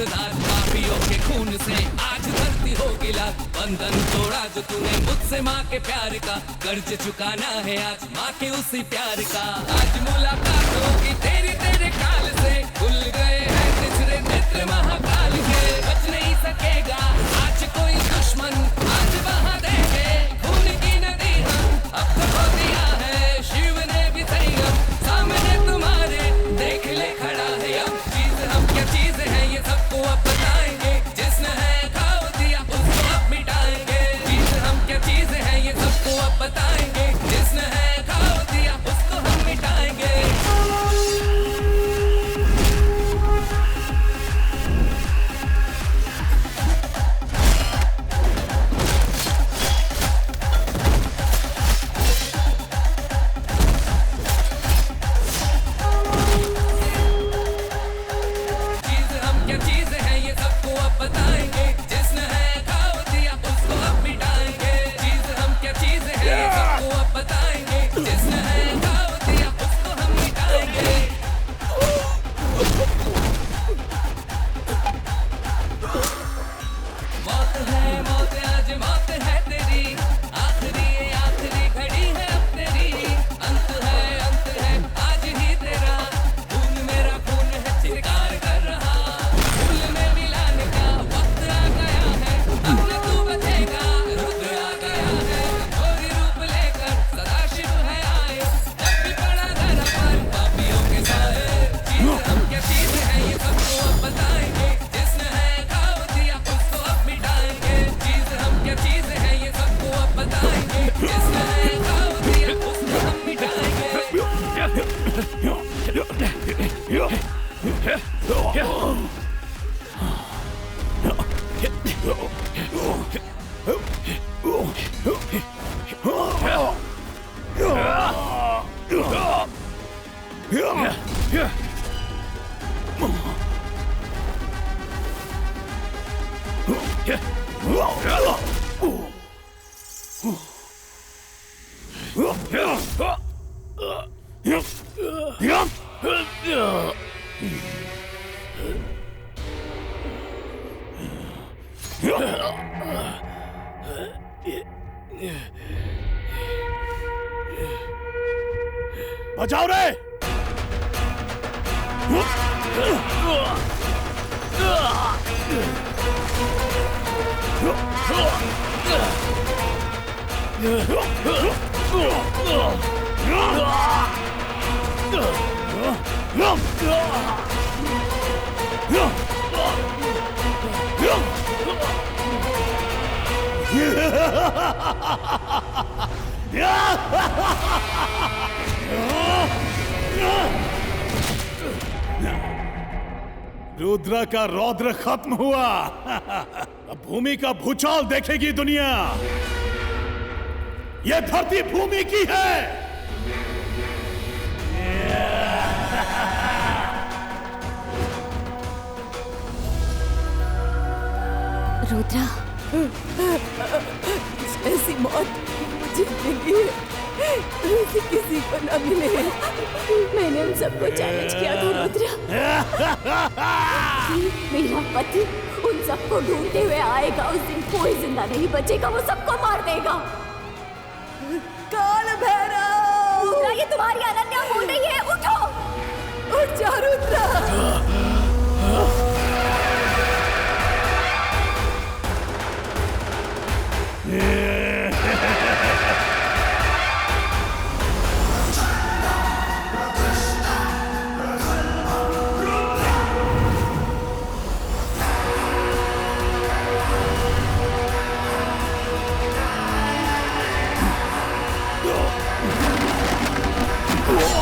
राज पापियों के खून से आज धरती हो गिला। बंधन तोड़ा जो तूने मुझसे माँ के प्यार का, कर्ज चुकाना है आज माँ के उसी प्यार का। आज मुलाकात होगी तेरी तेरे काल से, खुल गए हैं तिसरे नेत्र महाकाल के। बच नहीं सकेगा आज कोई दुश्मन, आज बहा देंगे खून की नदी हम। अब तो खो दिया है शिव ने भी संयम, सामने तुम्हारे देख ले खड़ा है अब। चीज हम क्या चीज है ये सबको अब बताएंगे, जिसने है खाओ दिया उसको अब मिटाएंगे। चीज हम क्या चीज है ये सबको अब बताएंगे, जिसने है खाओ दिया उसको हम मिटाएंगे। चीज हम क्या चीज है ये सबको अब बताएंगे, जिसने है खाओ दिया उसको अब मिटाएंगे। चीज हम क्या चीज है ये सबको अब बताएंगे, जिसने है खाओ दिया उसको हम मिटाएंगे। मौत है मौत आज मौत है तेरी, आखिरी घड़ी है अब तेरी। अंत है आज ही तेरा, खून मेरा खून है चिरकार कर रहा। फूल में मिलाने का वक्त आ गया है, अब न तू बचेगा रुद्र आ गया है। गोरी रूप लेकर सदाशिव है आए, जब भी पड़ा धरा पर पापियों के साए। चीज हम क्या चीज है ये सबको अब बताएंगे, जिसने है खाओ दिया उसको अब मिटाएंगे। चीज हम क्या चीज है ये सबको अब बताएंगे, जिसने है खाओ दिया उसको हम मिटाएंगे। बचाओ रे। रुद्र का रौद्र खत्म हुआ। अब भूमि का भूचाल देखेगी दुनिया। यह धरती भूमि की है। रुद्रा, ऐसी मौत मुझे मिली है, ऐसी किसी को न मिले। मैंने उन सबको चैलेंज किया था रुद्रा, मेरा पति उन सबको ढूंढते हुए आएगा। उस दिन कोई जिंदा नहीं बचेगा, वो सबको मार देगा। काल भैरव! रुद्रा, ये तुम्हारी अनन्या बोल रही है, उठो, उठ जा रुद्रा। Oh!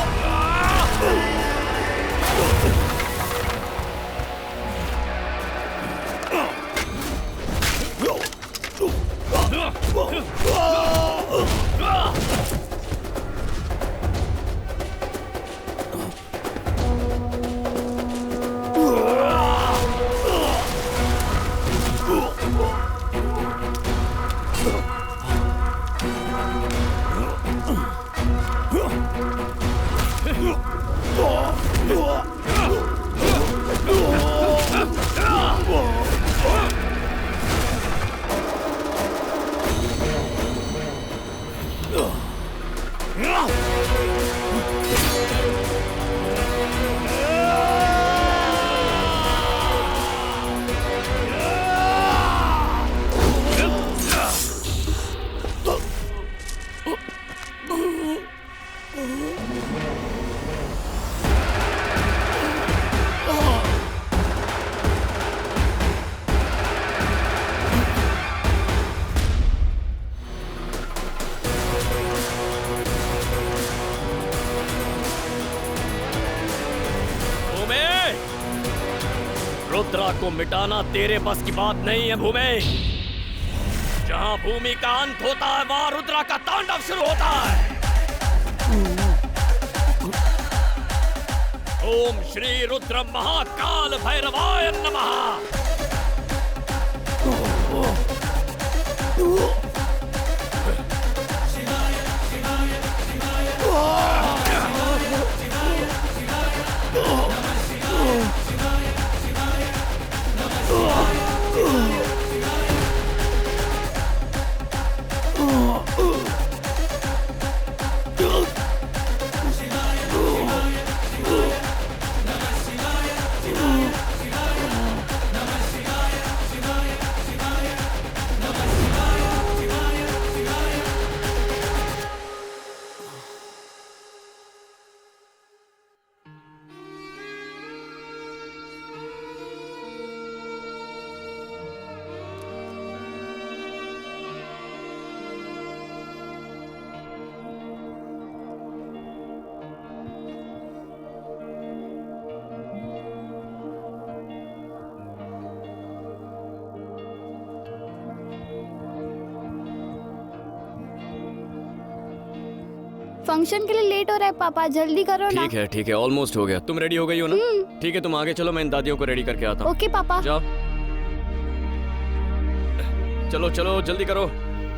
रुद्रा को मिटाना तेरे बस की बात नहीं है भूमि। जहां भूमि का अंत होता है वहां रुद्रा का तांडव शुरू होता है। ओम श्री रुद्र महाकाल भैरवाय नमः। फंक्शन के लिए लेट हो रहा है पापा, जल्दी करो ना। ठीक है, ऑलमोस्ट हो गया। तुम रेडी हो गई हो ना? ठीक है, तुम आगे चलो, मैं इन दादियों को रेडी करके आता हूँ। ओके पापा। जाओ, चलो चलो जल्दी करो।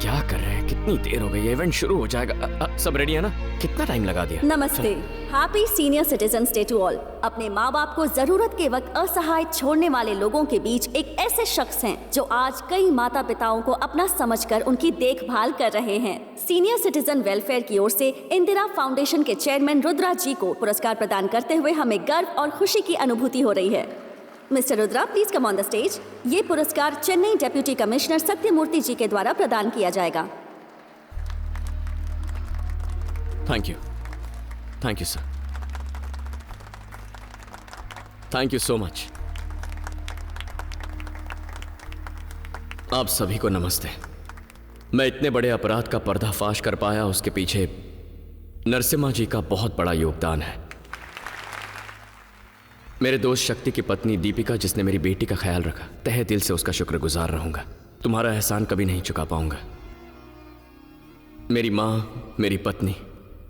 क्या कर रहे हैं? कितनी देर हो गई है, इवेंट शुरू हो जाएगा। सब रेडी है ना? कितना टाइम लगा दिया? नमस्ते, happy senior citizens day to all. अपने माँ बाप को जरूरत के वक्त असहाय छोड़ने वाले लोगों के बीच एक ऐसे शख्स हैं जो आज कई माता पिताओं को अपना समझकर उनकी देखभाल कर रहे हैं। सीनियर सिटीजन वेलफेयर की ओर से इंदिरा फाउंडेशन के चेयरमैन रुद्रा जी को पुरस्कार प्रदान करते हुए हमें गर्व और खुशी की अनुभूति हो रही है। Mister Rudra, please come on the stage. ये पुरस्कार चेन्नई डेप्यूटी कमिश्नर सत्यमूर्ति जी के द्वारा प्रदान किया जाएगा। Thank you sir, thank you so much. आप सभी को नमस्ते। मैं इतने बड़े अपराध का पर्दाफाश कर पाया, उसके पीछे नरसिम्हा जी का बहुत बड़ा योगदान है। मेरे दोस्त शक्ति की पत्नी दीपिका, जिसने मेरी बेटी का ख्याल रखा, तहे दिल से उसका शुक्रगुजार रहूंगा। तुम्हारा एहसान कभी नहीं चुका पाऊंगा। मेरी माँ, मेरी पत्नी,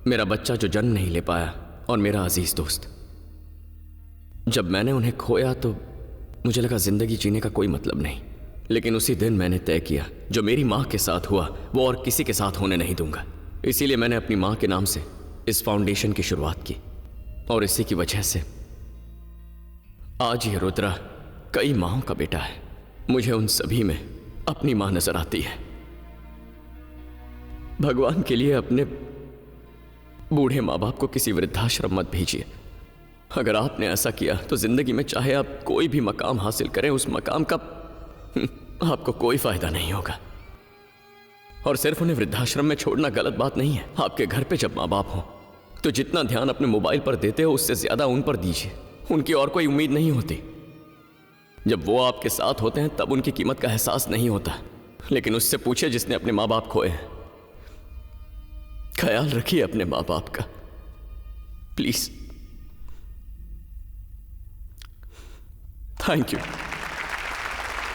मेरा बच्चा जो जन्म नहीं ले पाया, और मेरा अजीज दोस्त। जब मैंने उन्हें खोया तो मुझे लगा जिंदगी जीने का कोई मतलब नहीं, लेकिन उसी दिन मैंने तय किया जो मेरी माँ के साथ हुआ वो और किसी के साथ होने नहीं दूंगा। इसीलिए मैंने अपनी माँ के नाम से इस फाउंडेशन की शुरुआत की, और इसी की वजह से आज ये रुद्रा कई माँओं का बेटा है। मुझे उन सभी में अपनी माँ नजर आती है। भगवान के लिए अपने बूढ़े माँ बाप को किसी वृद्धाश्रम मत भेजिए। अगर आपने ऐसा किया तो जिंदगी में चाहे आप कोई भी मकाम हासिल करें, उस मकाम का आपको कोई फायदा नहीं होगा। और सिर्फ उन्हें वृद्धाश्रम में छोड़ना गलत बात नहीं है। आपके घर पे जब माँ बाप हो तो जितना ध्यान अपने मोबाइल पर देते हो उससे ज्यादा उन पर दीजिए। उनकी और कोई उम्मीद नहीं होती। जब वो आपके साथ होते हैं तब उनकी कीमत का एहसास नहीं होता, लेकिन उससे पूछे जिसने अपने माँ बाप खोए हैं। ख्याल रखिए अपने माँ बाप का, प्लीज। Thank you.